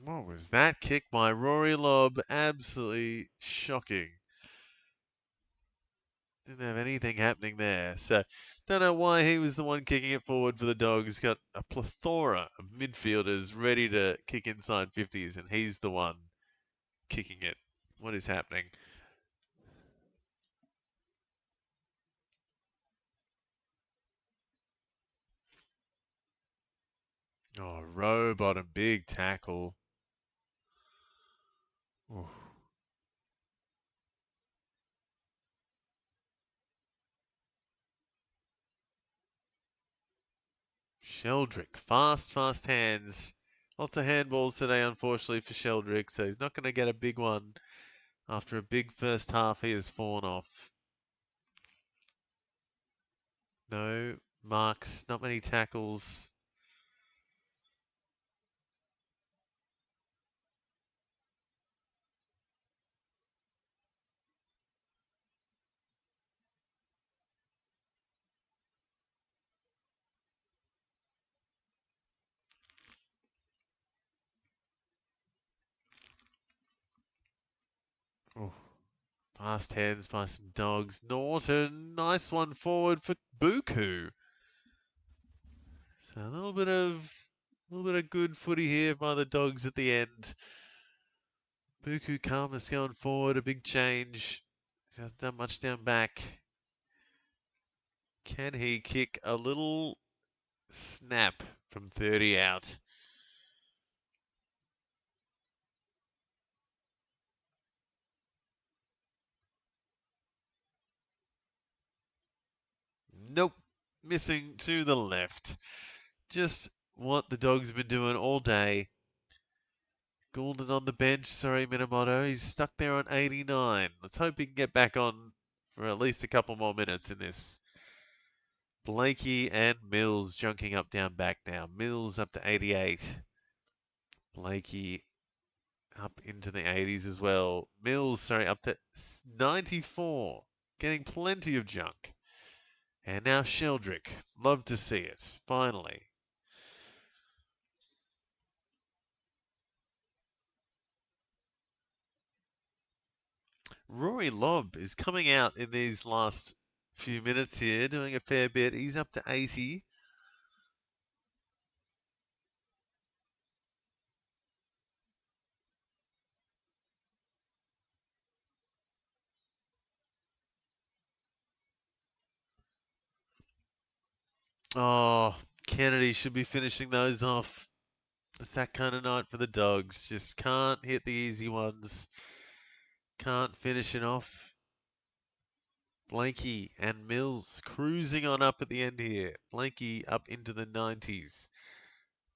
Speaker 1: What was that kick by Rory Lobb? Absolutely shocking. Didn't have anything happening there. So, don't know why he was the one kicking it forward for the Dogs. Got a plethora of midfielders ready to kick inside 50s, and he's the one kicking it. What is happening? Oh, row bottom, big tackle. Oof. Sheldrick, fast hands. Lots of handballs today, unfortunately, for Sheldrick, so he's not going to get a big one. After a big first half, he has fallen off. No marks, not many tackles. Oh, fast hands by some Dogs. Norton, nice one forward for Buku. So a little bit of good footy here by the Dogs at the end. Buku calmness going forward, a big change. He hasn't done much down back. Can he kick a little snap from 30 out? Nope. Missing to the left. Just what the Dogs have been doing all day. Goulden on the bench. Sorry, Minamoto. He's stuck there on 89. Let's hope he can get back on for at least a couple more minutes in this. Blakey and Mills junking up down back now. Mills up to 88. Blakey up into the 80s as well. Mills, sorry, up to 94. Getting plenty of junk. And now Sheldrick. Love to see it. Finally. Rory Lobb is coming out in these last few minutes here, doing a fair bit. He's up to 80. Oh, Kennedy should be finishing those off. It's that kind of night for the Dogs. Just can't hit the easy ones. Can't finish it off. Blakey and Mills cruising on up at the end here. Blakey up into the 90s.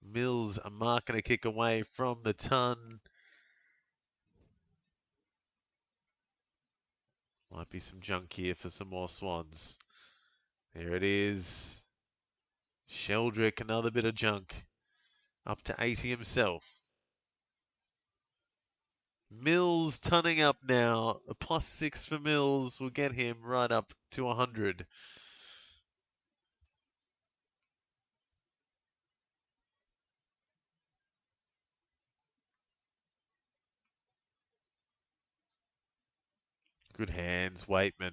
Speaker 1: Mills a mark and a kick away from the ton. Might be some junk here for some more Swans. There it is. Sheldrick, another bit of junk. Up to 80 himself. Mills tunning up now. A +6 for Mills will get him right up to 100. Good hands, Waitman.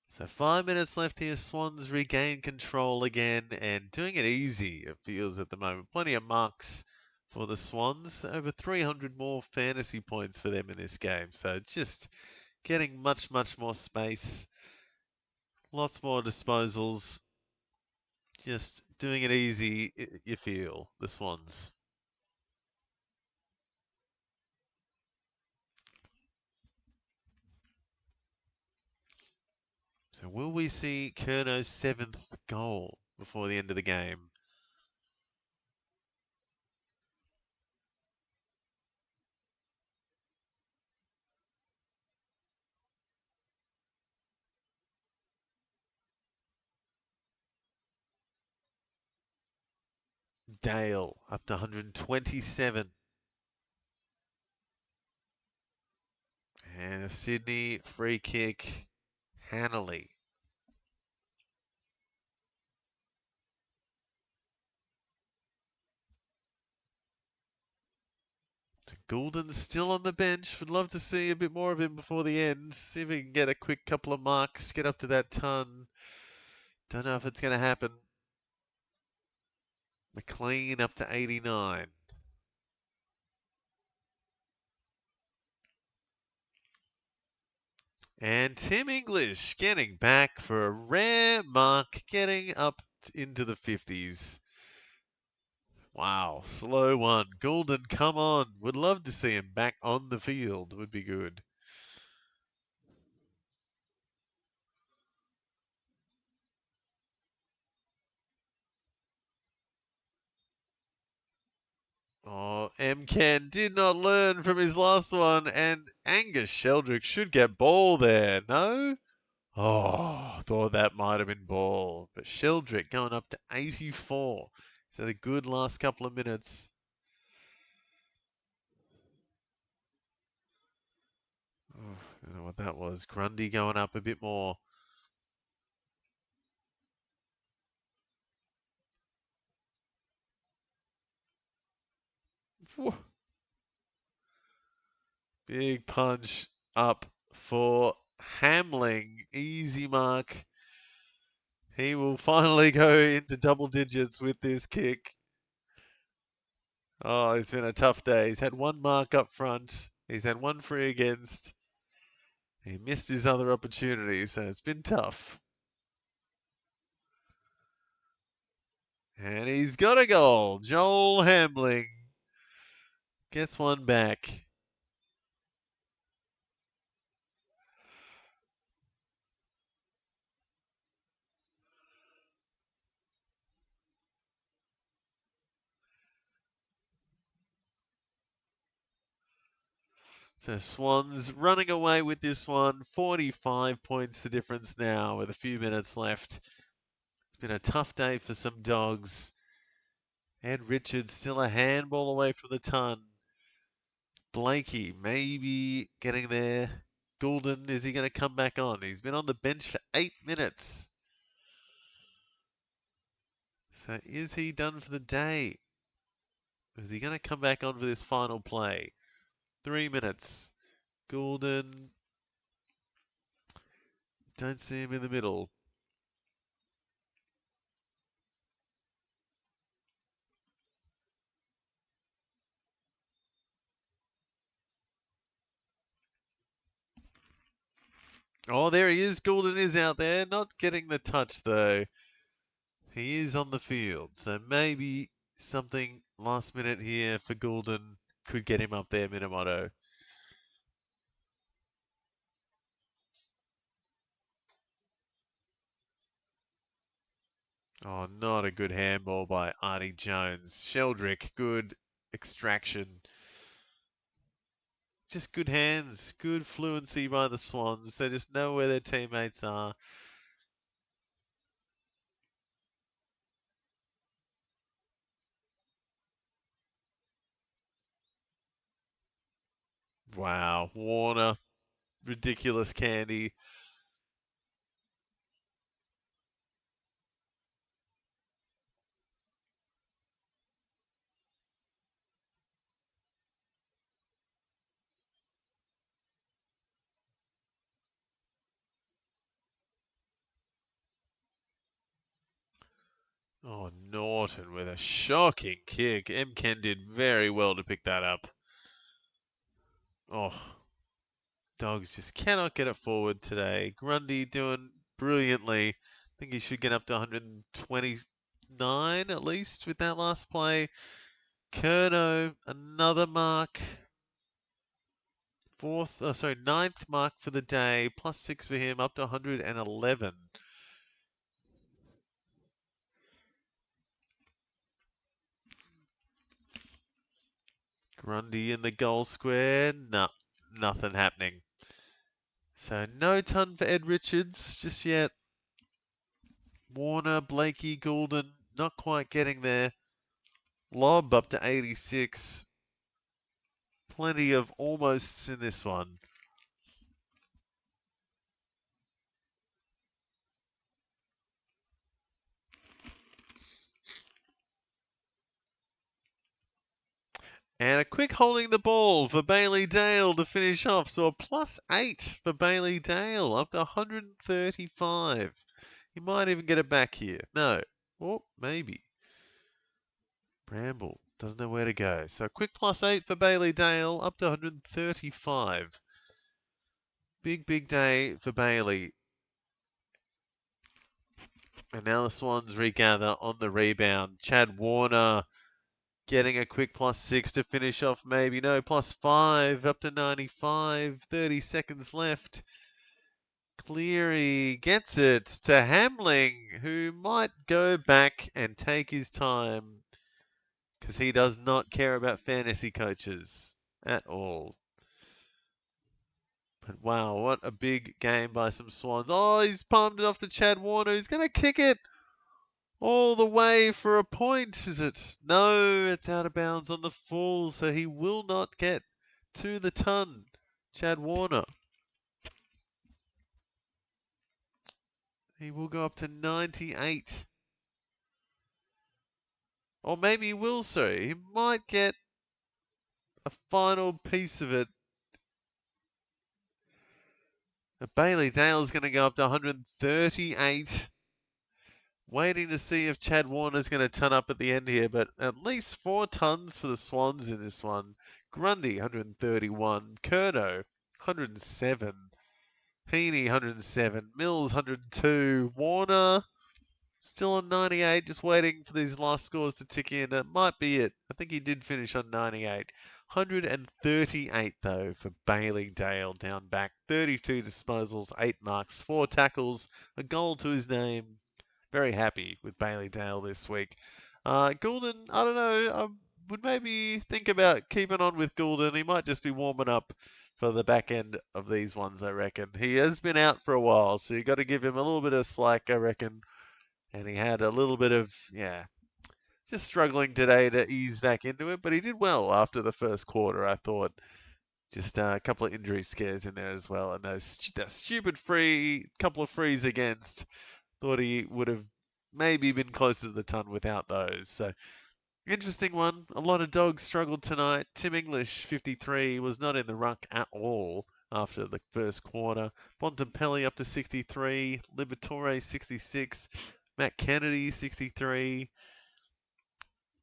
Speaker 1: So 5 minutes left here. Swans regain control again and doing it easy, it feels at the moment. Plenty of marks for the Swans. Over 300 more fantasy points for them in this game. So just getting much, much more space. Lots more disposals. Just doing it easy, you feel, the Swans. So will we see Curno's 7th goal before the end of the game? Dale up to 127. And a Sydney free kick, Hanley. Goulden's still on the bench. Would love to see a bit more of him before the end. See if we can get a quick couple of marks, get up to that ton. Don't know if it's going to happen. McLean up to 89. And Tim English getting back for a rare mark, getting up into the 50s. Wow, slow one. Goulden, come on. Would love to see him back on the field. Would be good. Oh, M. did not learn from his last one, and Angus Sheldrick should get ball there, no? Oh, thought that might have been ball. But Sheldrick going up to 84. He's had a good last couple of minutes. Oh, I don't know what that was. Grundy going up a bit more. Whew. Big punch up for Hamling. Easy mark. He will finally go into double digits with this kick. Oh, it's been a tough day. He's had one mark up front. He's had one free against. He missed his other opportunity, so it's been tough. And he's got a goal. Joel Hamling gets one back. So Swans running away with this one. 45 points the difference now with a few minutes left. It's been a tough day for some Dogs. Ed Richards still a handball away from the ton. Blakey maybe getting there. Goulden, is he going to come back on? He's been on the bench for 8 minutes. So is he done for the day? Is he going to come back on for this final play? 3 minutes. Goulden. Don't see him in the middle. Oh, there he is. Goulden is out there. Not getting the touch, though. He is on the field. So maybe something last minute here for Goulden could get him up there, Minamoto. Oh, not a good handball by Artie Jones. Sheldrick, good extraction. Just good hands, good fluency by the Swans. They just know where their teammates are. Wow, Warner, ridiculous candy. Oh, Norton with a shocking kick. M. Ken did very well to pick that up. Oh, Dogs just cannot get it forward today. Grundy doing brilliantly. I think he should get up to 129 at least with that last play. Curnow, another mark. Ninth mark for the day. +6 for him, up to 111. Grundy in the goal square. No, nothing happening. So no ton for Ed Richards just yet. Warner, Blakey, Goulden, not quite getting there. Lob up to 86. Plenty of almosts in this one. And a quick holding the ball for Bailey Dale to finish off. So a +8 for Bailey Dale, up to 135. He might even get it back here. No. Or maybe. Bramble doesn't know where to go. So a quick +8 for Bailey Dale, up to 135. Big, big day for Bailey. And now the Swans regather on the rebound. Chad Warner getting a quick +6 to finish off maybe. No, +5 up to 95. 30 seconds left. Cleary gets it to Hamling, who might go back and take his time because he does not care about fantasy coaches at all. But wow, what a big game by some Swans. Oh, he's palmed it off to Chad Warner. He's going to kick it all the way for a point, is it? No, it's out of bounds on the full, so he will not get to the ton. Chad Warner. He will go up to 98. Or maybe he will, sorry. He might get a final piece of it. Bailey Dale's going to go up to 138. Waiting to see if Chad Warner's going to ton up at the end here, but at least 4 tons for the Swans in this one. Grundy, 131. Curnow, 107. Heaney, 107. Mills, 102. Warner, still on 98, just waiting for these last scores to tick in. That might be it. I think he did finish on 98. 138 though for Bailey Dale down back. 32 disposals, 8 marks, 4 tackles, a goal to his name. Very happy with Bailey Dale this week. Goulden, I don't know. I would maybe think about keeping on with Goulden. He might just be warming up for the back end of these ones, I reckon. He has been out for a while, so you got to give him a little bit of slack, I reckon. And he had a little bit of, just struggling today to ease back into it, but he did well after the first quarter, I thought. Just a couple of injury scares in there as well, and that stupid couple of frees against. Thought he would have maybe been closer to the ton without those. So interesting one. A lot of Dogs struggled tonight. Tim English, 53, was not in the ruck at all after the first quarter. Bontempelli up to 63. Liberatore, 66. Matt Kennedy, 63.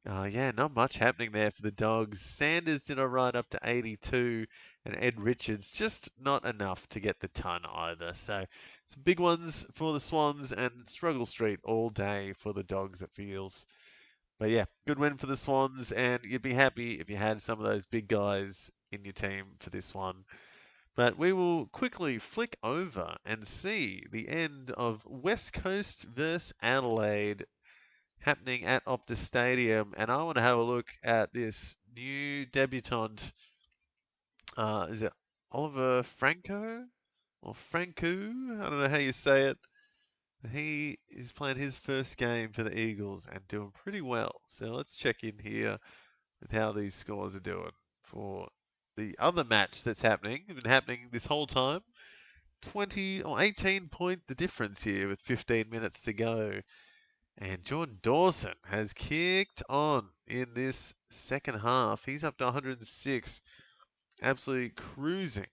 Speaker 1: Not much happening there for the Dogs. Sanders did alright up to 82, and Ed Richards just not enough to get the ton either. So some big ones for the Swans and struggle street all day for the Dogs, it feels. But yeah, good win for the Swans, and you'd be happy if you had some of those big guys in your team for this one. But we will quickly flick over and see the end of West Coast versus Adelaide. happening at Optus Stadium, and I want to have a look at this new debutant. Is it Oliver Franco or Franco? I don't know how you say it. He is playing his first game for the Eagles and doing pretty well. So let's check in here with how these scores are doing for the other match that's happening. It's been happening this whole time. 20 or 18 point the difference here with 15 minutes to go. And Jordan Dawson has kicked on in this second half. He's up to 106, absolutely cruising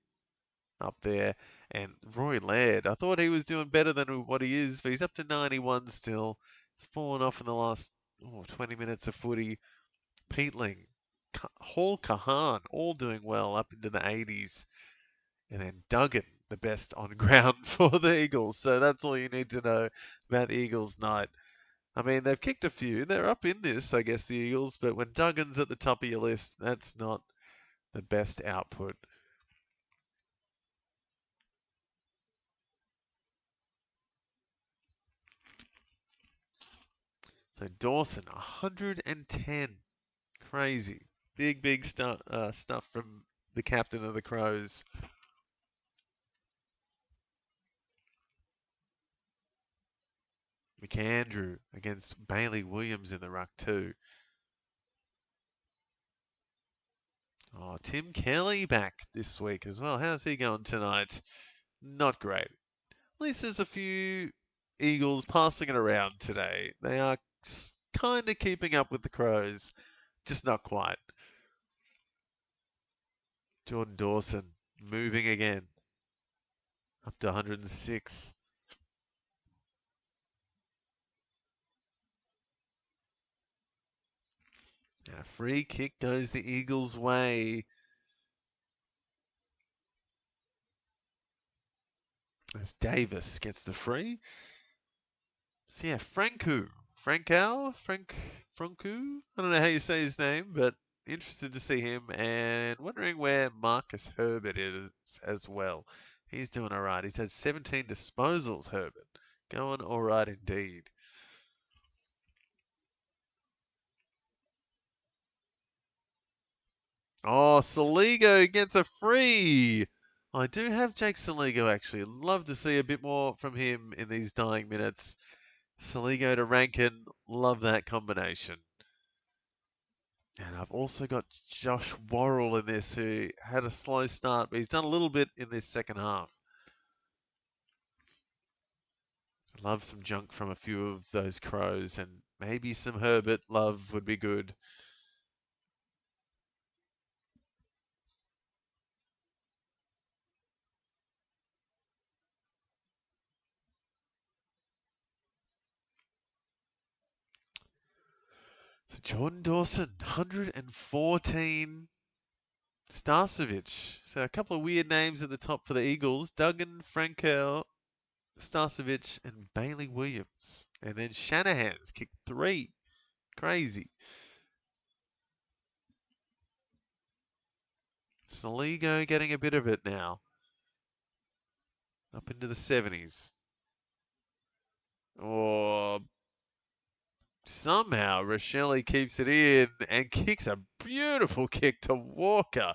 Speaker 1: up there. And Roy Laird, I thought he was doing better than what he is, but he's up to 91 still. He's fallen off in the last 20 minutes of footy. Peatling, Hall Kahan, all doing well up into the 80s. And then Duggan, the best on ground for the Eagles. So that's all you need to know about the Eagles night. I mean, they've kicked a few. They're up in this, I guess, the Eagles. But when Duggan's at the top of your list, that's not the best output. So Dawson, 110. Crazy. Big stuff from the captain of the Crows. McAndrew against Bailey Williams in the ruck too. Oh, Tim Kelly back this week as well. How's he going tonight? Not great. At least there's a few Eagles passing it around today. They are kind of keeping up with the Crows, just not quite. Jordan Dawson moving again, up to 106. And a free kick goes the Eagles' way. As Davis gets the free. So yeah, Franco. Franco? I don't know how you say his name, but interested to see him and wondering where Marcus Herbert is as well. He's doing all right. He's had 17 disposals, Herbert. Going all right indeed. Oh, Saligo gets a free. I do have Jake Saligo actually. Love to see a bit more from him in these dying minutes. Saligo to Rankin. Love that combination. And I've also got Josh Worrell in this, who had a slow start, but he's done a little bit in this second half. Love some junk from a few of those Crows, and maybe some Herbert love would be good. So Jordan Dawson, 114. Starcevic. So a couple of weird names at the top for the Eagles. Duggan, Frankel, Starcevic, and Bailey Williams. And then Shanahan's kicked 3. Crazy. Saligo getting a bit of it now. Up into the 70s. Or somehow Rochelle keeps it in and kicks a beautiful kick to Walker.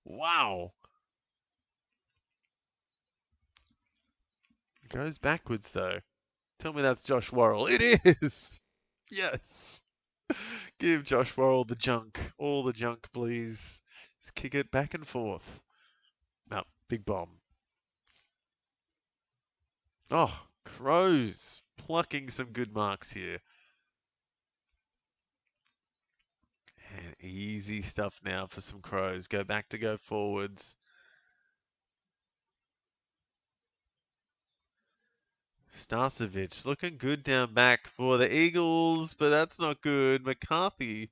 Speaker 1: Wow. Goes backwards though. Tell me that's Josh Worrell. It is. Yes. Give Josh Worrell the junk. All the junk, please. Just kick it back and forth. No, big bomb. Oh, Crows plucking some good marks here. And easy stuff now for some Crows. Go back to go forwards. Starcevic looking good down back for the Eagles, but that's not good. McCarthy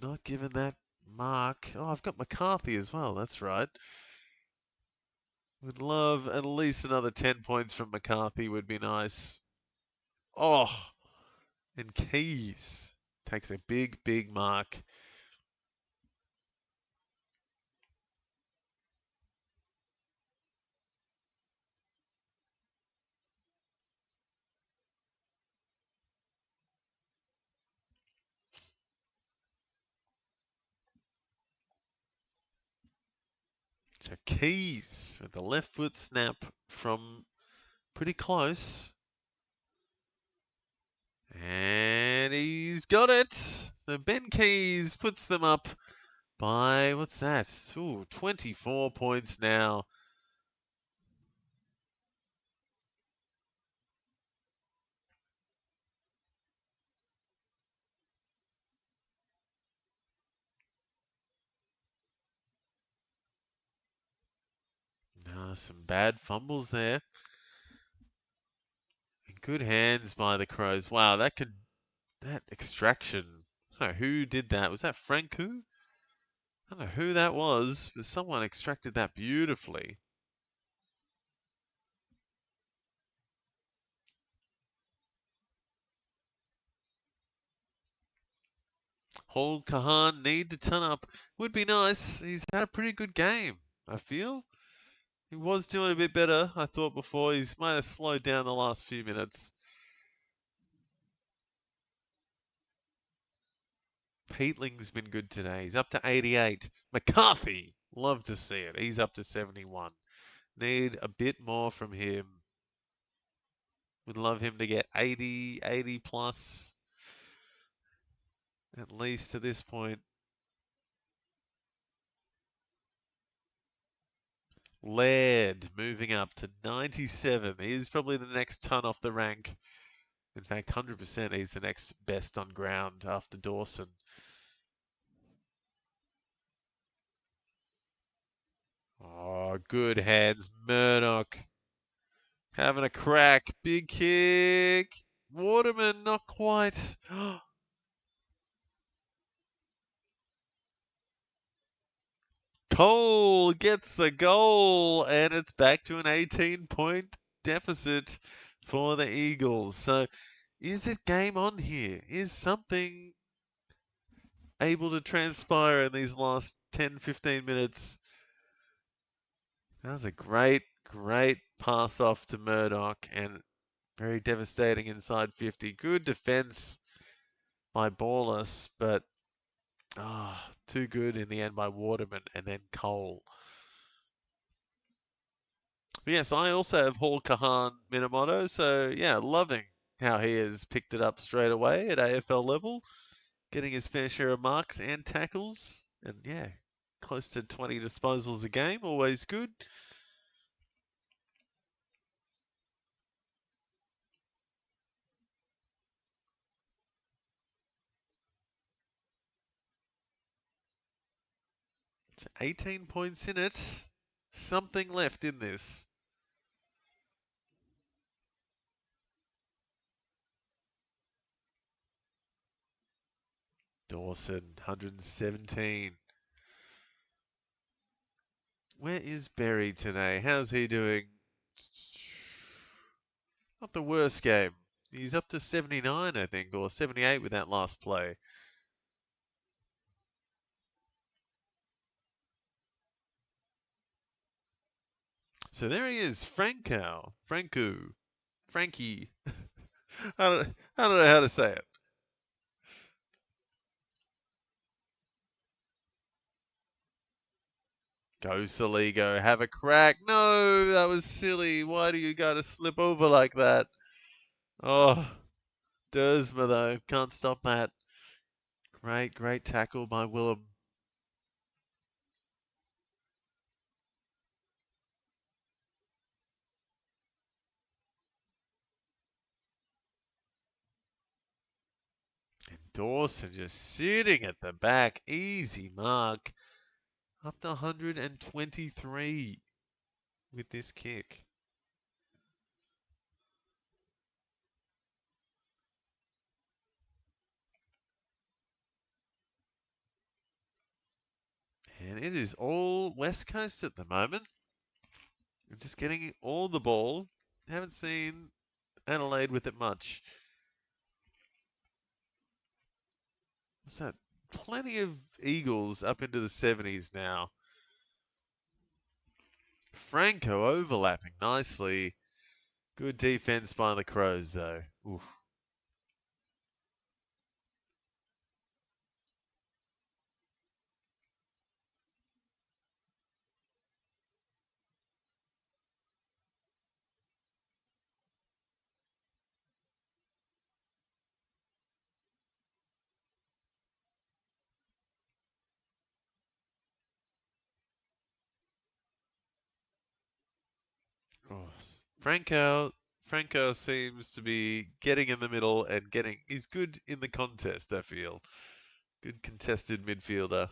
Speaker 1: not given that mark. Oh, I've got McCarthy as well. That's right. Would love at least another 10 points from McCarthy would be nice. Oh, and Keys takes a big mark. So Keys with the left foot snap from pretty close. And he's got it. So Ben Keys puts them up by, what's that? Ooh, 24 points now. Some bad fumbles there. Good hands by the Crows. Wow, that extraction. I don't know who did that. Was that Franku? I don't know who that was, but someone extracted that beautifully. Hall Kahan need to turn up. Would be nice. He's had a pretty good game, I feel. He was doing a bit better, I thought before. He's might have slowed down the last few minutes. Peatling's been good today. He's up to 88. McCarthy, love to see it. He's up to 71. Need a bit more from him. Would love him to get 80 plus, at least to this point. Laird moving up to 97. He's probably the next ton off the rank. In fact, 100% he's the next best on ground after Dawson. Oh, good hands. Murdoch having a crack. Big kick. Waterman, not quite. Cole gets a goal, and it's back to an 18-point deficit for the Eagles. So, is it game on here? Is something able to transpire in these last 10, 15 minutes? That was a great pass off to Murdoch, and very devastating inside 50. Good defense by Ballas, but too good in the end by Waterman and then Cole. But yes, I also have Hall Kahan Minamoto, so yeah, loving how he has picked it up straight away at AFL level, getting his fair share of marks and tackles, and yeah, close to 20 disposals a game, always good. It's 18 points in it. Something left in this. Dawson, 117. Where is Berry today? How's he doing? Not the worst game. He's up to 79, I think, or 78 with that last play. So there he is, Frankie. I don't know how to say it. Go Saligo, have a crack. No, that was silly. Why do you got to slip over like that? Oh, Dersma though, can't stop that. Great tackle by Willem. And Dawson just sitting at the back. Easy mark. Up to 123 with this kick. And it is all West Coast at the moment. We're just getting all the ball. Haven't seen Adelaide with it much. What's that? Plenty of Eagles up into the 70s now. Franco overlapping nicely. Good defense by the Crows, though. Oof. Oh, Franco seems to be getting in the middle and he's good in the contest, I feel. Good contested midfielder.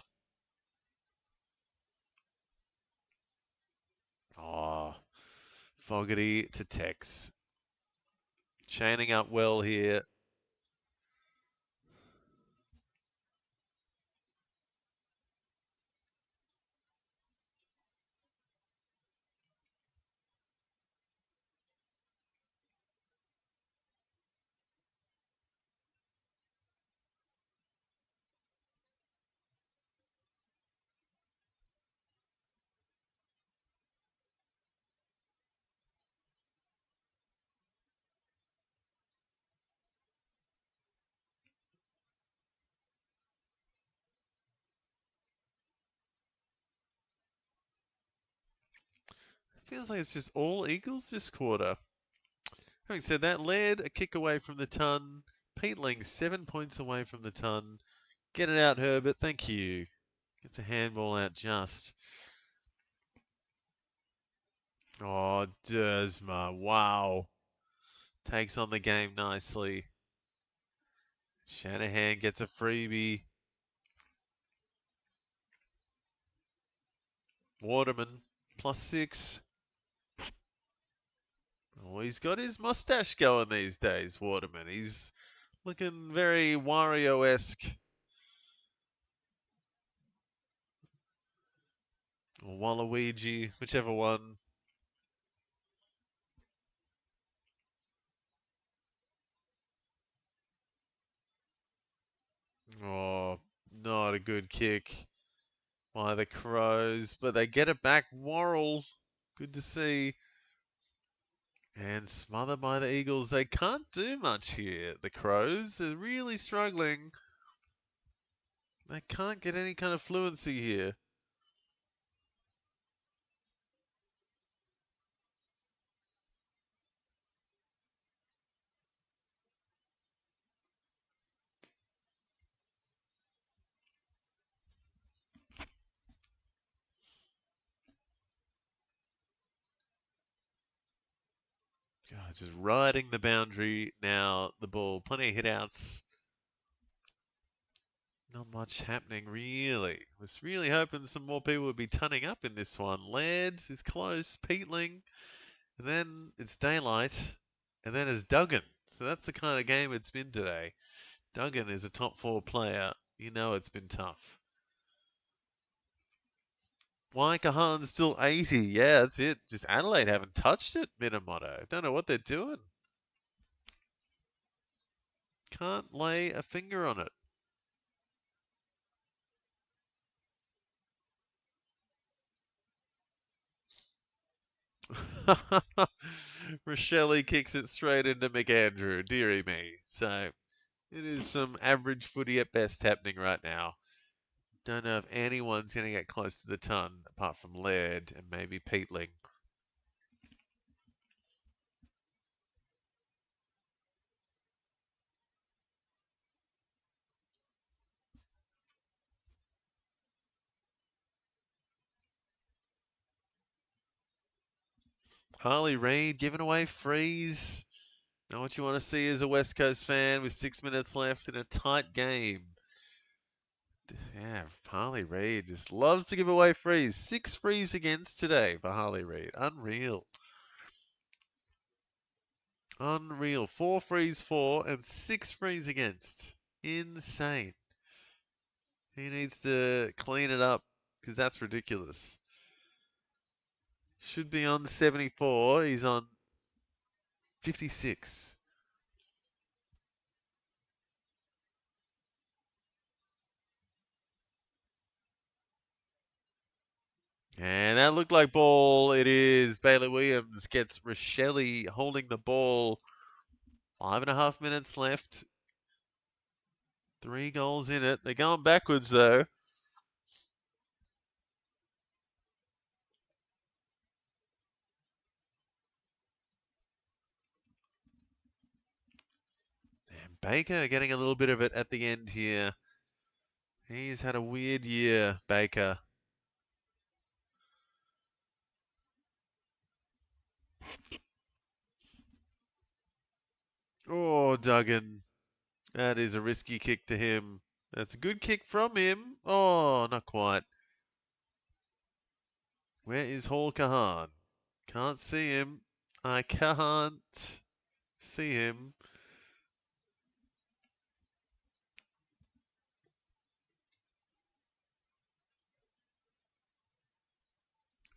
Speaker 1: Oh, Fogarty to Tex. Chaining up well here. Feels like it's just all Eagles this quarter. Having said that, Laird a kick away from the ton. Peatling 7 points away from the ton. Get it out, Herbert. Thank you. Gets a handball out just. Oh, Dersma. Wow. Takes on the game nicely. Shanahan gets a freebie. Waterman +6. Oh, he's got his mustache going these days, Waterman. He's looking very Wario-esque. Or Waluigi, whichever one. Oh, not a good kick by the Crows, but they get it back. Worrell, good to see. And smothered by the Eagles. They can't do much here, the Crows. They're really struggling. They can't get any kind of fluency here. God, just riding the boundary now, the ball. Plenty of hit-outs. Not much happening, really. Was really hoping some more people would be tunning up in this one. Laird is close, Peatling, and then it's Daylight, and then it's Duggan. So that's the kind of game it's been today. Duggan is a top 4 player. You know it's been tough. Waikahan's still 80. Yeah, that's it. Just Adelaide haven't touched it, Minamoto. Don't know what they're doing. Can't lay a finger on it. Rochelle kicks it straight into McAndrew, dearie me. So it is some average footy at best happening right now. Don't know if anyone's going to get close to the ton apart from Laird and maybe Peatling. Harley Reid giving away frees. Now what you want to see as a West Coast fan with 6 minutes left in a tight game. Yeah, Harley Reid just loves to give away frees. 6 frees against today for Harley Reid. Unreal. Unreal. 4 frees for and 6 frees against. Insane. He needs to clean it up because that's ridiculous. Should be on 74. He's on 56. And that looked like ball. It is. Bailey Williams gets Rochelle holding the ball. 5.5 minutes left. 3 goals in it. They're going backwards though. And Baker getting a little bit of it at the end here. He's had a weird year, Baker. Duggan. That is a risky kick to him. That's a good kick from him. Oh, not quite. Where is Hall Kahan? Can't see him. I can't see him.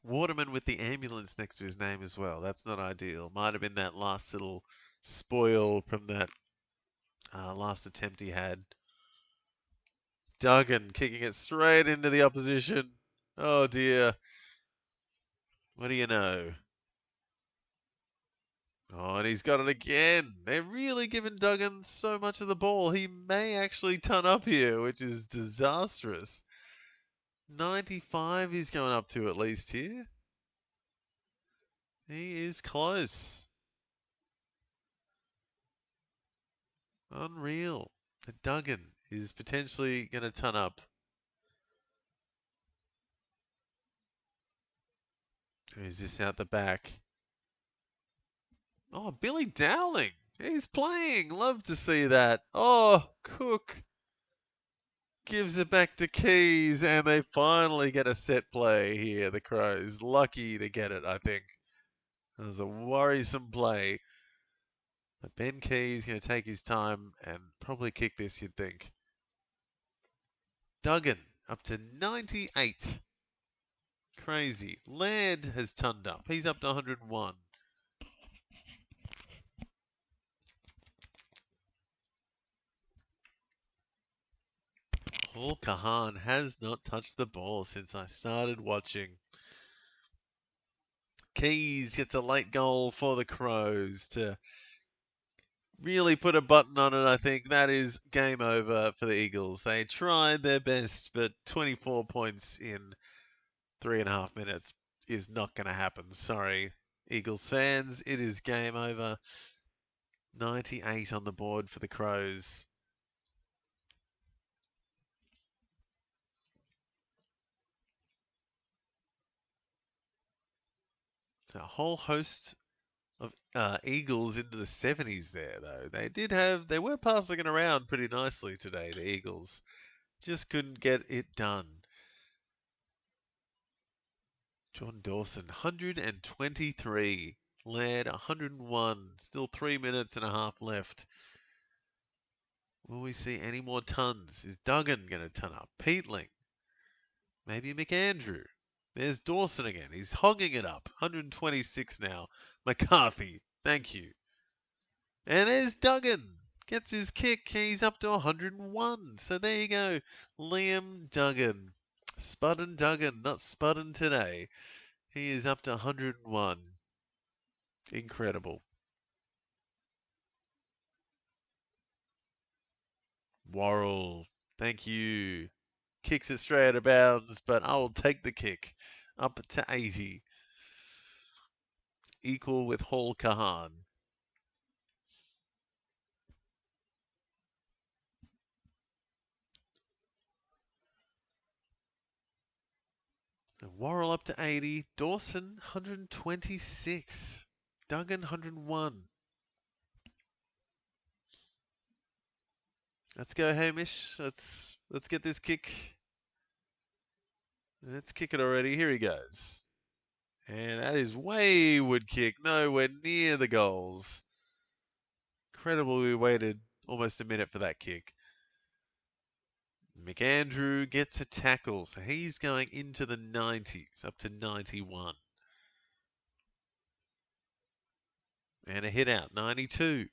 Speaker 1: Waterman with the ambulance next to his name as well. That's not ideal. Might have been that last little spoil from that last attempt he had. Duggan kicking it straight into the opposition. Oh dear. What do you know? Oh, and he's got it again. They're really giving Duggan so much of the ball. He may actually ton up here, which is disastrous. 95 he's going up to at least here. He is close. Unreal. The Duggan is potentially going to ton up. Who's this out the back? Oh, Billy Dowling. He's playing. Love to see that. Oh, Cook gives it back to Keys, and they finally get a set play here, the Crows. Lucky to get it, I think. It was a worrisome play. But Ben Keys going to take his time and probably kick this, you'd think. Duggan up to 98. Crazy. Laird has turned up. He's up to 101. Paul Kahan has not touched the ball since I started watching. Keys gets a late goal for the Crows to really put a button on it. I think that is game over for the Eagles. They tried their best, but 24 points in 3.5 minutes is not going to happen. Sorry, Eagles fans. It is game over. 98 on the board for the Crows. So a whole host of Eagles into the 70s there, though. They were passing it around pretty nicely today, the Eagles. Just couldn't get it done. John Dawson, 123. Laird, 101. Still 3 minutes and a half left. Will we see any more tons? Is Duggan going to ton up? Peatling. Maybe McAndrew. There's Dawson again. He's hogging it up. 126 now. McCarthy. Thank you. And there's Duggan. Gets his kick. He's up to 101. So there you go. Liam Duggan. Spudden Duggan. Not Spudden today. He is up to 101. Incredible. Worrell. Thank you. Kicks it straight out of bounds, but I will take the kick. Up to 80. Equal with Hall Kahan. So Worrell up to 80. Dawson, 126. Duggan, 101. Let's go, Hamish. Let's get this kick. Let's kick it already. Here he goes. And that is wayward kick. Nowhere near the goals. Incredible we waited almost a minute for that kick. McAndrew gets a tackle. So he's going into the 90s, up to 91. And a hit out, 92.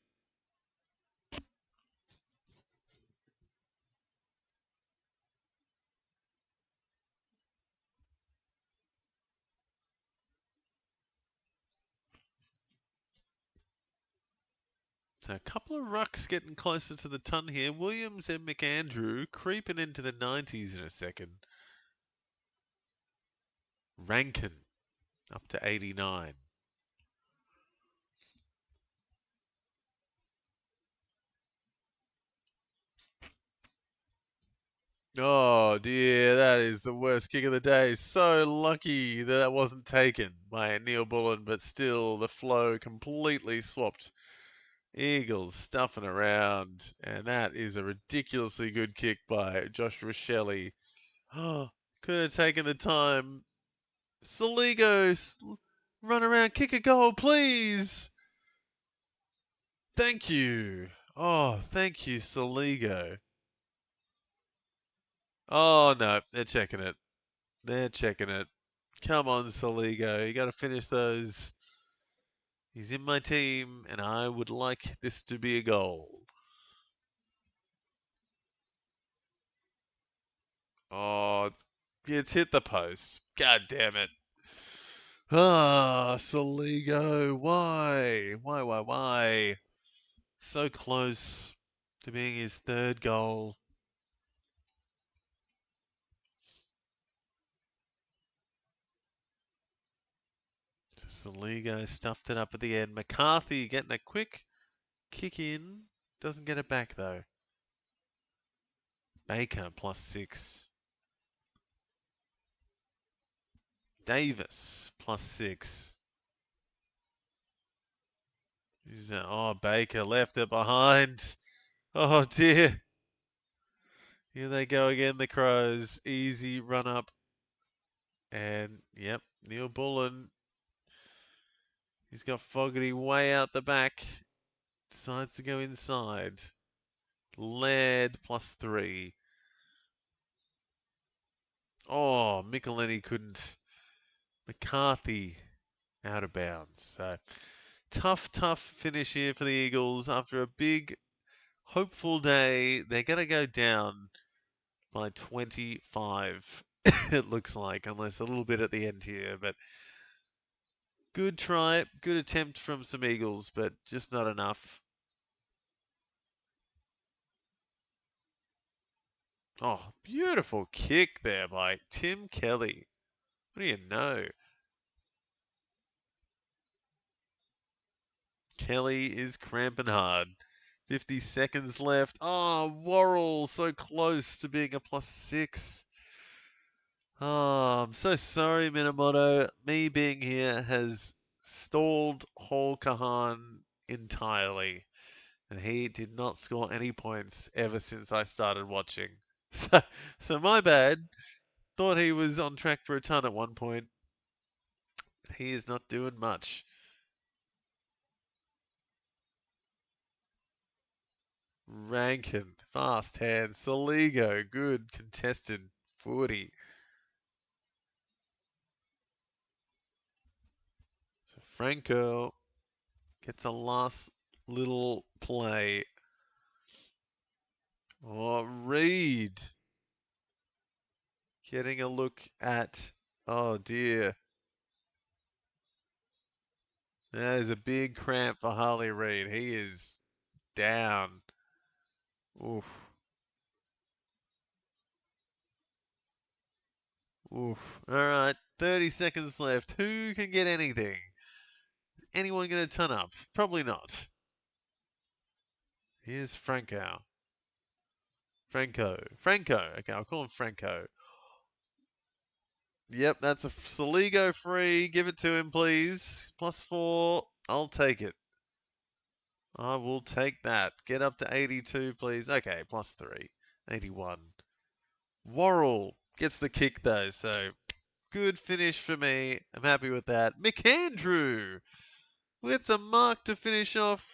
Speaker 1: So a couple of rucks getting closer to the ton here. Williams and McAndrew creeping into the 90s in a second. Rankin up to 89. Oh dear, that is the worst kick of the day. So lucky that that wasn't taken by Neil Bullen, but still the flow completely swapped Eagles stuffing around, and that is a ridiculously good kick by Joshua Shelley. Oh, could have taken the time. Saligo, run around, kick a goal, please. Thank you. Oh, thank you, Saligo. Oh, no, they're checking it. They're checking it. Come on, Saligo. You got to finish those. He's in my team, and I would like this to be a goal. Oh, it's hit the post. God damn it. Ah, Saligo. Why? Why? So close to being his third goal. Saligo stuffed it up at the end. McCarthy getting a quick kick in. Doesn't get it back though. Baker +6. Davis +6. Oh, Baker left it behind. Oh dear. Here they go again, the Crows. Easy run up. And, yep, Neil Bullen. He's got Fogarty way out the back. Decides to go inside. Laird +3. Oh, Michelini couldn't. McCarthy out of bounds. So tough finish here for the Eagles after a big, hopeful day. They're going to go down by 25, it looks like, unless a little bit at the end here. But good try, good attempt from some Eagles, but just not enough. Oh, beautiful kick there by Tim Kelly. What do you know? Kelly is cramping hard. 50 seconds left. Oh, Worrell so close to being a +6. Oh, I'm so sorry, Minamoto. Me being here has stalled Hall Kahan entirely. And he did not score any points ever since I started watching. So my bad. Thought he was on track for a ton at one point. He is not doing much. Rankin, fast hand. Saligo, good contested footy. So Franco gets a last little play. Oh, Reed getting a look at. Oh dear. That is a big cramp for Harley Reid. He is down. Oof. Oof. All right. 30 seconds left. Who can get anything? Anyone going to turn up? Probably not. Here's Franco. Franco. Okay, I'll call him Franco. Yep, that's a Saligo free. Give it to him, please. +4. I'll take it. I will take that. Get up to 82, please. Okay, +3. 81. Worrell gets the kick, though, so good finish for me. I'm happy with that. McAndrew gets a mark to finish off.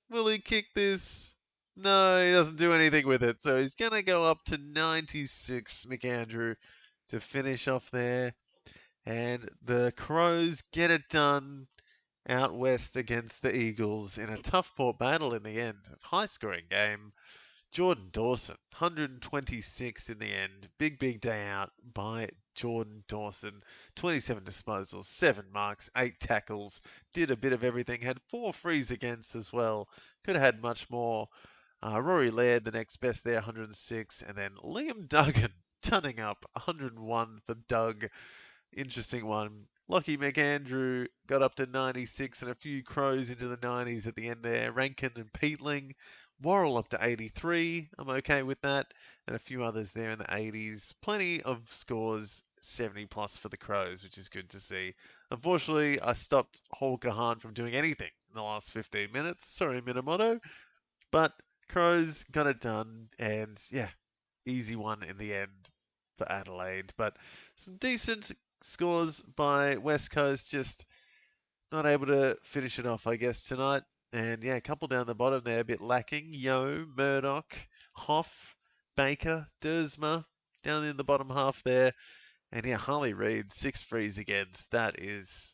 Speaker 1: Will he kick this? No, he doesn't do anything with it. So he's going to go up to 96, McAndrew, to finish off there. And the Crows get it done out west against the Eagles in a tough fought battle in the end. High scoring game. Jordan Dawson, 126 in the end. Big day out by Jordan Dawson. 27 disposals, 7 marks, 8 tackles. Did a bit of everything. Had 4 frees against as well. Could have had much more. Rory Laird, the next best there, 106. And then Liam Duggan, turning up, 101 for Doug. Interesting one. Lockie McAndrew got up to 96 and a few Crows into the 90s at the end there. Rankin and Peatling. Worrell up to 83. I'm okay with that. And a few others there in the 80s. Plenty of scores, 70 plus for the Crows, which is good to see. Unfortunately, I stopped Hall Kahan from doing anything in the last 15 minutes. Sorry, Minamoto. But Crows got it done, and yeah, easy one in the end for Adelaide. But some decent scores by West Coast, just not able to finish it off, I guess, tonight. And yeah, a couple down the bottom there, a bit lacking. Yo, Murdoch, Hoff, Baker, Dersma down in the bottom half there. And yeah, Harley Reid, 6 frees against. That is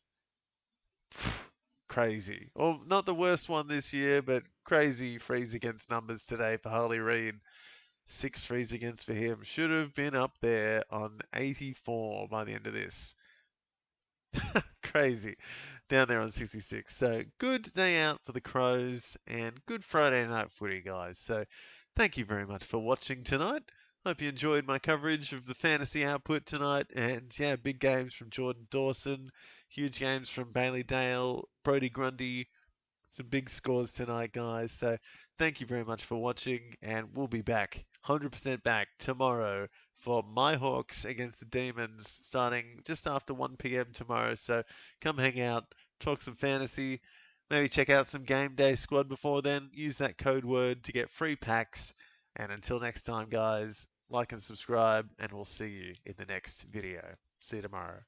Speaker 1: crazy. Or not the worst one this year, but crazy frees against numbers today for Harley Reid. 6 frees against for him. Should have been up there on 84 by the end of this. Crazy. Down there on 66. So good day out for the Crows and good Friday night footy, guys. So thank you very much for watching tonight. Hope you enjoyed my coverage of the fantasy output tonight. And yeah, big games from Jordan Dawson, huge games from Bailey Dale, Brodie Grundy. Some big scores tonight, guys. So thank you very much for watching, and we'll be back, 100% back tomorrow for my Hawks against the Demons, starting just after 1 p.m. tomorrow. So come hang out, talk some fantasy, maybe check out some game day squad before then. Use that code word to get free packs. And until next time, guys, like and subscribe, and we'll see you in the next video. See you tomorrow.